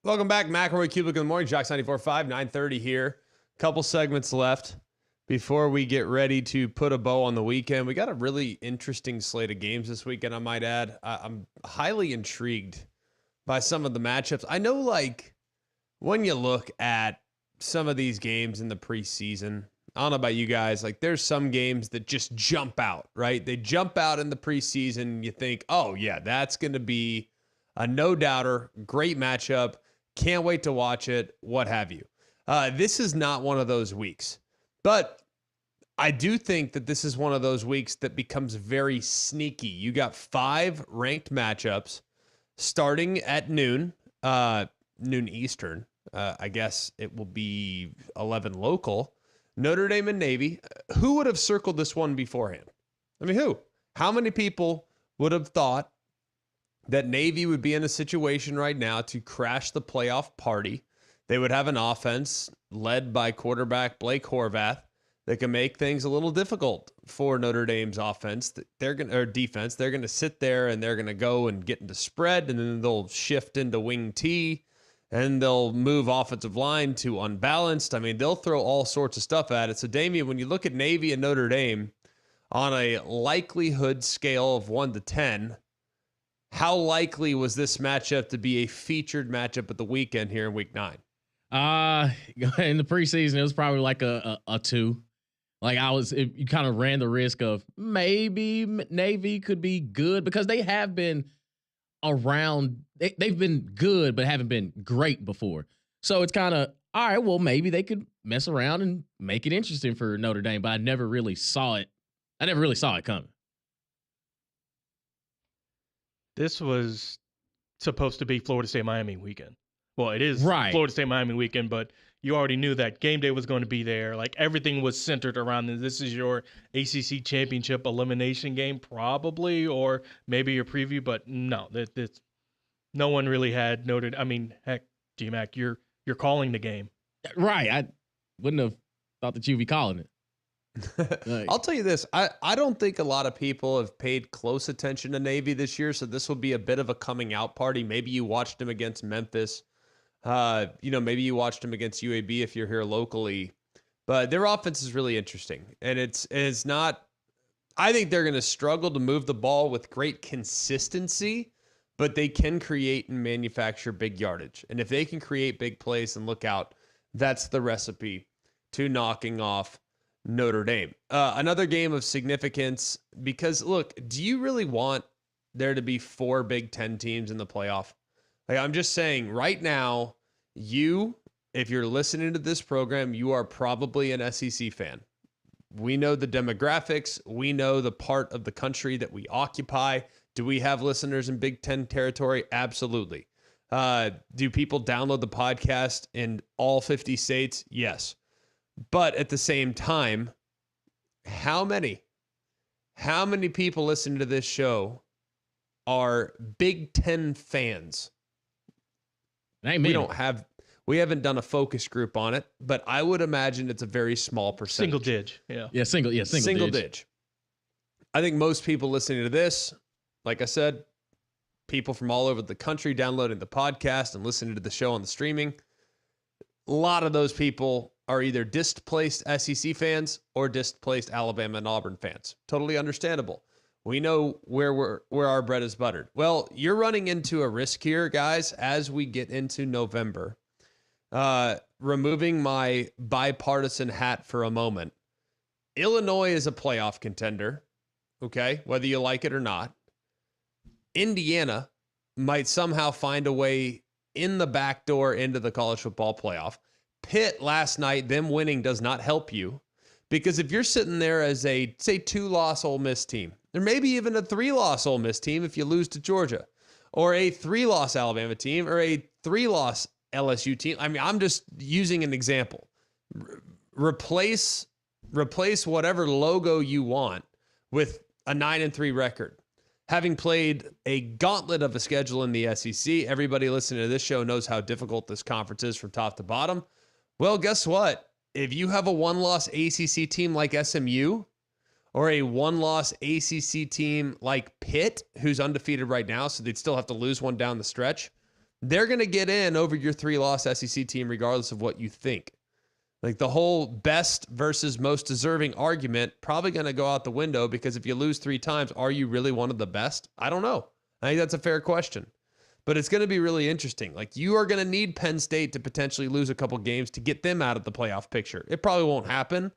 Welcome back. McElroy, Cubelic in the morning. Jocks 94.5, 9:30 here. Couple segments left before we get ready to put a bow on the weekend. We got a really interesting slate of games this weekend, I might add. I'm highly intrigued by some of the matchups. I know, like, when you look at some of these games in the preseason, I don't know about you guys, like, there's some games that just jump out, right? They jump out in the preseason. You think, oh, yeah, that's going to be a no-doubter, great matchup. Can't wait to watch it, what have you. This is not one of those weeks. But I do think that this is one of those weeks that becomes very sneaky. You got 5 ranked matchups starting at noon Eastern. I guess it will be 11 local. Notre Dame and Navy. Who would have circled this one beforehand? I mean, who? How many people would have thought that Navy would be in a situation right now to crash the playoff party? They would have an offense led by quarterback Blake Horvath that can make things a little difficult for Notre Dame's offense. Defense. They're going to sit there and they're going to go and get into spread, and then they'll shift into wing T, and they'll move offensive line to unbalanced. I mean, they'll throw all sorts of stuff at it. So, Damian, when you look at Navy and Notre Dame on a likelihood scale of 1 to 10, how likely was this matchup to be a featured matchup at the weekend here in week 9? In the preseason, it was probably like a 2. Like, you kind of ran the risk of maybe Navy could be good because they have been around. They've been good, but haven't been great before. So it's kind of, all right, well, maybe they could mess around and make it interesting for Notre Dame, but I never really saw it coming. This was supposed to be Florida State-Miami weekend. Well, it is right. Florida State-Miami weekend, but you already knew that game day was going to be there. Like, everything was centered around this is your ACC championship elimination game, probably, or maybe your preview. But no, no one really had noted. I mean, heck, GMAC, you're calling the game, right? I wouldn't have thought that you'd be calling it. I'll tell you this. I don't think a lot of people have paid close attention to Navy this year, so this will be a bit of a coming out party. Maybe you watched them against Memphis. Maybe you watched them against UAB if you're here locally. But their offense is really interesting. And it's not – I think they're going to struggle to move the ball with great consistency, but they can create and manufacture big yardage. And if they can create big plays and look out, that's the recipe to knocking off Notre Dame. Another game of significance because, look, do you really want there to be 4 Big Ten teams in the playoff? Like, I'm just saying right now, if you're listening to this program, you are probably an SEC fan. We know the demographics. We know the part of the country that we occupy. Do we have listeners in Big Ten territory? Absolutely. Do people download the podcast in all 50 states? Yes. But at the same time, how many people listening to this show are Big Ten fans? We haven't done a focus group on it, but I would imagine it's a very small percentage. Single dig. Yeah. Single dig. I think most people listening to this, like I said, people from all over the country downloading the podcast and listening to the show on the streaming, a lot of those people are either displaced SEC fans or displaced Alabama and Auburn fans. Totally understandable. We know where our bread is buttered. Well, you're running into a risk here, guys, as we get into November. Removing my bipartisan hat for a moment. Illinois is a playoff contender, okay, whether you like it or not. Indiana might somehow find a way in the back door into the college football playoff. Pitt last night, them winning does not help you because if you're sitting there as a, say, 2-loss Ole Miss team, or maybe even a 3-loss Ole Miss team if you lose to Georgia, or a 3-loss Alabama team, or a 3-loss LSU team. I mean, I'm just using an example. Replace whatever logo you want with a 9-3 record. Having played a gauntlet of a schedule in the SEC, everybody listening to this show knows how difficult this conference is from top to bottom. Well, guess what? If you have a 1-loss ACC team like SMU or a 1-loss ACC team like Pitt, who's undefeated right now, so they'd still have to lose one down the stretch, they're going to get in over your 3-loss SEC team regardless of what you think. Like the whole best versus most deserving argument probably going to go out the window, because if you lose 3 times, are you really one of the best? I don't know. I think that's a fair question. But it's going to be really interesting. Like, you are going to need Penn State to potentially lose a couple games to get them out of the playoff picture. It probably won't happen,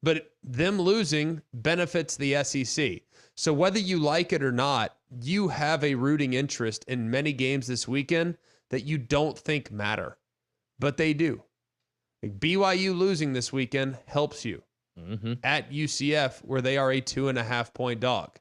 but them losing benefits the SEC. So whether you like it or not, you have a rooting interest in many games this weekend that you don't think matter, but they do. Like BYU losing this weekend helps you at UCF, where they are a 2.5-point dog.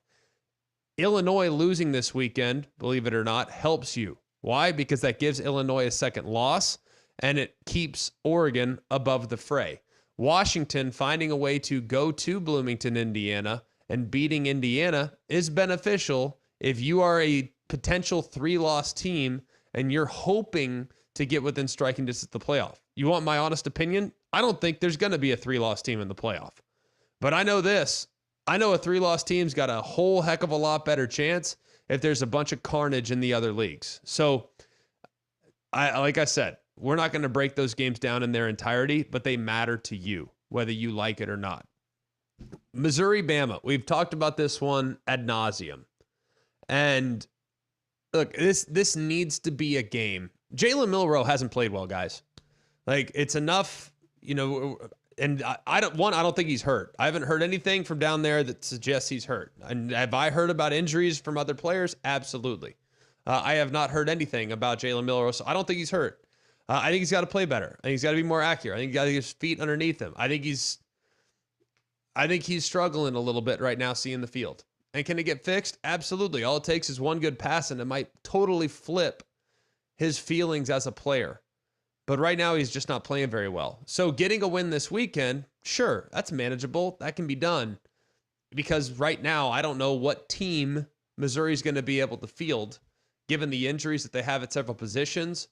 Illinois losing this weekend, believe it or not, helps you. Why? Because that gives Illinois a second loss, and it keeps Oregon above the fray. Washington finding a way to go to Bloomington, Indiana, and beating Indiana is beneficial if you are a potential 3-loss team and you're hoping to get within striking distance of the playoff. You want my honest opinion? I don't think there's going to be a 3-loss team in the playoff. But I know this. I know a 3-loss team's got a whole heck of a lot better chance if there's a bunch of carnage in the other leagues. So, like I said, we're not going to break those games down in their entirety, but they matter to you, whether you like it or not. Missouri-Bama. We've talked about this one ad nauseum. And look, this needs to be a game. Jalen Milroe hasn't played well, guys. Like, it's enough, and I don't think he's hurt. I haven't heard anything from down there that suggests he's hurt. And have I heard about injuries from other players? Absolutely. I have not heard anything about Jalen Milroe, so I don't think he's hurt. I think he's got to play better. I think he's got to be more accurate. I think he's got to get his feet underneath him. I think he's struggling a little bit right now seeing the field. And can it get fixed? Absolutely. All it takes is one good pass, and it might totally flip his feelings as a player. But right now, he's just not playing very well. So getting a win this weekend, sure, that's manageable. That can be done. Because right now, I don't know what team Missouri's going to be able to field, given the injuries that they have at several positions.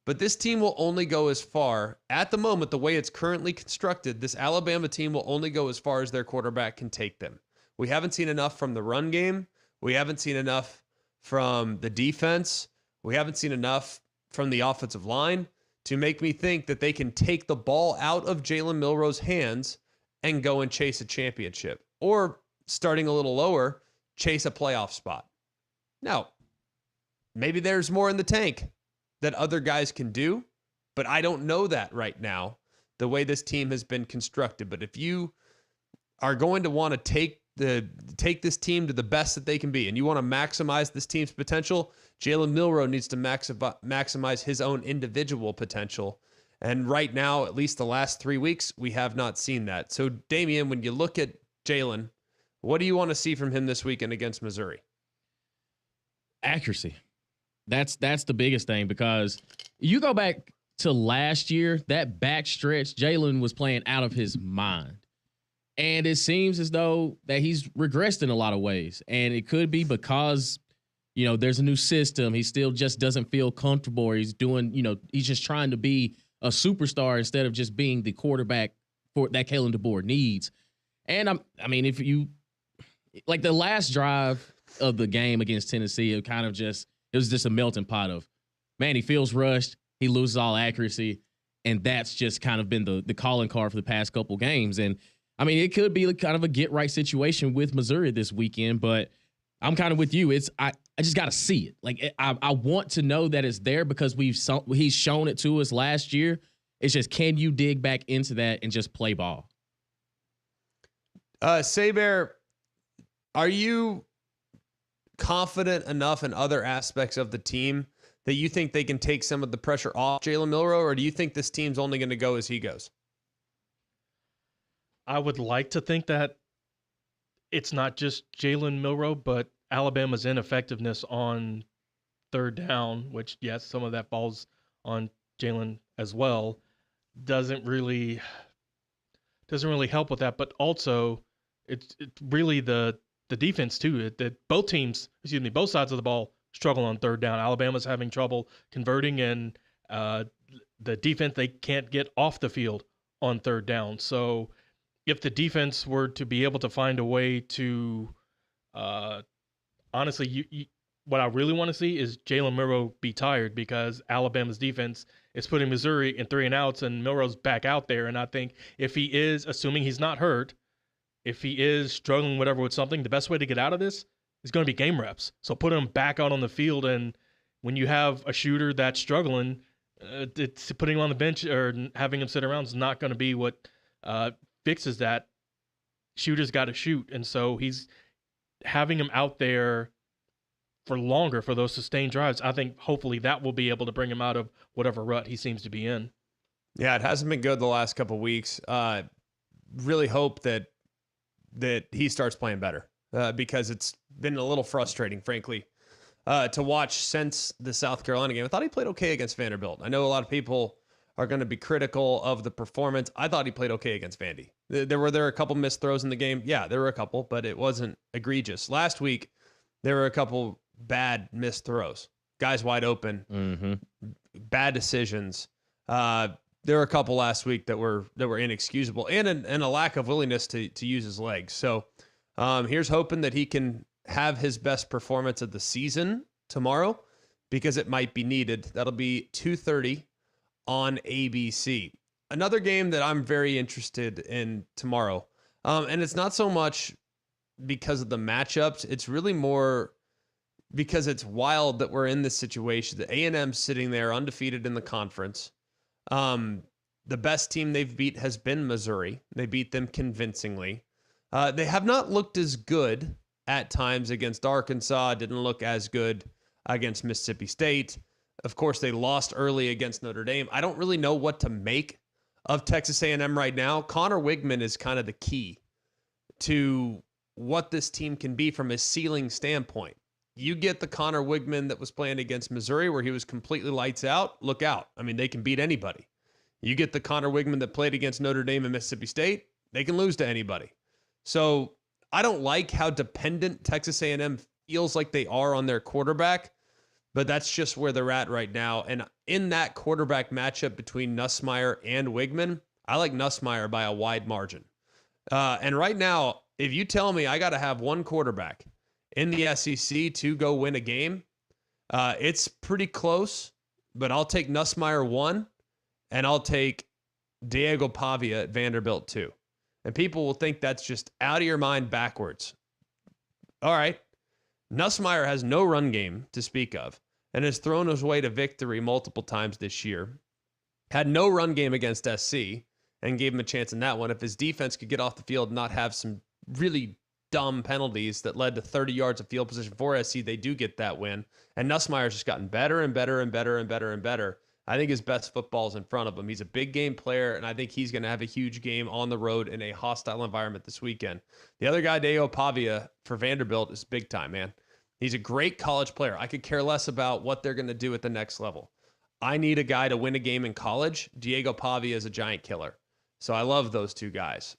But this team will only go as far. At the moment, the way it's currently constructed, this Alabama team will only go as far as their quarterback can take them. We haven't seen enough from the run game. We haven't seen enough from the defense. We haven't seen enough from the offensive line to make me think that they can take the ball out of Jalen Milroe's hands and go and chase a championship. Or, starting a little lower, chase a playoff spot. Now, maybe there's more in the tank that other guys can do, but I don't know that right now, the way this team has been constructed. But if you are going to want to take this team to the best that they can be, and you want to maximize this team's potential, Jalen Milroe needs to maximize his own individual potential. And right now, at least the last 3 weeks, we have not seen that. So, Damian, when you look at Jalen, what do you want to see from him this weekend against Missouri? Accuracy. That's the biggest thing, because you go back to last year, that back stretch, Jalen was playing out of his mind. And it seems as though that he's regressed in a lot of ways. And it could be because, there's a new system. He still just doesn't feel comfortable, or he's doing, he's just trying to be a superstar instead of just being the quarterback for that Kalen DeBoer needs. And if you like the last drive of the game against Tennessee, it was just a melting pot of, man, he feels rushed. He loses all accuracy. And that's just kind of been the calling card for the past couple games. And it could be kind of a get right situation with Missouri this weekend, but I'm kind of with you. I just got to see it. Like, I want to know that it's there, because he's shown it to us last year. It's just, can you dig back into that and just play ball? Saber, are you confident enough in other aspects of the team that you think they can take some of the pressure off Jalen Milroe, or do you think this team's only going to go as he goes? I would like to think that it's not just Jalen Milroe, but Alabama's ineffectiveness on third down, which, yes, some of that falls on Jalen as well, doesn't really help with that. But also, it's really the defense too. That both sides of the ball struggle on third down. Alabama's having trouble converting, and the defense, they can't get off the field on third down. So if the defense were to be able to find a way to, honestly, what I really want to see is Jalen Milroe be tired, because Alabama's defense is putting Missouri in 3 and outs, and Milroe's back out there. And I think if he is, assuming he's not hurt, if he is struggling whatever with something, the best way to get out of this is going to be game reps. So put him back out on the field, and when you have a shooter that's struggling, it's putting him on the bench or having him sit around is not going to be what fixes that. Shooters got to shoot, and so he's having him out there for longer for those sustained drives. I think hopefully that will be able to bring him out of whatever rut he seems to be in. Yeah, it hasn't been good the last couple of weeks. Really hope that he starts playing better because it's been a little frustrating, frankly, to watch since the South Carolina game. I thought he played okay against Vanderbilt. I know a lot of people are going to be critical of the performance. I thought he played okay against Vandy. There were a couple missed throws in the game. Yeah, there were a couple, but it wasn't egregious. Last week, there were a couple bad missed throws. Guys wide open, bad decisions. There were a couple last week that were inexcusable, and a lack of willingness to use his legs. So here's hoping that he can have his best performance of the season tomorrow, because it might be needed. That'll be 2:30 on ABC. Another game that I'm very interested in tomorrow, and it's not so much because of the matchups. It's really more because it's wild that we're in this situation. The A&M sitting there undefeated in the conference. The best team they've beat has been Missouri. They beat them convincingly. They have not looked as good at times against Arkansas. Didn't look as good against Mississippi State. Of course, they lost early against Notre Dame. I don't really know what to make of Texas A&M right now. Connor Wigman is kind of the key to what this team can be from a ceiling standpoint. You get the Connor Wigman that was playing against Missouri where he was completely lights out, look out. I mean, they can beat anybody. You get the Connor Wigman that played against Notre Dame and Mississippi State, they can lose to anybody. So I don't like how dependent Texas A&M feels like they are on their quarterback, but that's just where they're at right now. And in that quarterback matchup between Nussmeier and Wigman, I like Nussmeier by a wide margin. And right now, if you tell me I got to have one quarterback in the SEC to go win a game, it's pretty close, but I'll take Nussmeier 1, and I'll take Diego Pavia at Vanderbilt 2. And people will think that's just out of your mind backwards. All right. Nussmeier has no run game to speak of and has thrown his way to victory multiple times this year. Had no run game against SC and gave him a chance in that one. If his defense could get off the field and not have some really dumb penalties that led to 30 yards of field position for SC, they do get that win. And Nussmeier's just gotten better and better and better and better and better. I think his best football is in front of him. He's a big game player, and I think he's going to have a huge game on the road in a hostile environment this weekend. The other guy, Diego Pavia, for Vanderbilt, is big time, man. He's a great college player. I could care less about what they're going to do at the next level. I need a guy to win a game in college. Diego Pavia is a giant killer. So I love those two guys.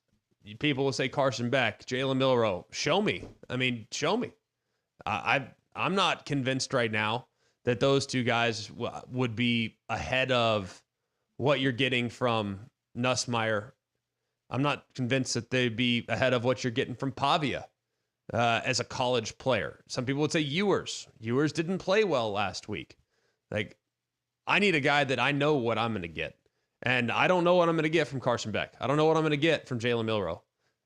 People will say Carson Beck, Jalen Milroe. Show me. I mean, show me. I'm not convinced right now that those two guys would be ahead of what you're getting from Nussmeier. I'm not convinced that they'd be ahead of what you're getting from Pavia as a college player. Some people would say Ewers. Ewers didn't play well last week. Like, I need a guy that I know what I'm going to get. And I don't know what I'm going to get from Carson Beck. I don't know what I'm going to get from Jalen Milroe.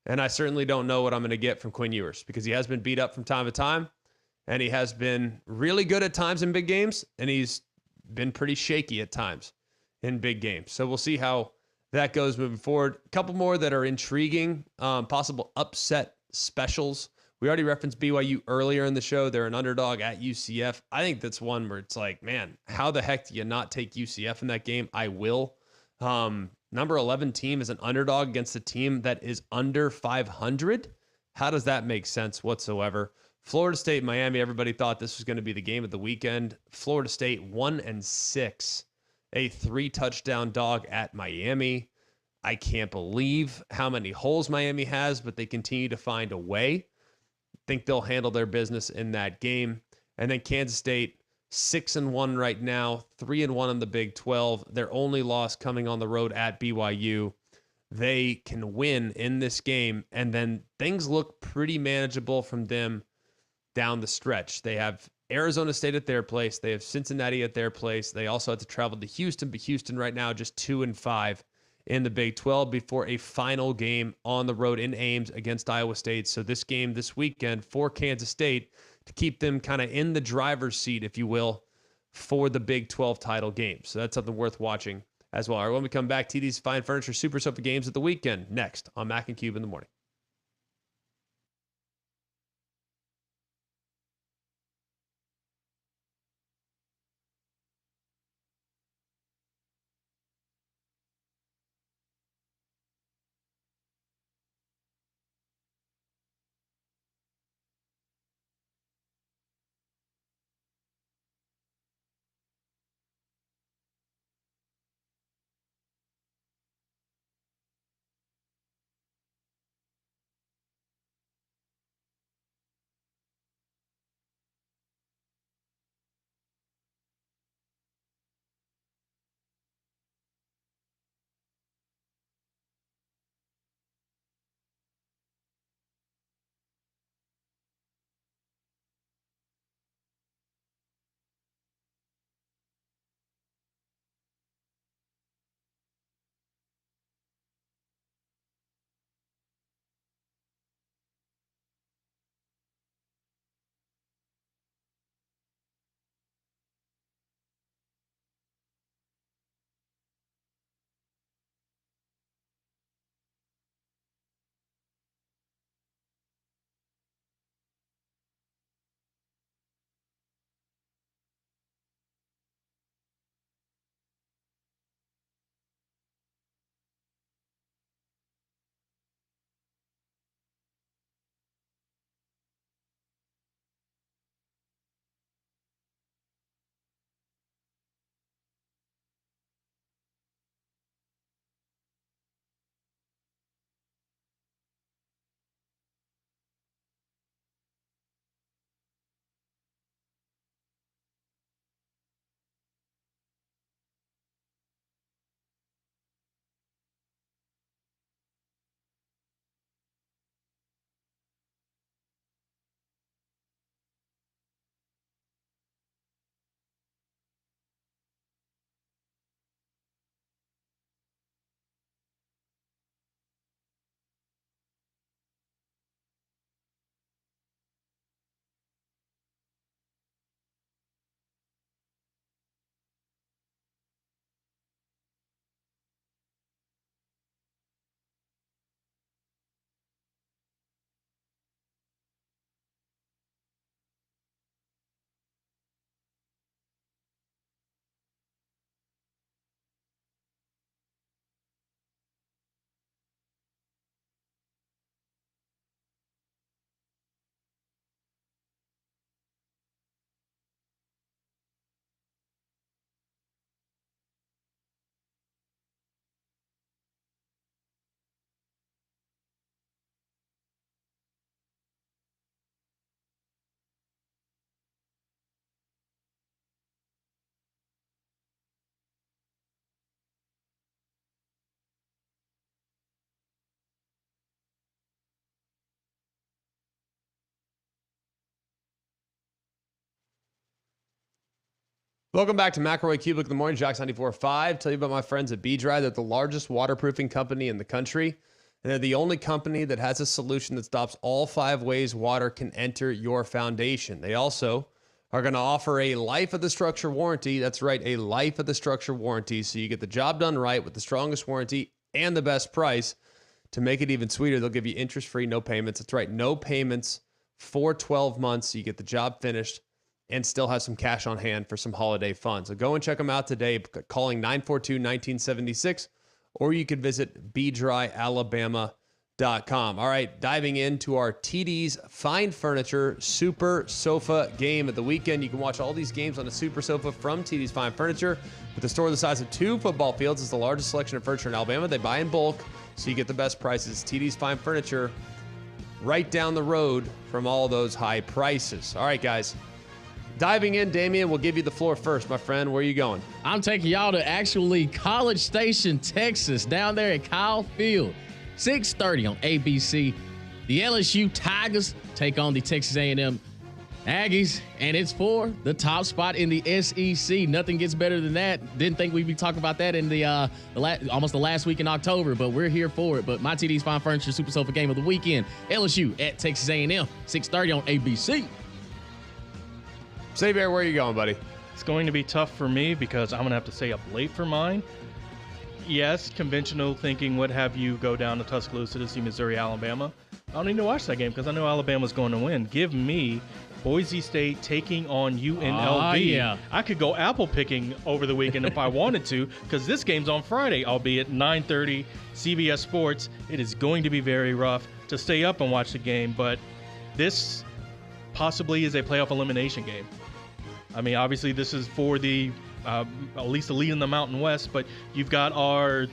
And I certainly don't know what I'm going to get from Quinn Ewers, because he has been beat up from time to time. And he has been really good at times in big games, and he's been pretty shaky at times in big games. So we'll see how that goes moving forward. A couple more that are intriguing, possible upset specials. We already referenced BYU earlier in the show. They're an underdog at UCF. I think that's one where it's like, man, how the heck do you not take UCF in that game? I will. Number 11 team is an underdog against a team that is under 500. How does that make sense whatsoever? Florida State, Miami, everybody thought this was going to be the game of the weekend. Florida State 1-6, a 3-touchdown dog at Miami. I can't believe how many holes Miami has, but they continue to find a way. Think they'll handle their business in that game. And then Kansas State, 6-1 right now, 3-1 in the Big 12. Their only loss coming on the road at BYU. They can win in this game, and then things look pretty manageable from them down the stretch. They have Arizona State at their place. They have Cincinnati at their place. They also have to travel to Houston, but Houston right now just 2-5 in the Big 12 before a final game on the road in Ames against Iowa State. So this game this weekend for Kansas State to keep them kind of in the driver's seat, if you will, for the Big 12 title game. So that's something worth watching as well. All right, when we come back, TD's Fine Furniture Super Sofa games at the weekend next on Mac and Cube in the morning. Welcome back to McElroy Cubelic in the morning. Jocks 94.5. Tell you about my friends at B-Dry. They're the largest waterproofing company in the country. And they're the only company that has a solution that stops all 5 ways water can enter your foundation. They also are going to offer a life of the structure warranty. That's right, a life of the structure warranty. So you get the job done right with the strongest warranty and the best price. To make it even sweeter, they'll give you interest-free, no payments. That's right, no payments for 12 months. So you get the job finished and still have some cash on hand for some holiday fun. So go and check them out today, calling 942-1976, or you could visit bdryalabama.com. All right, diving into our TD's Fine Furniture Super Sofa game of the weekend. You can watch all these games on a Super Sofa from TD's Fine Furniture. With a store the size of 2 football fields, it's the largest selection of furniture in Alabama. They buy in bulk, so you get the best prices. TD's Fine Furniture, right down the road from all those high prices. All right, guys. Diving in, Damian, we'll give you the floor first, my friend. Where are you going? I'm taking y'all to actually College Station, Texas, down there at Kyle Field. 6:30 on ABC. The LSU Tigers take on the Texas A&M Aggies, and it's for the top spot in the SEC. Nothing gets better than that. Didn't think we'd be talking about that in the almost the last week in October, but we're here for it. But my TD's Fine Furniture Super Sofa game of the weekend, LSU at Texas A&M, 6:30 on ABC. Say, Bear, where are you going, buddy? It's going to be tough for me because I'm going to have to stay up late for mine. Yes, conventional thinking would have you go down to Tuscaloosa to see Missouri, Alabama. I don't need to watch that game because I know Alabama's going to win. Give me Boise State taking on UNLV. Yeah. I could go apple picking over the weekend if I wanted to because this game's on Friday, albeit 9:30, CBS Sports. It is going to be very rough to stay up and watch the game, but this possibly is a playoff elimination game. I mean, obviously this is for the at least the lead in the Mountain West, but you've got our, I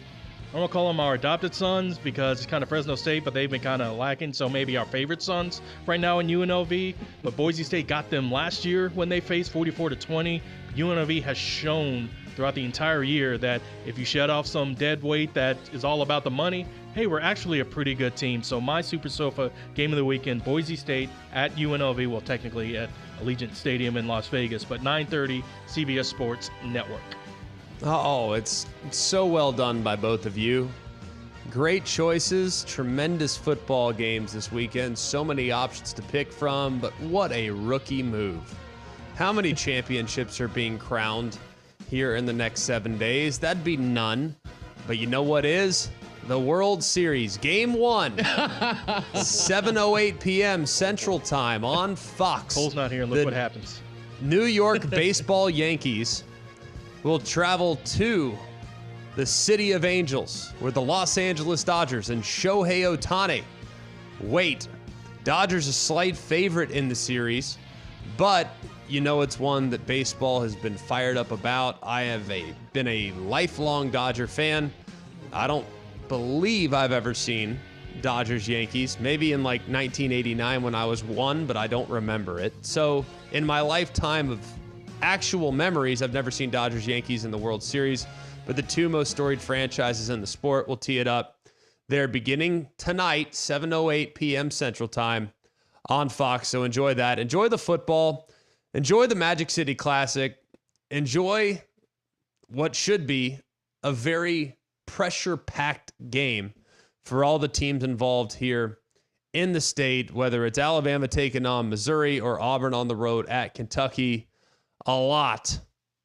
don't want to call them our adopted sons because it's kind of Fresno State, but they've been kind of lacking. So maybe our favorite sons right now in UNLV. But Boise State got them last year when they faced 44-20. UNLV has shown throughout the entire year that if you shed off some dead weight that is all about the money, hey, we're actually a pretty good team. So my Super Sofa game of the weekend, Boise State at UNLV, well, technically at Allegiant Stadium in Las Vegas, but 9:30 CBS Sports Network. Oh, it's so well done by both of you. Great choices, tremendous football games this weekend, so many options to pick from, but what a rookie move. How many championships are being crowned here in the next 7 days? That'd be none. But you know what is? The World Series, Game 1, 7:08 p.m. Central Time on Fox. Cole's not here, and look what happens. New York baseball Yankees will travel to the City of Angels, where the Los Angeles Dodgers and Shohei Ohtani wait. Dodgers a slight favorite in the series, but you know it's one that baseball has been fired up about. I have been a lifelong Dodger fan. I don't believe I've ever seen Dodgers Yankees, maybe in like 1989 when I was 1, but I don't remember it. So in my lifetime of actual memories, I've never seen Dodgers Yankees in the World Series, but the two most storied franchises in the sport will tee it up. They're beginning tonight, 7:08 p.m. Central Time on Fox. So enjoy that. Enjoy the football. Enjoy the Magic City Classic. Enjoy what should be a very pressure-packed game for all the teams involved here in the state, whether it's Alabama taking on Missouri or Auburn on the road at Kentucky. A lot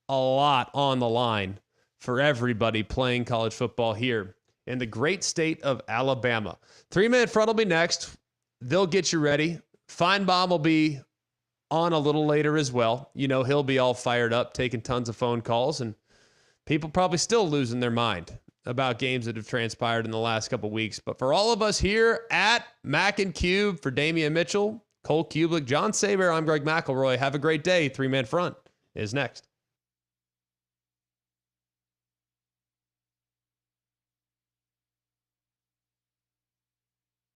on the line for everybody playing college football here in the great state of Alabama. 3-Minute Front will be next. They'll get you ready. Feinbaum will be on a little later as well. You know, he'll be all fired up, taking tons of phone calls, and people probably still losing their mind about games that have transpired in the last couple weeks. But for all of us here at Mac and Cube, for Damian Mitchell, Cole Cubelic, John Saber, I'm Greg McElroy. Have a great day. 3-Man Front is next.